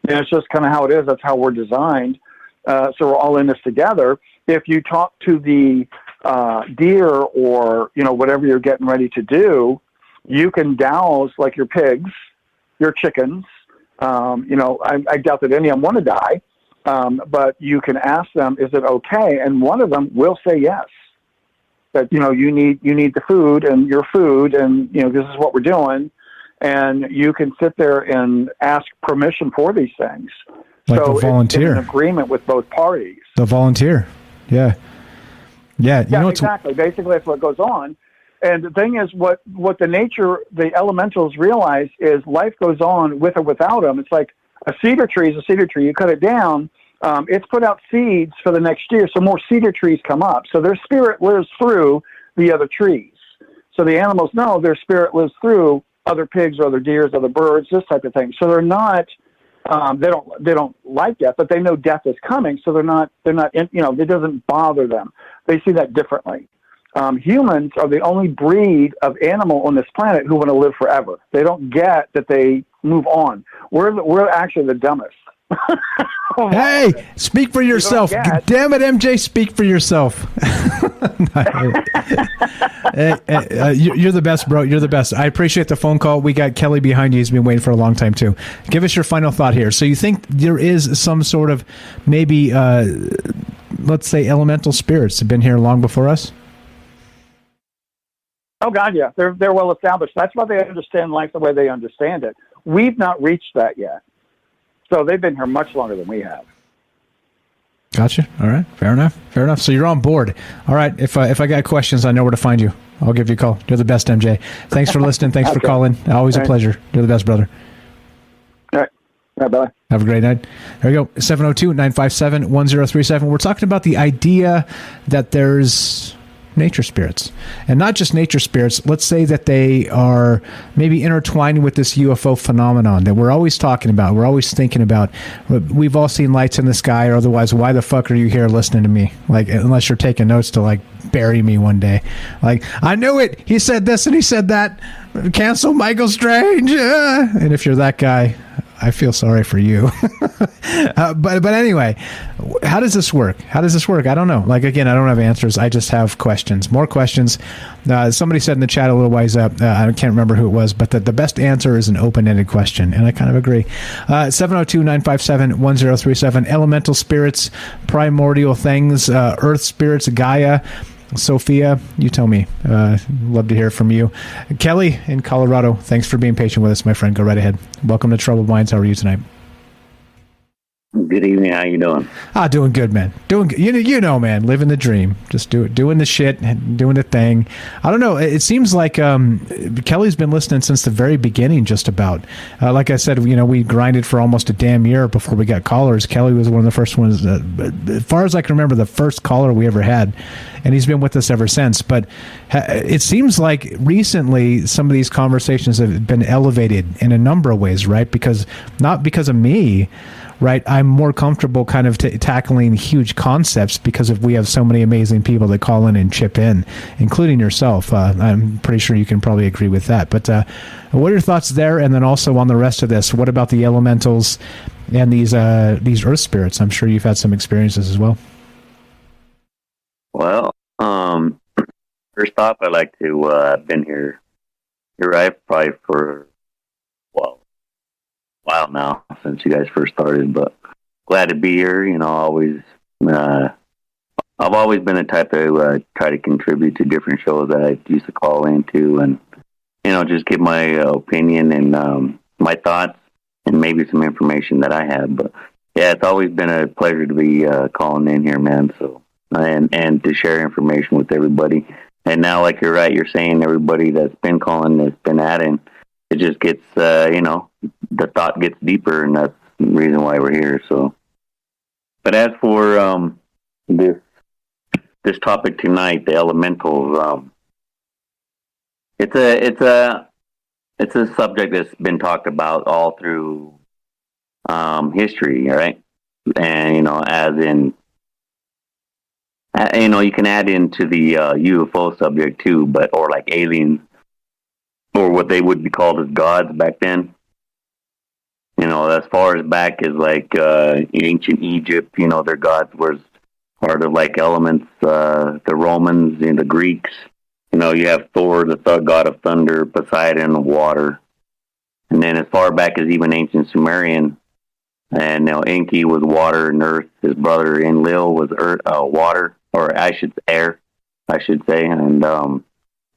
And it's just kind of how it is. That's how we're designed. So we're all in this together. If you talk to the deer or, whatever you're getting ready to do, you can douse like your pigs, your chickens. I doubt that any of them want to die, but you can ask them, is it okay? And one of them will say yes. That, you need the food and your food and, this is what we're doing. And you can sit there and ask permission for these things. Like so the volunteer. It's an agreement with both parties. The volunteer. Yeah. Yeah. Exactly. Basically, that's what goes on. And the thing is, what the elementals realize is life goes on with or without them. It's like a cedar tree is a cedar tree. You cut it down, it's put out seeds for the next year, so more cedar trees come up. So their spirit lives through the other trees. So the animals know their spirit lives through other pigs or other deers, other birds, this type of thing. So they're not, they don't like death, but they know death is coming. So they're not, it doesn't bother them. They see that differently. Humans are the only breed of animal on this planet who want to live forever. They don't get that they move on. We're actually the dumbest. Hey, speak for yourself. Damn it, MJ, speak for yourself. You're the best, bro. You're the best. I appreciate the phone call. We got Kelly behind you. He's been waiting for a long time, too. Give us your final thought here. So you think there is some sort of maybe, let's say, elemental spirits have been here long before us? Oh, God, yeah. They're well established. That's why they understand life the way they understand it. We've not reached that yet. So they've been here much longer than we have. Gotcha. All right. Fair enough. So you're on board. All right. If I got questions, I know where to find you. I'll give you a call. You're the best, MJ. Thanks for listening. Thanks for calling. Always a pleasure. You're the best, brother. All right. Bye. Have a great night. There you go. 702-957-1037. We're talking about the idea that there's nature spirits, and not just nature spirits. Let's say that they are maybe intertwined with this UFO phenomenon that we're always talking about, we're always thinking about. We've all seen lights in the sky, or otherwise, why the fuck are you here listening to me? Like, unless you're taking notes to like bury me one day. Like, I knew it, he said this and he said that, cancel Michael Strange. And if you're that guy, I feel sorry for you. But anyway, how does this work? I don't know. Like, again, I don't have answers. I just have questions. More questions. Somebody said in the chat a little while up, I can't remember who it was, but the best answer is an open-ended question, and I kind of agree. 702-957-1037. Elemental spirits, primordial things, earth spirits, Gaia. Sophia, you tell me. Love to hear from you. Kelly in Colorado, thanks for being patient with us, my friend. Go right ahead. Welcome to Troubled Minds. How are you tonight? Good evening. How you doing? Doing good, man. Doing good. You know, man. Living the dream. Just doing the shit, doing the thing. I don't know. It seems like Kelly's been listening since the very beginning, just about. Like I said, we grinded for almost a damn year before we got callers. Kelly was one of the first ones, as far as I can remember, the first caller we ever had. And he's been with us ever since. But it seems like recently some of these conversations have been elevated in a number of ways, right? Not because of me, right? I'm more comfortable kind of tackling huge concepts because we have so many amazing people that call in and chip in, including yourself. I'm pretty sure you can probably agree with that. But what are your thoughts there? And then also on the rest of this, what about the elementals and these earth spirits? I'm sure you've had some experiences as well. Well, first off, I'd like to, I've been here, you're right, probably for, a while now, since you guys first started, but glad to be here. Always, I've always been a type to try to contribute to different shows that I used to call into and, just give my opinion and my thoughts and maybe some information that I have. But yeah, it's always been a pleasure to be calling in here, man. So, and to share information with everybody. And now, like you're right, you're saying everybody that's been calling, that's been adding, it just gets, the thought gets deeper, and that's the reason why we're here. So, but as for this topic tonight, the elementals, it's a subject that's been talked about all through history, right? And as in, you can add into the UFO subject too, or like aliens, or what they would be called as gods back then. as far as back as like ancient Egypt, their gods was part of like elements. The Romans and the Greeks, you have Thor, the god of thunder, Poseidon of water, and then as far back as even ancient Sumerian, and Enki was water and earth. His brother Enlil was earth, water, or air, I should say, and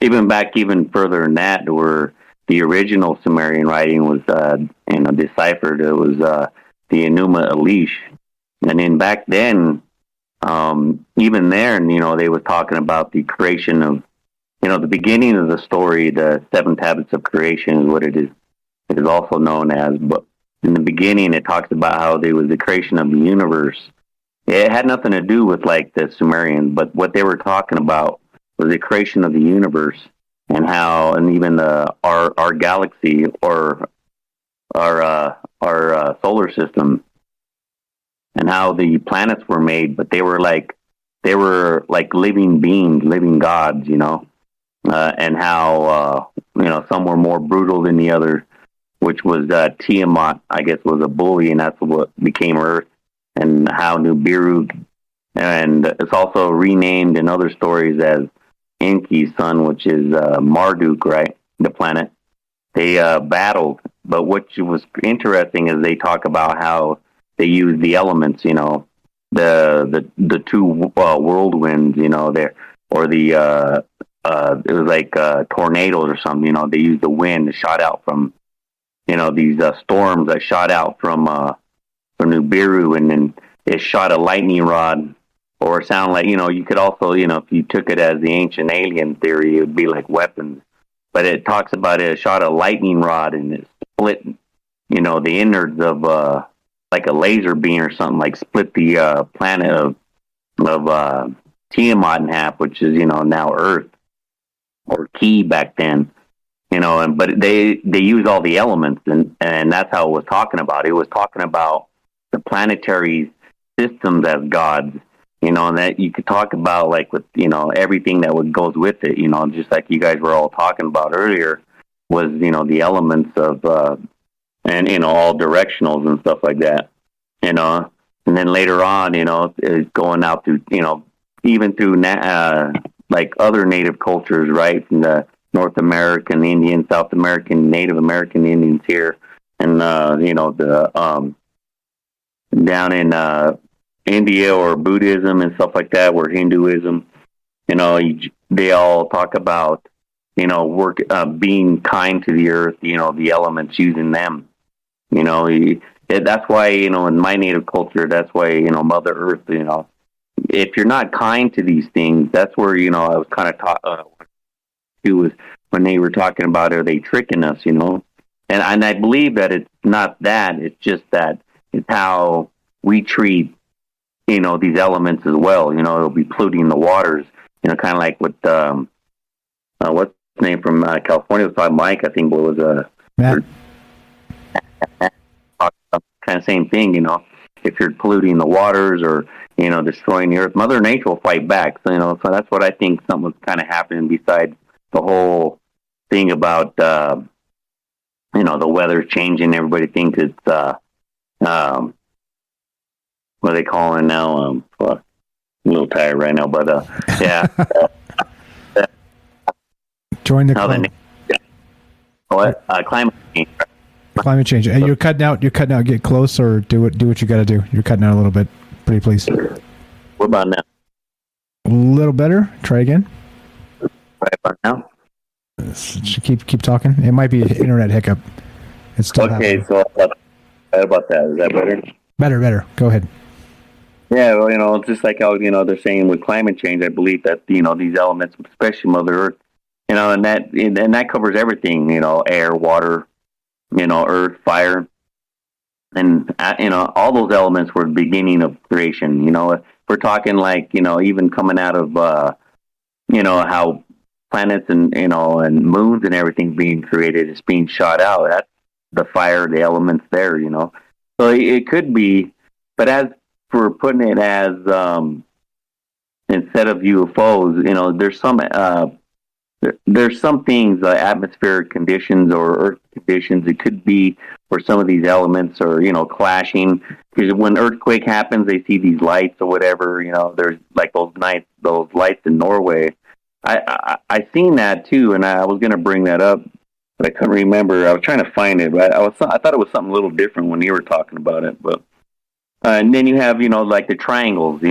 even back even further than that, where the original Sumerian writing was deciphered. It was the Enuma Elish, and then back then, even there, they were talking about the creation of, the beginning of the story. The 7 tablets of creation is what it is. It is also known as. But in the beginning, it talks about how there was the creation of the universe. It had nothing to do with like the Sumerians, but what they were talking about was the creation of the universe, and how, and even our galaxy, or our solar system, and how the planets were made. But they were like living beings, living gods, and how some were more brutal than the other, which was Tiamat, I guess, was a bully, and that's what became Earth, and how Nibiru, and it's also renamed in other stories as Enki's son, which is Marduk, right? The planet. They battled, but what was interesting is they talk about how they used the elements, the 2 whirlwinds, there, or the it was like tornadoes or something. They used the wind that shot out from, these storms that shot out from Nibiru, and then it shot a lightning rod. Or sound like, you could also, if you took it as the ancient alien theory, it would be like weapons. But it talks about it shot a lightning rod and it split, the innards of like a laser beam or something, like split the planet of Tiamat in half, which is, now Earth, or Ki back then. But they use all the elements, and that's how it was talking about. It was talking about the planetary systems as gods. And that you could talk about, like, with, everything that goes with it, just like you guys were all talking about earlier, was, the elements of, and, all directionals and stuff like that, and then later on, it's going out to, even through, like, other native cultures, right, from the North American Indian, South American, Native American Indians here, and, down in, India, or Buddhism and stuff like that, or Hinduism, they all talk about, being kind to the earth, the elements, using them, that's why, in my native culture, that's why, Mother Earth, if you're not kind to these things, that's where, I was kind of taught, too, was when they were talking about, are they tricking us, and I believe that it's not that, it's just that it's how we treat, these elements as well. It'll be polluting the waters, kind of like what, what's his name from California was talking, Mike, I think, what was Matt. Kind of same thing, if you're polluting the waters, or, destroying the earth, Mother Nature will fight back. So, so that's what I think something was kind of happening besides the whole thing about, the weather changing. Everybody thinks it's, what are they calling now? I'm a little tired right now, but yeah. Join the club. What? Climate change. Climate change. Hey, you're cutting out. Get close, or do what you got to do. You're cutting out a little bit. Pretty please. What about now? A little better. Try again. Right about now. Keep talking. It might be an internet hiccup. It's still okay. Happening. So how about that? Is that better? Better. Go ahead. Yeah, well, it's just like how, they're saying with climate change, I believe that, these elements, especially Mother Earth, and that covers everything, air, water, earth, fire, and, all those elements were the beginning of creation. If we're talking like, even coming out of, how planets and, and moons and everything being created is being shot out. That's the fire, the elements there, So it could be, but as for putting it as instead of UFOs, there's some there's some things, atmospheric conditions or earth conditions. It could be where some of these elements are, clashing. Because when earthquake happens, they see these lights or whatever. There's like those lights in Norway. I seen that too, and I was going to bring that up, but I couldn't remember. I was trying to find it, but I thought it was something a little different when you were talking about it. But and then you have like the triangles,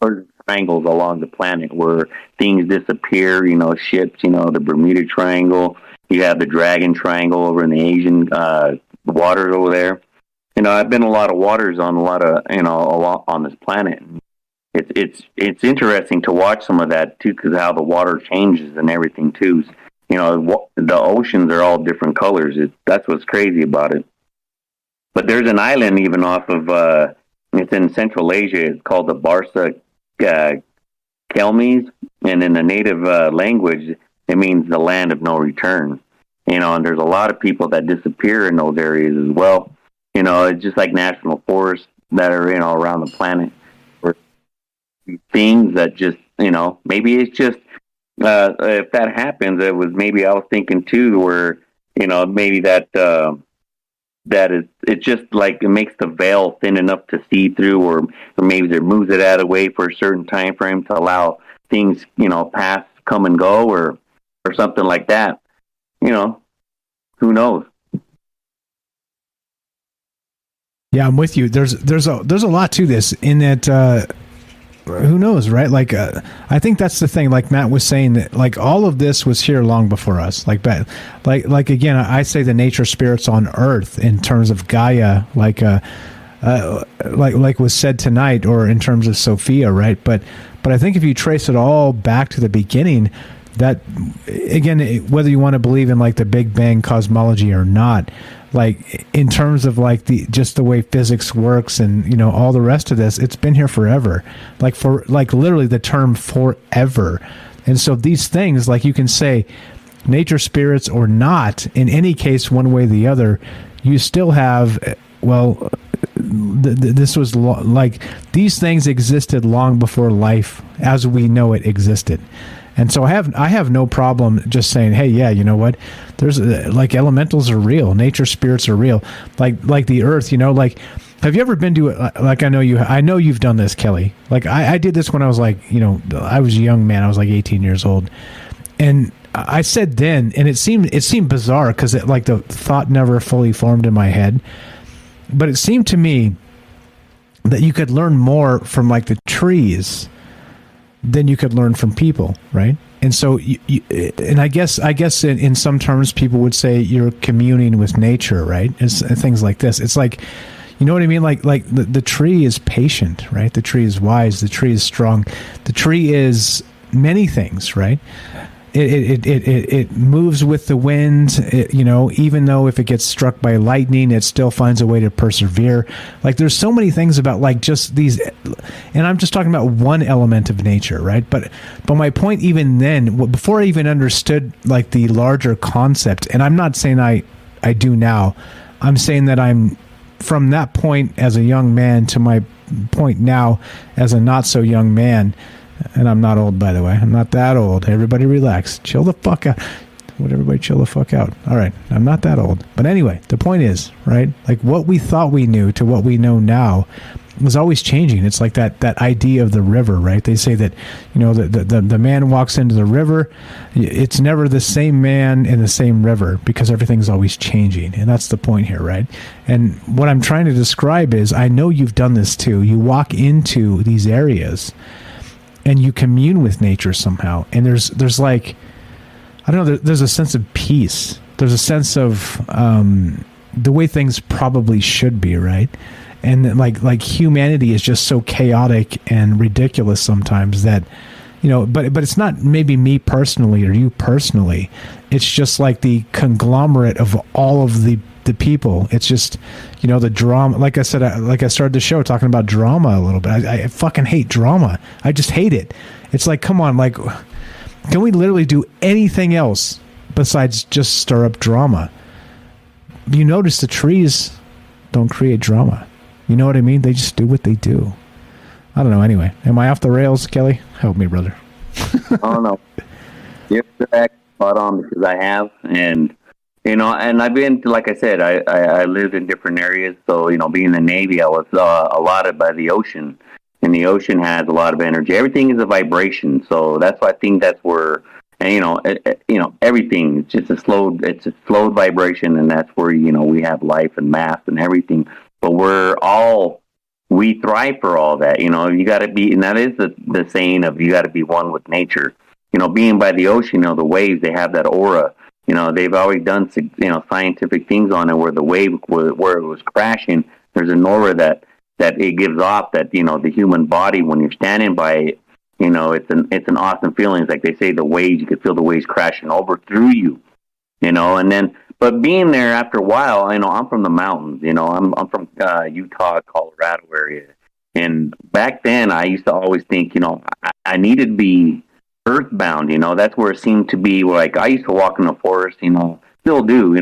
or triangles along the planet where things disappear. Ships. The Bermuda Triangle. You have the Dragon Triangle over in the Asian waters over there. I've been a lot of waters on a lot of on this planet. It's interesting to watch some of that too, because how the water changes and everything too. The oceans are all different colors. That's what's crazy about it. But there's an island even off of it's in Central Asia. It's called the Barsa Kelmes, and in the native language, it means the land of no return. And there's a lot of people that disappear in those areas as well. It's just like national forests that are around the planet. Things that just maybe it's just if that happens, it was maybe I was thinking too, where maybe that is it's just like it makes the veil thin enough to see through, or maybe it moves it out of the way for a certain time frame to allow things pass, come and go, or something like that. Who knows? Yeah, I'm with you. There's a lot to this in that. Who knows, right? Like, I think that's the thing. Like Matt was saying, that like all of this was here long before us. Like again, I say the nature spirits on Earth in terms of Gaia, like was said tonight, or in terms of Sophia, right? But I think if you trace it all back to the beginning, that again, whether you want to believe in like the Big Bang cosmology or not, like in terms of like the way physics works and all the rest of this, it's been here forever, like for like literally the term forever. And so these things, like you can say nature spirits or not, in any case, one way or the other, you still have, well, this was like these things existed long before life as we know it existed. And so I have no problem just saying, hey, yeah, you know what? There's like elementals are real, nature spirits are real, like the earth. Like, have you ever been to like I know you've done this, Kelly. Like I did this when I was like I was a young man. I was like 18 years old, and I said then, and it seemed bizarre because like the thought never fully formed in my head, but it seemed to me that you could learn more from like the trees than you could learn from people, right? And so, and I guess in some terms, people would say you're communing with nature, right? And things like this. It's like, you know what I mean? Like the tree is patient, right? The tree is wise. The tree is strong. The tree is many things, right? It moves with the wind, even though if it gets struck by lightning, it still finds a way to persevere. Like there's so many things about like just these, and I'm just talking about one element of nature, right? But my point even then, before I even understood like the larger concept, and I'm not saying I do now, I'm saying that I'm from that point as a young man to my point now as a not so young man. And I'm not old, by the way. I'm not that old. Everybody relax. Chill the fuck out. Would everybody chill the fuck out? All right. I'm not that old. But anyway, the point is, right? Like what we thought we knew to what we know now was always changing. It's like that idea of the river, right? They say that, the man walks into the river. It's never the same man in the same river because everything's always changing. And that's the point here, right? And what I'm trying to describe is, I know you've done this too. You walk into these areas and you commune with nature somehow. And there's like, I don't know, there's a sense of peace. There's a sense of the way things probably should be, right? And like humanity is just so chaotic and ridiculous sometimes that, but it's not maybe me personally or you personally. It's just like the conglomerate of all of the people. It's just, the drama. Like I said, like I started the show talking about drama a little bit. I fucking hate drama. I just hate it. It's like, come on, like, can we literally do anything else besides just stir up drama? You notice the trees don't create drama. You know what I mean? They just do what they do. I don't know. Anyway, am I off the rails, Kelly? Help me, brother. Oh, no. You're spot on because I have, and and I've been to, like I said, I lived in different areas. So being in the Navy, I was allotted by the ocean, and the ocean has a lot of energy. Everything is a vibration, so that's why I think that's where, and everything. It's just a slow vibration, and that's where we have life and mass and everything. But we thrive for all that. You got to be, and that is the saying of you got to be one with nature. Being by the ocean, the waves, they have that aura. They've already done scientific things on it where the wave where it was crashing, there's an aura that it gives off that the human body, when you're standing by it, it's an awesome feeling. It's like they say the waves, you can feel the waves crashing over through you, and then. But being there after a while, I'm from the mountains. I'm from Utah, Colorado area, and back then I used to always think, I needed to be earthbound. That's where it seemed to be. Like I used to walk in the forest, still do.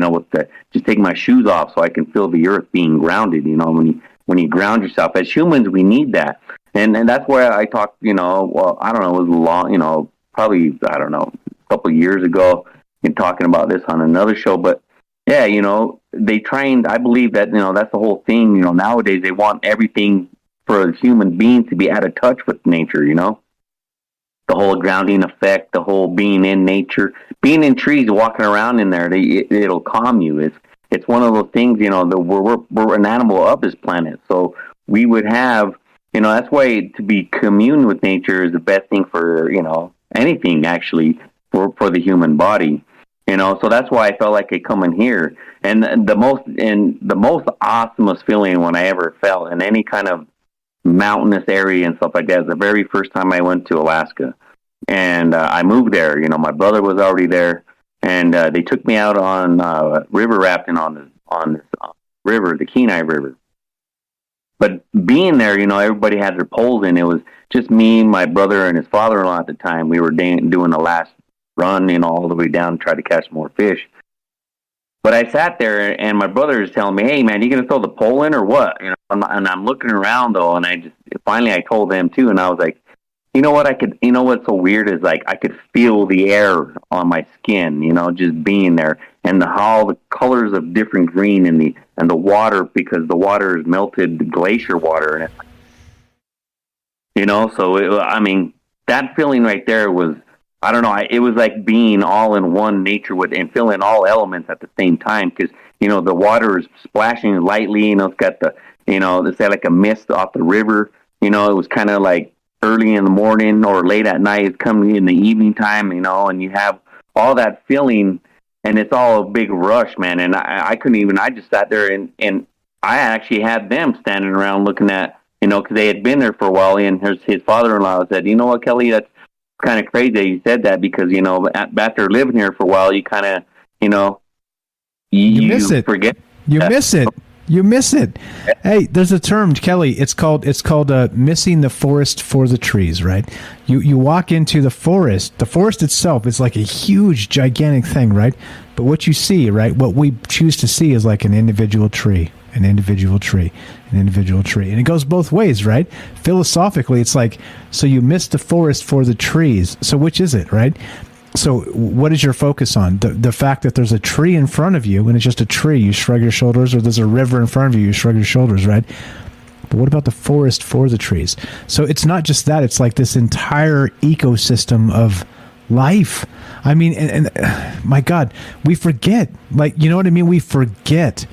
Just take my shoes off so I can feel the earth being grounded. When you ground yourself, as humans, we need that, and that's where I talked. Well, I don't know, it was long. Probably I don't know, a couple of years ago, in talking about this on another show, but. Yeah, they trained. I believe that that's the whole thing. Nowadays they want everything for a human being to be out of touch with nature. The whole grounding effect, the whole being in nature, being in trees, walking around in there, it'll calm you. It's one of those things. We're an animal of this planet, so we would have. That's why to be commune with nature is the best thing for anything actually for the human body. So that's why I felt like I come in here. And the most awesomest feeling when I ever felt in any kind of mountainous area and stuff like that is the very first time I went to Alaska. And I moved there. My brother was already there, and they took me out on river rafting on this river, the Kenai River. But being there, everybody had their poles in. It was just me, my brother, and his father-in-law at the time. We were doing the last run, all the way down to try to catch more fish. But I sat there, and my brother is telling me, "Hey, man, you gonna throw the pole in or what?" And I'm looking around though, and I told them too, and I was like, you know what? What's so weird is like I could feel the air on my skin, just being there, and how the colors of different green and the water, because the water is melted glacier water, and so that feeling right there was. I don't know. It was like being all in one nature and feeling all elements at the same time because, the water is splashing lightly. It's got it's like a mist off the river. It was kind of like early in the morning or late at night. It's coming in the evening time, and you have all that feeling and it's all a big rush, man. And I couldn't even, I just sat there and I actually had them standing around looking at, because they had been there for a while. And his father-in-law said, "You know what, Kelly, that's kind of crazy that you said that because after living here for a while you kind of you miss it. Forget you miss it. Hey, there's a term, Kelly, it's called missing the forest for the trees, right? You walk into the forest itself is like a huge gigantic thing, right? But what you see, right, what we choose to see is like an individual tree, and it goes both ways, right? Philosophically, it's like, so you miss the forest for the trees. So which is it, right? So what is your focus on? The fact that there's a tree in front of you and it's just a tree, you shrug your shoulders, or there's a river in front of you, you shrug your shoulders, right? But what about the forest for the trees? So it's not just that, it's like this entire ecosystem of life. I mean, and my God, we forget, like, you know what I mean? We forget.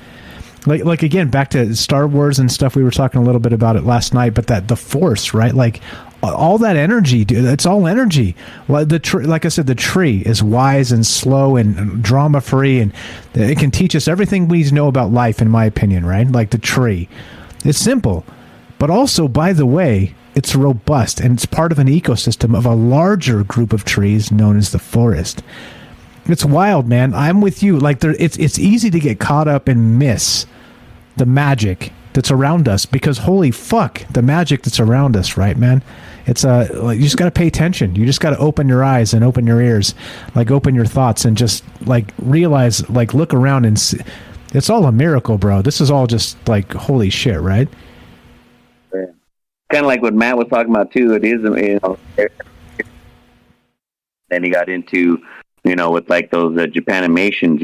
Like again, back to Star Wars and stuff. We were talking a little bit about it last night, but the Force, right? Like all that energy, dude. It's all energy. Like I said, the tree is wise and slow and drama free, and it can teach us everything we need to know about life, in my opinion. Right? Like the tree, it's simple, but also, by the way, it's robust and it's part of an ecosystem of a larger group of trees known as the forest. It's wild, man. I'm with you. Like it's easy to get caught up and miss the magic that's around us because holy fuck, the magic that's around us, right, man? It's like you just got to pay attention. You just got to open your eyes and open your ears, like open your thoughts and just like realize, like look around and see. It's all a miracle, bro. This is all just like holy shit, right? Kind of like what Matt was talking about too. It is, Then he got into, with like those Japanimations,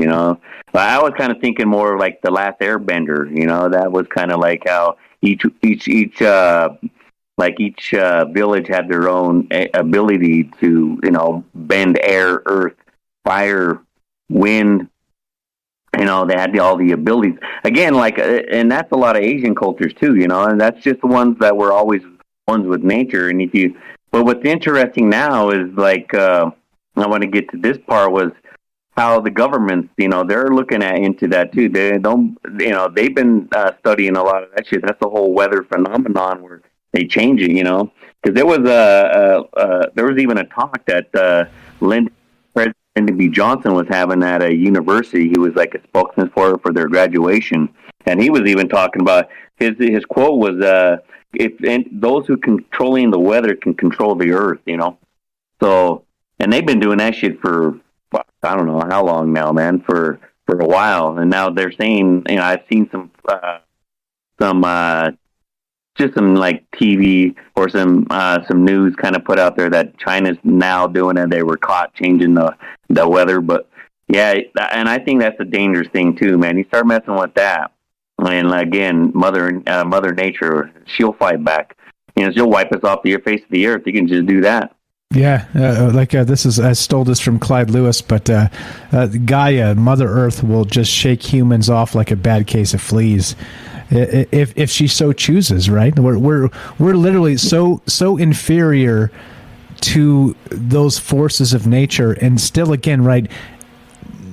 But I was kind of thinking more like The Last Airbender, that was kind of like how each village had their own ability to, bend air, earth, fire, wind. They had all the abilities. Again, and that's a lot of Asian cultures too, and that's just the ones that were always ones with nature. And but what's interesting now is I want to get to this part was how the governments, they're looking into that too. They don't, they've been studying a lot of that shit. That's the whole weather phenomenon where they change it, because there was even a talk that President Lyndon B. Johnson was having at a university. He was like a spokesman for their graduation, and he was even talking about his quote was, "If those who controlling the weather can control the earth, So, and they've been doing that shit for I don't know how long now, man. For a while, and now they're saying, I've seen some just some like TV or some news kind of put out there that China's now doing it. They were caught changing the weather, but yeah, and I think that's a dangerous thing too, man. You start messing with that, and again, Mother Nature, she'll fight back. She'll wipe us off the face of the earth. You can just do that. Yeah, this is, I stole this from Clyde Lewis, but Gaia, Mother Earth, will just shake humans off like a bad case of fleas, if she so chooses. Right? We're literally so inferior to those forces of nature, and still, again, right?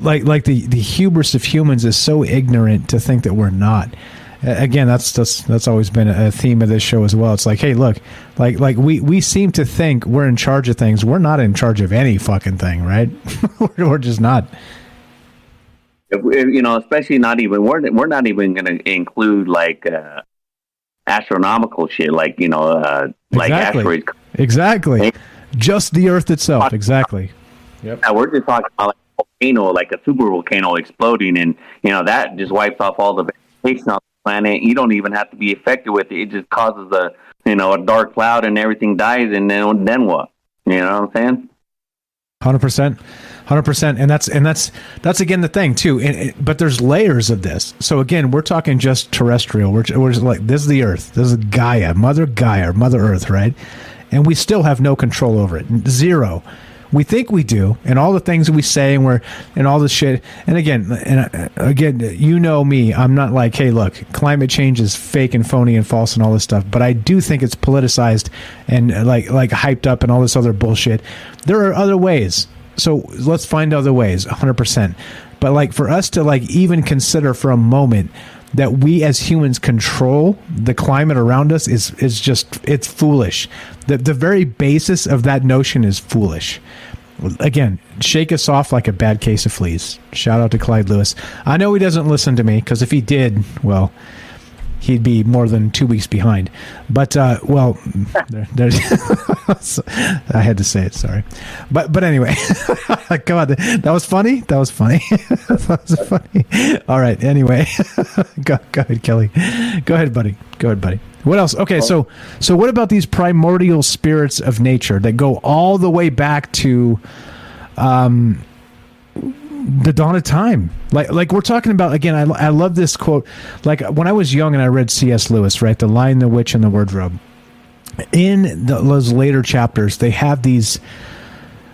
Like the hubris of humans is so ignorant to think that we're not. Again, that's always been a theme of this show as well. It's like, hey, look, like we seem to think we're in charge of things. We're not in charge of any fucking thing, right? We're just not. Especially not even we're not even going to include astronomical shit, like asteroids. Exactly. Just the Earth itself. Exactly. Yep. Now we're just talking about a volcano, like a super volcano exploding, and that just wipes off all the vegetation on the planet. You don't even have to be affected with it. It just causes a dark cloud and everything dies, and then what? You know what I'm saying? 100%, and that's again the thing too. But there's layers of this. So again, we're talking just terrestrial. We're just like, this is the Earth. This is Gaia, Mother Earth, right? And we still have no control over it. Zero. We think we do, and all the things that we say, and all this shit. And again, you know me. I'm not like, hey, look, climate change is fake and phony and false and all this stuff. But I do think it's politicized and like hyped up and all this other bullshit. There are other ways, so let's find other ways. 100%. But for us to even consider for a moment that we as humans control the climate around us is just, it's foolish. The very basis of that notion is foolish. Again, shake us off like a bad case of fleas. Shout out to Clyde Lewis. I know he doesn't listen to me, because if he did, well, he'd be more than 2 weeks behind. But there's I had to say it, sorry. But anyway, come on, that was funny. That was funny. All right. Anyway, go ahead, Kelly. Go ahead, buddy. What else? Okay, so what about these primordial spirits of nature that go all the way back to the dawn of time? Like we're talking about, again, I love this quote. Like when I was young and I read C.S. Lewis, right? The Lion, the Witch, and the Wardrobe. In those later chapters, they have these,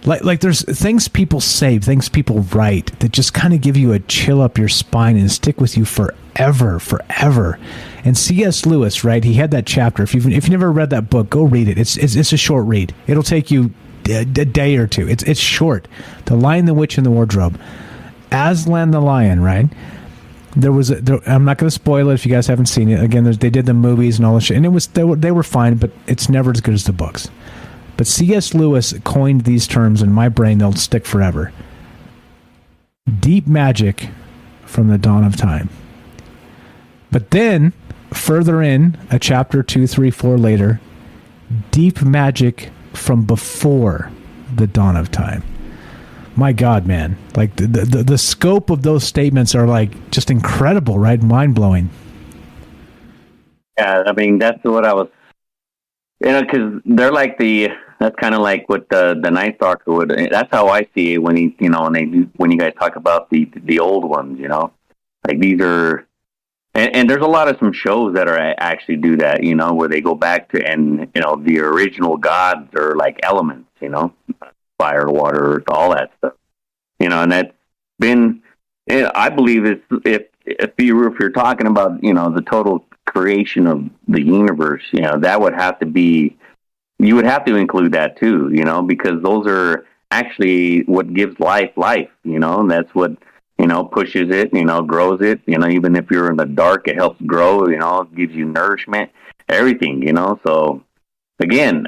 like there's things people say, things people write that just kind of give you a chill up your spine and stick with you forever. And C.S. Lewis, right? He had that chapter. If you've never read that book, go read it. It's a short read. It'll take you a day or two. It's short. The Lion, the Witch, and the Wardrobe. Aslan the Lion, right? I'm not going to spoil it if you guys haven't seen it. Again, they did the movies and all this shit, and they were fine, but it's never as good as the books. But C.S. Lewis coined these terms in my brain; they'll stick forever. Deep magic from the dawn of time. But then, further in, a chapter 2, 3, 4 later, deep magic from before the dawn of time. My God, man. Like, the scope of those statements are, just incredible, right? Mind-blowing. Yeah, I mean, that's what I was... because they're like the That's kind of like what the Night Stalker would. That's how I see it when when you guys talk about the old ones. Like these are, and there's a lot of some shows that are actually do that. Where they go back to the original gods are like elements. Fire, water, all that stuff. And that's been. I believe if you're talking about the total creation of the universe, that would have to be. You would have to include that too, because those are actually what gives life. And that's what pushes it, grows it. Even if you're in the dark, it helps grow. It gives you nourishment, everything. So again,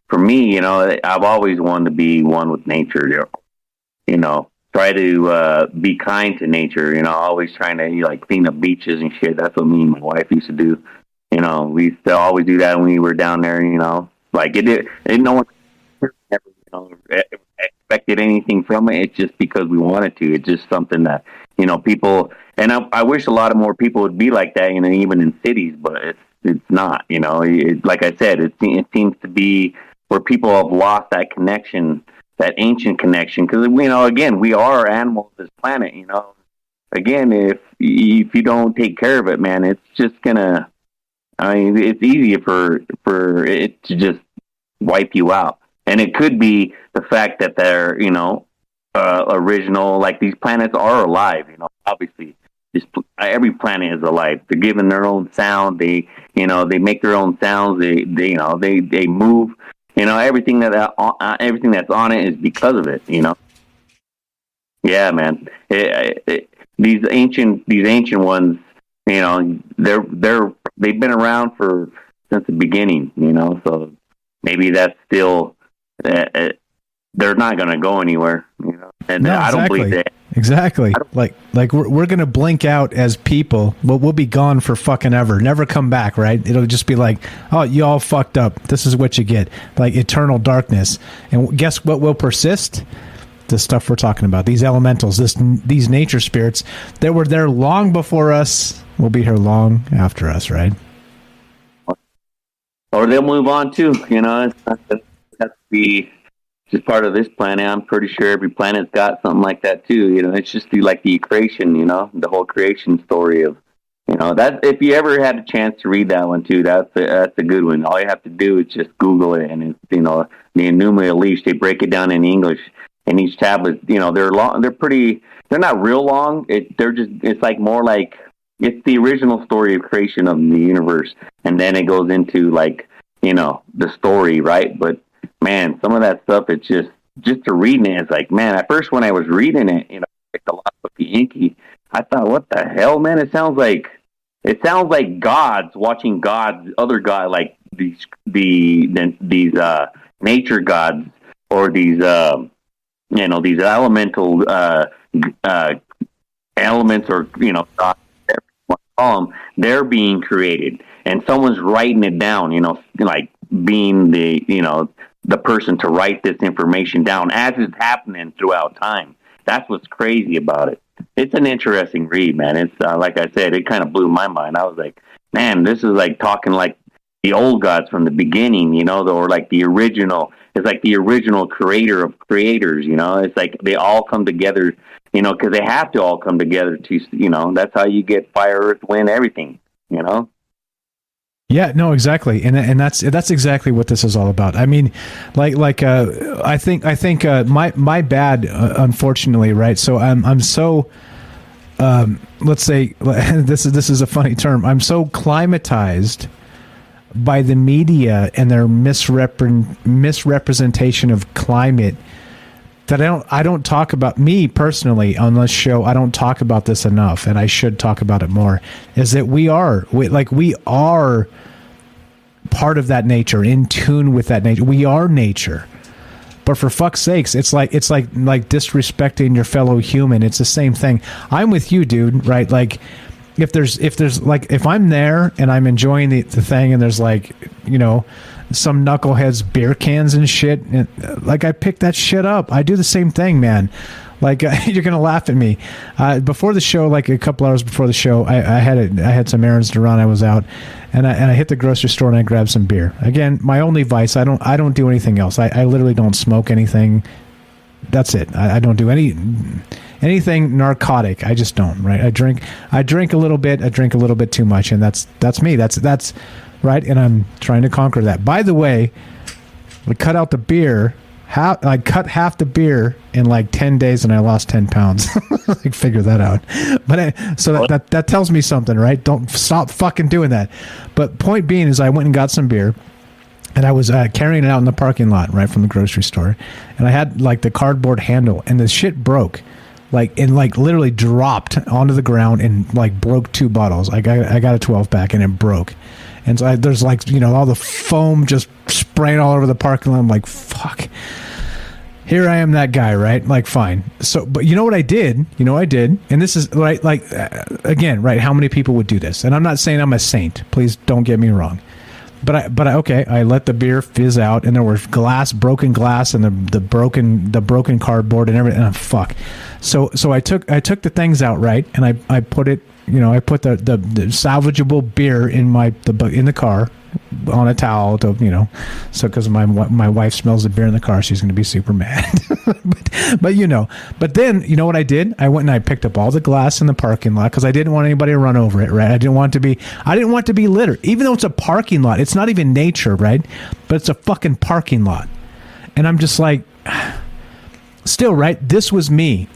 for me, I've always wanted to be one with nature. Try to be kind to nature. Always trying to clean up beaches and shit. That's what me and my wife used to do. We used to always do that when we were down there. Like no one ever, expected anything from it. It's just because we wanted to. It's just something that people. And I wish a lot of more people would be like that. Even in cities, but it's not. Like I said, it seems to be where people have lost that connection. That ancient connection, because again, we are animals of this planet. Again, if you don't take care of it, man, it's just gonna. It's easy for it to just wipe you out, and it could be the fact that they're original. Like these planets are alive. Obviously, every planet is alive. They're given their own sound. They make their own sounds. They move. Everything that's on it is because of it. Yeah, man. These ancient ones, they've been around since the beginning. So maybe that's still they're not going to go anywhere. And no, I don't believe that. Exactly. Like we're going to blink out as people, but we'll be gone for fucking ever. Never come back, right? It'll just be like, oh, you all fucked up. This is what you get. Like eternal darkness. And guess what will persist? The stuff we're talking about. These elementals, these nature spirits that were there long before us will be here long after us, right? Or they'll move on too. It's not that be just part of this planet. I'm pretty sure every planet's got something like that too. It's just the creation, the whole creation story of, that. If you ever had a chance to read that one too, that's a good one. All you have to do is just Google it, and it's, the Enuma Elish. They break it down in English, and each tablet, they're long. They're not real long. It's like more like it's the original story of creation of the universe, and then it goes into the story, right? But man, some of that stuff, it's just to reading it, it's like, man, at first when I was reading it, like the Lost Book of Yankee, I thought, what the hell, man? It sounds like gods watching gods, other gods, like these nature gods, or these these elemental elements, or gods, whatever you want to call them. They're being created, and someone's writing it down. Like being the person to write this information down as it's happening throughout time. That's what's crazy about it. It's an interesting read, man. It's like I said, it kind of blew my mind. I was like, man, this is like talking like the old gods from the beginning, or like the original. It's like the original creator of creators, It's like they all come together, because they have to all come together to, that's how you get fire, earth, wind, everything, Yeah, no, exactly, and that's exactly what this is all about. I mean, I think my bad, unfortunately, right? So I'm so let's say this is a funny term. I'm so climatized by the media and their misrepresentation of climate that I don't talk about, me personally on this show. I don't talk about this enough, and I should talk about it more. Is that we are part of that nature, in tune with that nature. We are nature. But for fuck's sakes, it's like disrespecting your fellow human. It's the same thing. I'm with you, dude, right? Like if there's like, if I'm there and I'm enjoying the thing and there's like, you know, some knuckleheads beer cans and shit, and like I pick that shit up. I do the same thing, man. Like you're gonna laugh at me. Before the show, like a couple hours before the show, I had some errands to run. I was out, and I hit the grocery store and I grabbed some beer. Again, my only vice. I don't do anything else. I literally don't smoke anything. That's it. I don't do anything narcotic. I just don't. Right. I drink a little bit. I drink a little bit too much, and that's me. That's right. And I'm trying to conquer that. By the way, we cut out the beer. I cut half the beer in like 10 days and I lost 10 pounds. Like, figure that out. But that tells me something, right? Don't stop fucking doing that. But point being is I went and got some beer and I was carrying it out in the parking lot, right, from the grocery store. And I had like the cardboard handle and the shit broke. Literally dropped onto the ground and like broke 2 bottles. I got a 12 pack and it broke. And so there's like, you know, all the foam just spraying all over the parking lot. I'm like, fuck. Here I am, that guy, right? Like, fine. So, but you know what I did? And this is right, like, again, right? How many people would do this? And I'm not saying I'm a saint. Please don't get me wrong. But I let the beer fizz out, and there was broken glass, and the broken cardboard and everything. And fuck. So I took the things out, right, and I put it. You know, I put the salvageable beer in the car on a towel to, you know, so because my wife smells the beer in the car, she's going to be super mad. but then you know what I did? I went and I picked up all the glass in the parking lot because I didn't want anybody to run over it, right? I didn't want to be littered, even though it's a parking lot. It's not even nature, right? But it's a fucking parking lot, and I'm just like. Still, right? This was me,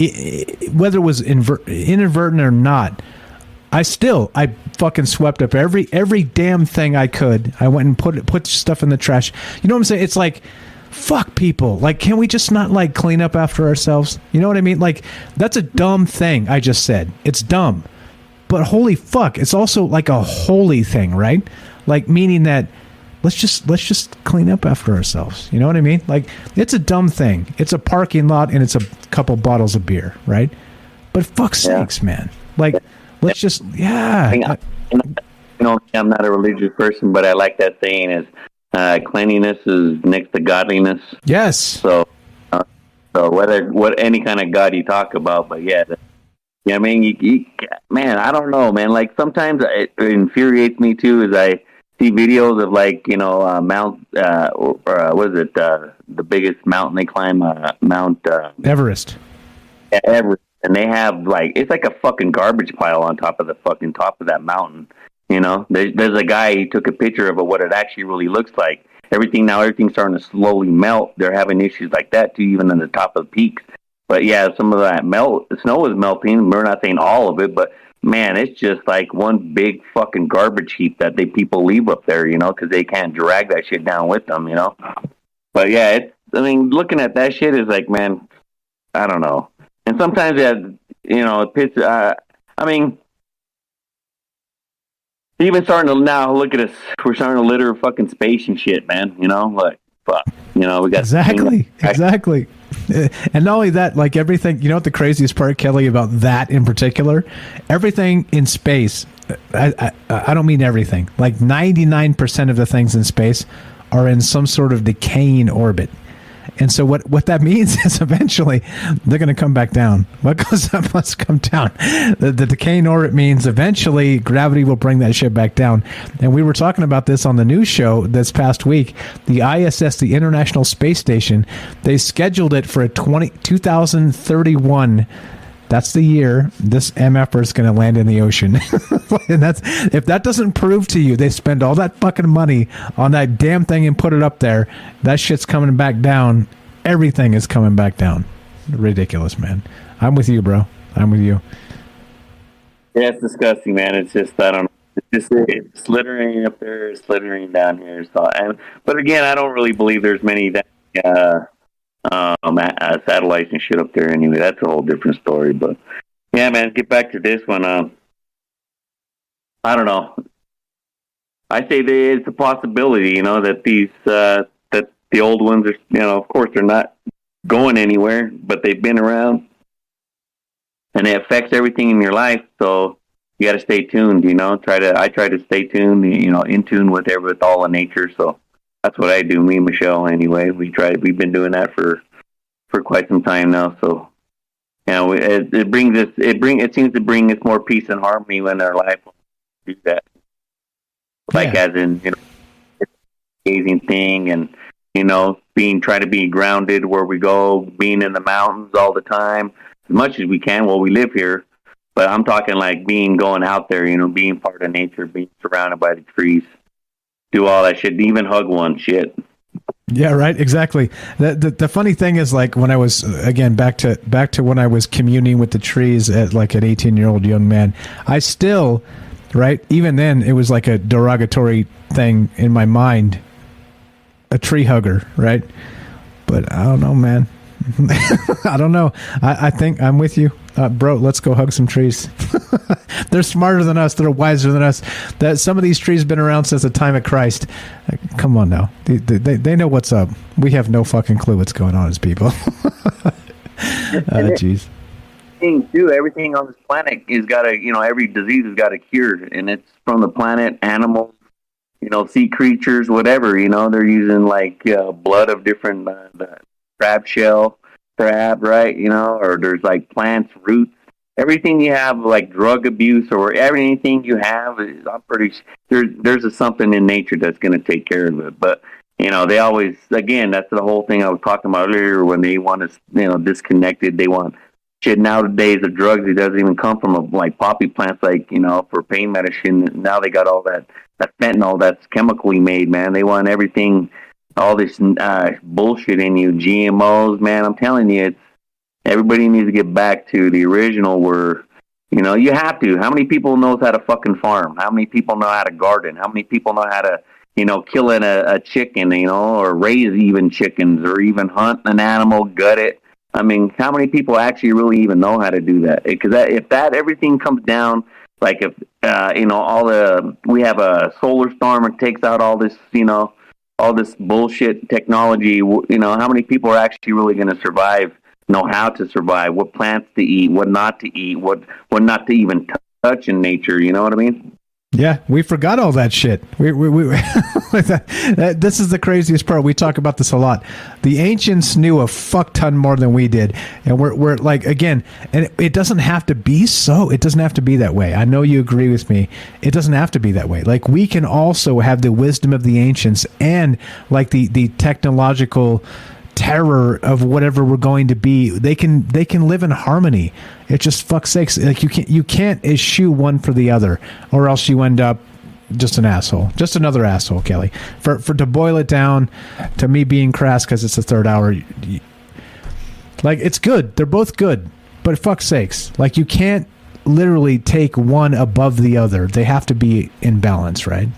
whether it was inadvertent or not. I fucking swept up every damn thing I could. I went and put stuff in the trash. You know what I'm saying? It's like, fuck people. Like, can we just not like clean up after ourselves? You know what I mean? Like, that's a dumb thing I just said. It's dumb. But holy fuck, it's also like a holy thing, right? Like, meaning that let's just clean up after ourselves. You know what I mean? Like, it's a dumb thing. It's a parking lot and it's a couple bottles of beer, right? But fuck's sakes, man. Like, let's just, You know, I'm not a religious person, but I like that saying is cleanliness is next to godliness. Yes. So what any kind of God you talk about, but yeah, I mean, man, I don't know, man. Like, sometimes it infuriates me too as I see videos of, like, you know, Mount, what is it, the biggest mountain they climb, Mount Everest. Everest. And they have, like, it's like a fucking garbage pile on top of that mountain. You know, there's a guy, he took a picture of what it actually really looks like. Everything's starting to slowly melt. They're having issues like that too, even on the top of the peaks. But yeah, some of that snow is melting. We're not saying all of it, but man, it's just like one big fucking garbage heap that people leave up there, you know, because they can't drag that shit down with them, you know. But yeah, looking at that shit is like, man, I don't know. And sometimes, you know, it pits. I mean, even starting to now look at us. We're starting to litter fucking space and shit, man. You know, like, fuck. You know, we got exactly. And not only that, like, everything. You know what the craziest part, Kelly, about that in particular? Everything in space. I don't mean everything. Like 99% of the things in space are in some sort of decaying orbit. And so what that means is eventually they're going to come back down. What goes up must come down. The decaying orbit means eventually gravity will bring that shit back down. And we were talking about this on the news show this past week. The ISS, the International Space Station, they scheduled it for 2031. That's the year this MFR is going to land in the ocean. And if that doesn't prove to you they spend all that fucking money on that damn thing and put it up there, that shit's coming back down. Everything is coming back down. Ridiculous, man. I'm with you, bro. I'm with you. Yeah, it's disgusting, man. It's just, I don't know. It's just slithering up there, slithering down here. So, but again, I don't really believe there's many satellites and shit up there anyway. That's a whole different story. But yeah, man, get back to this one. I don't know. I say it's a possibility, you know, that these that the old ones are, you know, of course they're not going anywhere, but they've been around and it affects everything in your life. So you got to stay tuned. I try to stay tuned. In tune with all of nature. So that's what I do. Me and Michelle, anyway. We've been doing that for quite some time now. So it seems to bring us more peace and harmony in our life. Do that, as in it's an amazing thing, and try to be grounded where we go, being in the mountains all the time as much as we can while we live here. But I'm talking like going out there, being part of nature, being surrounded by the trees, do all that shit, even hug one shit. Yeah, right. Exactly. The funny thing is, like, when I was, again, back to when I was communing with the trees at like an 18-year-old young man, I still, right, even then it was like a derogatory thing in my mind, a tree hugger, right? But I don't know, man. I don't know. I think I'm with you. Bro, let's go hug some trees. They're smarter than us. They're wiser than us. That some of these trees have been around since the time of Christ. Come on now. They know what's up. We have no fucking clue what's going on as people. Jeez. Everything on this planet has got every disease has got a cure, and it's from the planet, animals, sea creatures, whatever. They're using like blood of different crab shell, right? Or there's like plants, roots, everything you have, like drug abuse or everything you have. I'm pretty sure there's something in nature that's going to take care of it. But they always, again, that's the whole thing I was talking about earlier. When they want us, disconnected, they want shit nowadays of drugs. It doesn't even come from like poppy plants, like for pain medicine. Now they got all that fentanyl that's chemically made. Man, they want everything. All this bullshit in you, GMOs, man. I'm telling you, everybody needs to get back to the original where, you have to. How many people knows how to fucking farm? How many people know how to garden? How many people know how to, kill a chicken, or raise even chickens, or even hunt an animal, gut it? I mean, how many people actually really even know how to do that? Because if everything comes down, like if, we have a solar storm and takes out all this, all this bullshit technology, how many people are actually really going to survive, know how to survive, what plants to eat, what not to eat, what not to even touch in nature, you know what I mean? Yeah, we forgot all that shit. We this is the craziest part. We talk about this a lot. The ancients knew a fuck ton more than we did, and we're like, again, and it doesn't have to be so. It doesn't have to be that way. I know you agree with me. It doesn't have to be that way. Like, we can also have the wisdom of the ancients and like the technological terror of whatever we're going to be. They can live in harmony. It just, fuck's sakes, like you can't eschew one for the other, or else you end up just an asshole, just another asshole, Kelly. For to boil it down to me being crass because it's the third hour, like, it's good. They're both good, but fuck's sakes, like, you can't literally take one above the other. They have to be in balance, right?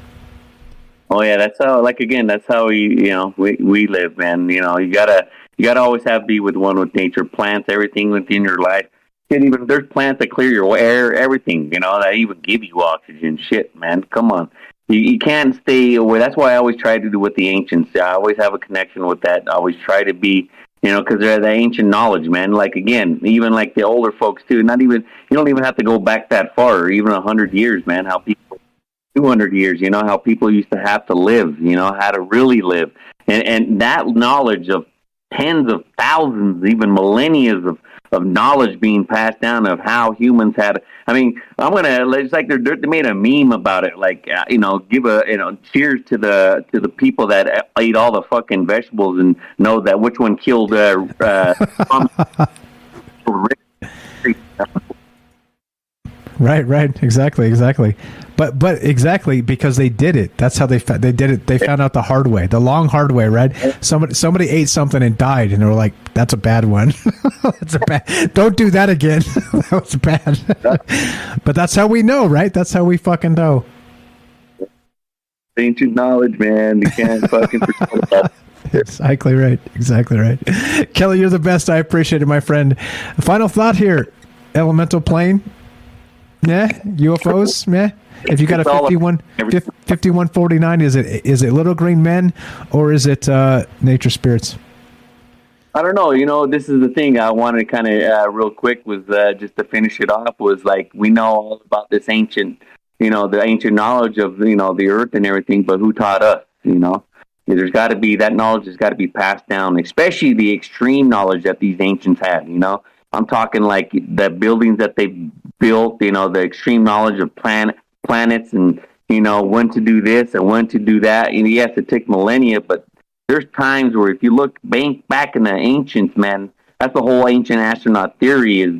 Oh yeah, that's how. Like, again, that's how we live, man. You gotta always be with nature. Plants, everything within your life. Even there's plants that clear your air, everything. That even give you oxygen. Shit, man, come on. You can't stay away. That's why I always try to do with the ancients. I always have a connection with that. I always try to be, because they're the ancient knowledge, man. Like, again, even like the older folks too. You don't even have to go back that far, or even 100 years, man. How people. 200 years, how people used to have to live, how to really live. And that knowledge of tens of thousands, even millennia of knowledge being passed down of how humans had. I mean, it's like they made a meme about it, like, give a, cheers to the people that ate all the fucking vegetables and know that which one killed, Right. Exactly. But exactly, because they did it. That's how they did it. They found out the hard way, the long hard way, right? Somebody ate something and died, and they were like, "That's a bad one. That's a bad. Don't do that again. That was bad." But that's how we know, right? That's how we fucking know. Ancient knowledge, man. You can't fucking forget that. Exactly right. Kelly, you're the best. I appreciate it, my friend. Final thought here: elemental plane. Yeah, UFOs. Yeah. If you got a 5149, is it little green men, or is it nature spirits? I don't know. You know, this is the thing I wanted to kind of real quick was just to finish it off was like we know all about this ancient, you know, the ancient knowledge of, you know, the earth and everything, but who taught us, you know? There's got to be, that knowledge has got to be passed down, especially the extreme knowledge that these ancients had, you know? I'm talking like the buildings that they built, you know, the extreme knowledge of planets and, you know, when to do this and when to do that. And yes, it took millennia, but there's times where if you look back in the ancients, man, that's the whole ancient astronaut theory is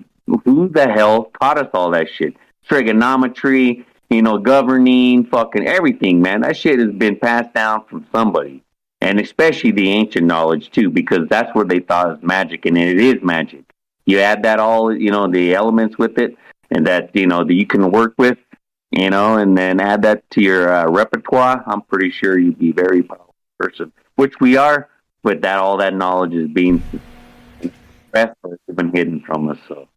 who the hell taught us all that shit? Trigonometry, you know, governing, fucking everything, man. That shit has been passed down from somebody. And especially the ancient knowledge, too, because that's where they thought it was magic, and it is magic. You add that all, you know, the elements with it, and that, you know, that you can work with, you know, and then add that to your repertoire, I'm pretty sure you'd be a very powerful person. Which we are, but that all that knowledge is being expressed or it's been hidden from us. So,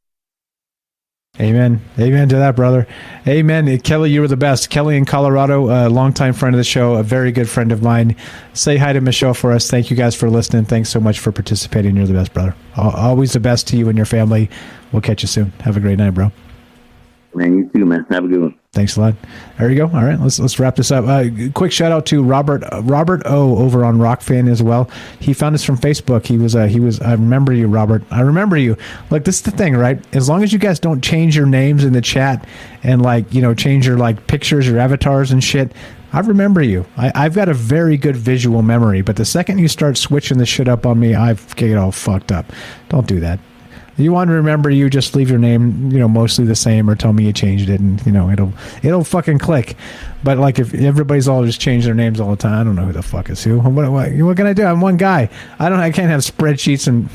amen to that, brother. Amen. Kelly, you were the best. Kelly in Colorado, a longtime friend of the show, a very good friend of mine. Say hi to Michelle for us. Thank you guys for listening. Thanks so much for participating. You're the best, brother. Always the best to you and your family. We'll catch you soon. Have a great night, bro. Man, you too, man. Have a good one. Thanks a lot. There you go. All right, let's wrap this up. Quick shout out to Robert O over on Rockfan as well. He found us from Facebook. He was. I remember you, Robert. I remember you. Look, this is the thing, right? As long as you guys don't change your names in the chat and like, you know, change your like pictures, your avatars and shit, I remember you. I've got a very good visual memory, but the second you start switching the shit up on me, I get all fucked up. Don't do that. You want to remember you, just leave your name, you know, mostly the same, or tell me you changed it, and you know it'll fucking click. But like if everybody's all just change their names all the time, I don't know who the fuck is who. What can I do? I'm one guy. I can't have spreadsheets and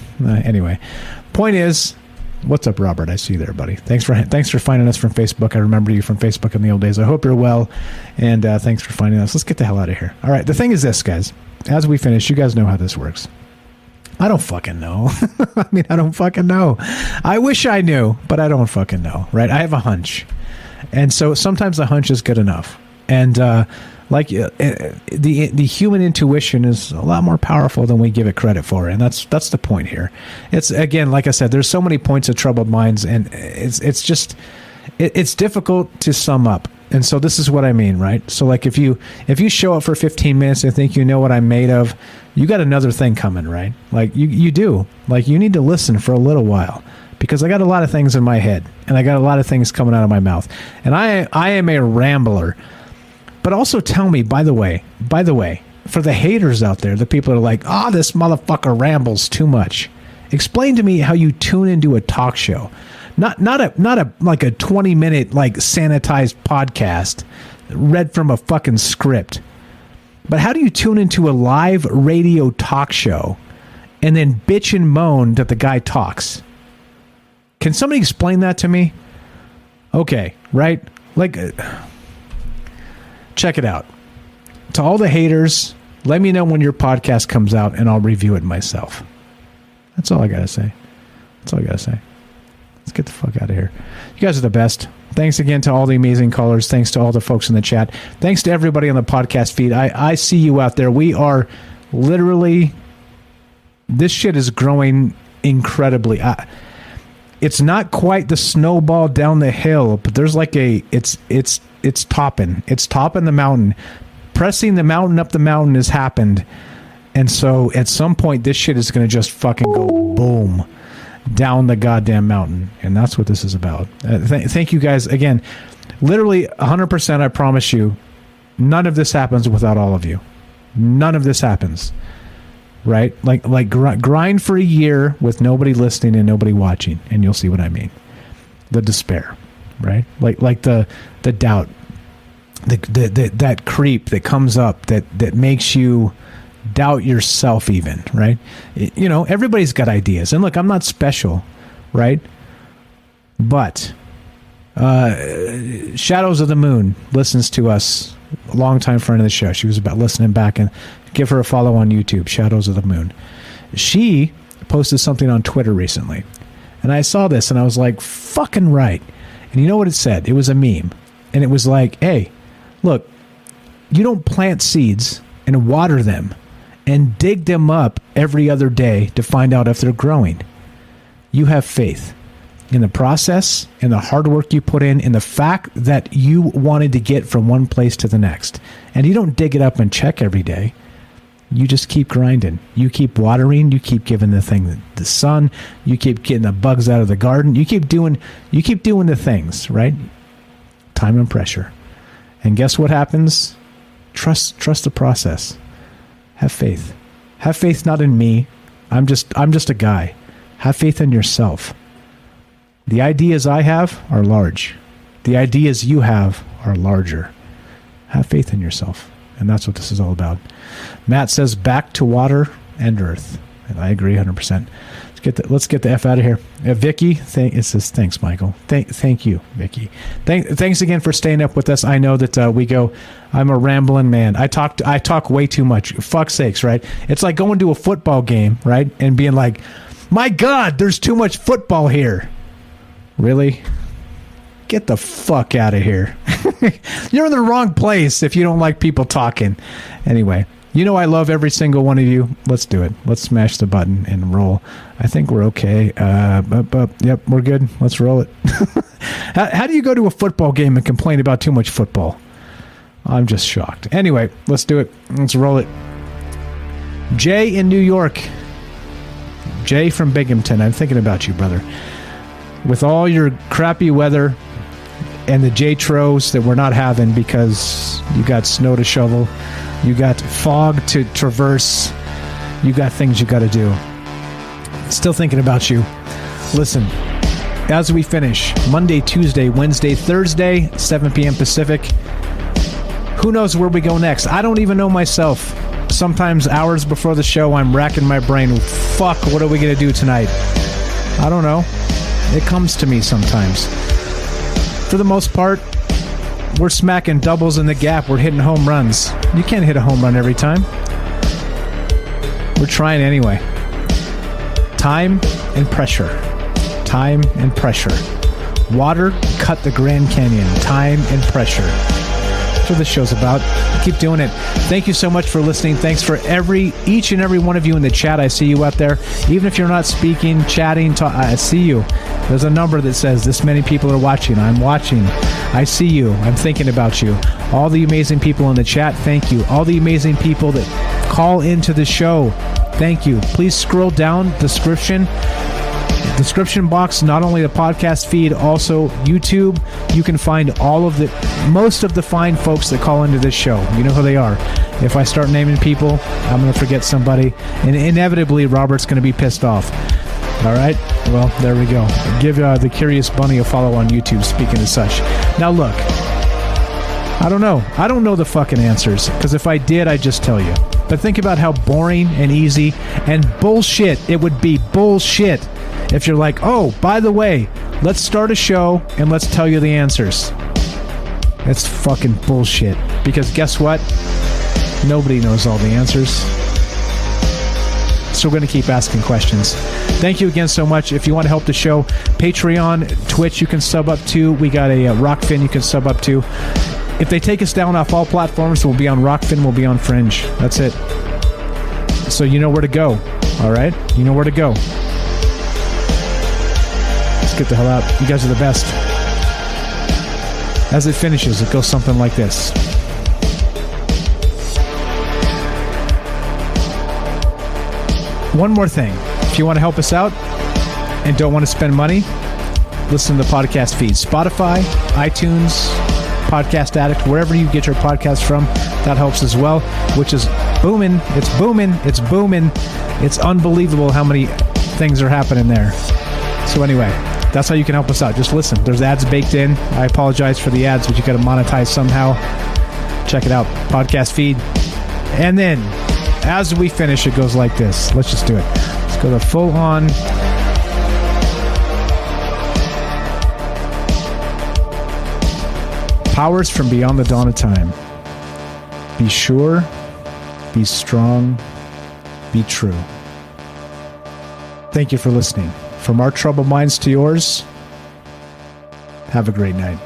anyway. Point is, what's up, Robert? I see you there, buddy. Thanks for finding us from Facebook. I remember you from Facebook in the old days. I hope you're well, and thanks for finding us. Let's get the hell out of here. All right. The thing is this, guys. As we finish, you guys know how this works. I don't fucking know. I mean, I don't fucking know. I wish I knew, but I don't fucking know, right? I have a hunch. And so sometimes the hunch is good enough. And the human intuition is a lot more powerful than we give it credit for. And that's the point here. It's, again, like I said, there's so many points of troubled minds, and it's just, it's difficult to sum up. And so this is what I mean, right? So like if you show up for 15 minutes and think you know what I'm made of, you got another thing coming, right? Like you do. Like you need to listen for a little while, because I got a lot of things in my head and I got a lot of things coming out of my mouth. And I am a rambler. But also tell me, by the way, for the haters out there, the people that are like, this motherfucker rambles too much. Explain to me how you tune into a talk show. Not a like a 20-minute like sanitized podcast read from a fucking script. But how do you tune into a live radio talk show and then bitch and moan that the guy talks? Can somebody explain that to me? Okay, right? Like, check it out. To all the haters, let me know when your podcast comes out and I'll review it myself. That's all I gotta say. Let's get the fuck out of here. You guys are the best. Thanks again to all the amazing callers. Thanks to all the folks in the chat. Thanks to everybody on the podcast feed. I see you out there. We are literally, this shit is growing incredibly. It's not quite the snowball down the hill, but there's like it's topping. It's topping the mountain. Pressing the mountain up the mountain has happened. And so at some point, this shit is going to just fucking go boom down the goddamn mountain. And that's what this is about. Thank you guys again. Literally 100%, I promise you, none of this happens without all of you. None of this happens. Right? Like grind for a year with nobody listening and nobody watching, and you'll see what I mean. The despair, right? Like the doubt, that creep that comes up that makes you doubt yourself even, right? You know, everybody's got ideas. And look, I'm not special, right? But Shadows of the Moon listens to us, a longtime friend of the show. She was about listening back, and give her a follow on YouTube, Shadows of the Moon. She posted something on Twitter recently, and I saw this and I was like, fucking right. And you know what it said? It was a meme, and it was like, hey, look, you don't plant seeds and water them and dig them up every other day to find out if they're growing. You have faith in the process, in the hard work you put in the fact that you wanted to get from one place to the next. And you don't dig it up and check every day. You just keep grinding. You keep watering. You keep giving the thing the sun. You keep getting the bugs out of the garden. You keep doing the things, right? Time and pressure. And guess what happens? Trust the process. Have faith. Have faith not in me. I'm just a guy. Have faith in yourself. The ideas I have are large. The ideas you have are larger. Have faith in yourself. And that's what this is all about. Matt says back to water and earth. And I agree 100%. Let's get the F out of here. Vicky, it says thanks, Michael. Thank you, Vicky. Thanks again for staying up with us. I know that I'm a rambling man. I talk way too much. Fuck's sakes, right? It's like going to a football game, right? And being like, my God, there's too much football here. Really? Get the fuck out of here. You're in the wrong place if you don't like people talking. Anyway, I love every single one of you. Let's do it. Let's smash the button and roll. I think we're okay. Yep, we're good. Let's roll it. How do you go to a football game and complain about too much football? I'm just shocked. Anyway, let's do it. Let's roll it. Jay in New York. Jay from Binghamton. I'm thinking about you, brother. With all your crappy weather and the J-Tros that we're not having because you got snow to shovel, you got fog to traverse, you got things you got to do. Still thinking about you. Listen, as we finish, Monday, Tuesday, Wednesday, Thursday, 7 p.m. Pacific, who knows where we go next? I don't even know myself. Sometimes hours before the show, I'm racking my brain. Fuck, what are we going to do tonight? I don't know. It comes to me sometimes. For the most part, we're smacking doubles in the gap. We're hitting home runs. You can't hit a home run every time. We're trying anyway. Time and pressure. Time and pressure. Water cut the Grand Canyon. Time and pressure. That's what this show's about. Keep doing it. Thank you so much for listening. Thanks for each and every one of you in the chat. I see you out there. Even if you're not speaking, chatting, I see you. There's a number that says this many people are watching. I'm watching. I see you. I'm thinking about you. All the amazing people in the chat, thank you. All the amazing people that call into the show, thank you. Please scroll down description box, not only the podcast feed, also YouTube. You can find most of the fine folks that call into this show. You know who they are. If I start naming people, I'm going to forget somebody, and inevitably Robert's going to be pissed off. All right? Well, there we go. Give the Curious Bunny a follow on YouTube, speaking of such. Now, look. I don't know. I don't know the fucking answers, because if I did, I'd just tell you. But think about how boring and easy and bullshit it would be. Bullshit. If you're like, oh, by the way, let's start a show and let's tell you the answers. That's fucking bullshit. Because guess what? Nobody knows all the answers. So we're going to keep asking questions. Thank you again so much. If you want to help the show, Patreon, Twitch, you can sub up to. We got a Rockfin you can sub up to. If they take us down off all platforms, we'll be on Rockfin, we'll be on Fringe. That's it. So you know where to go. All right? You know where to go. Let's get the hell out. You guys are the best. As it finishes, it goes something like this. One more thing. If you want to help us out and don't want to spend money, listen to the podcast feed. Spotify, iTunes, Podcast Addict, wherever you get your podcast from, that helps as well, which is booming. It's booming. It's booming. It's unbelievable how many things are happening there. So anyway, that's how you can help us out. Just listen. There's ads baked in. I apologize for the ads, but you got to monetize somehow. Check it out. Podcast feed. And then, as we finish, it goes like this. Let's just do it. Let's go to full on. Powers from beyond the dawn of time. Be sure, be strong, be true. Thank you for listening. From our troubled minds to yours, have a great night.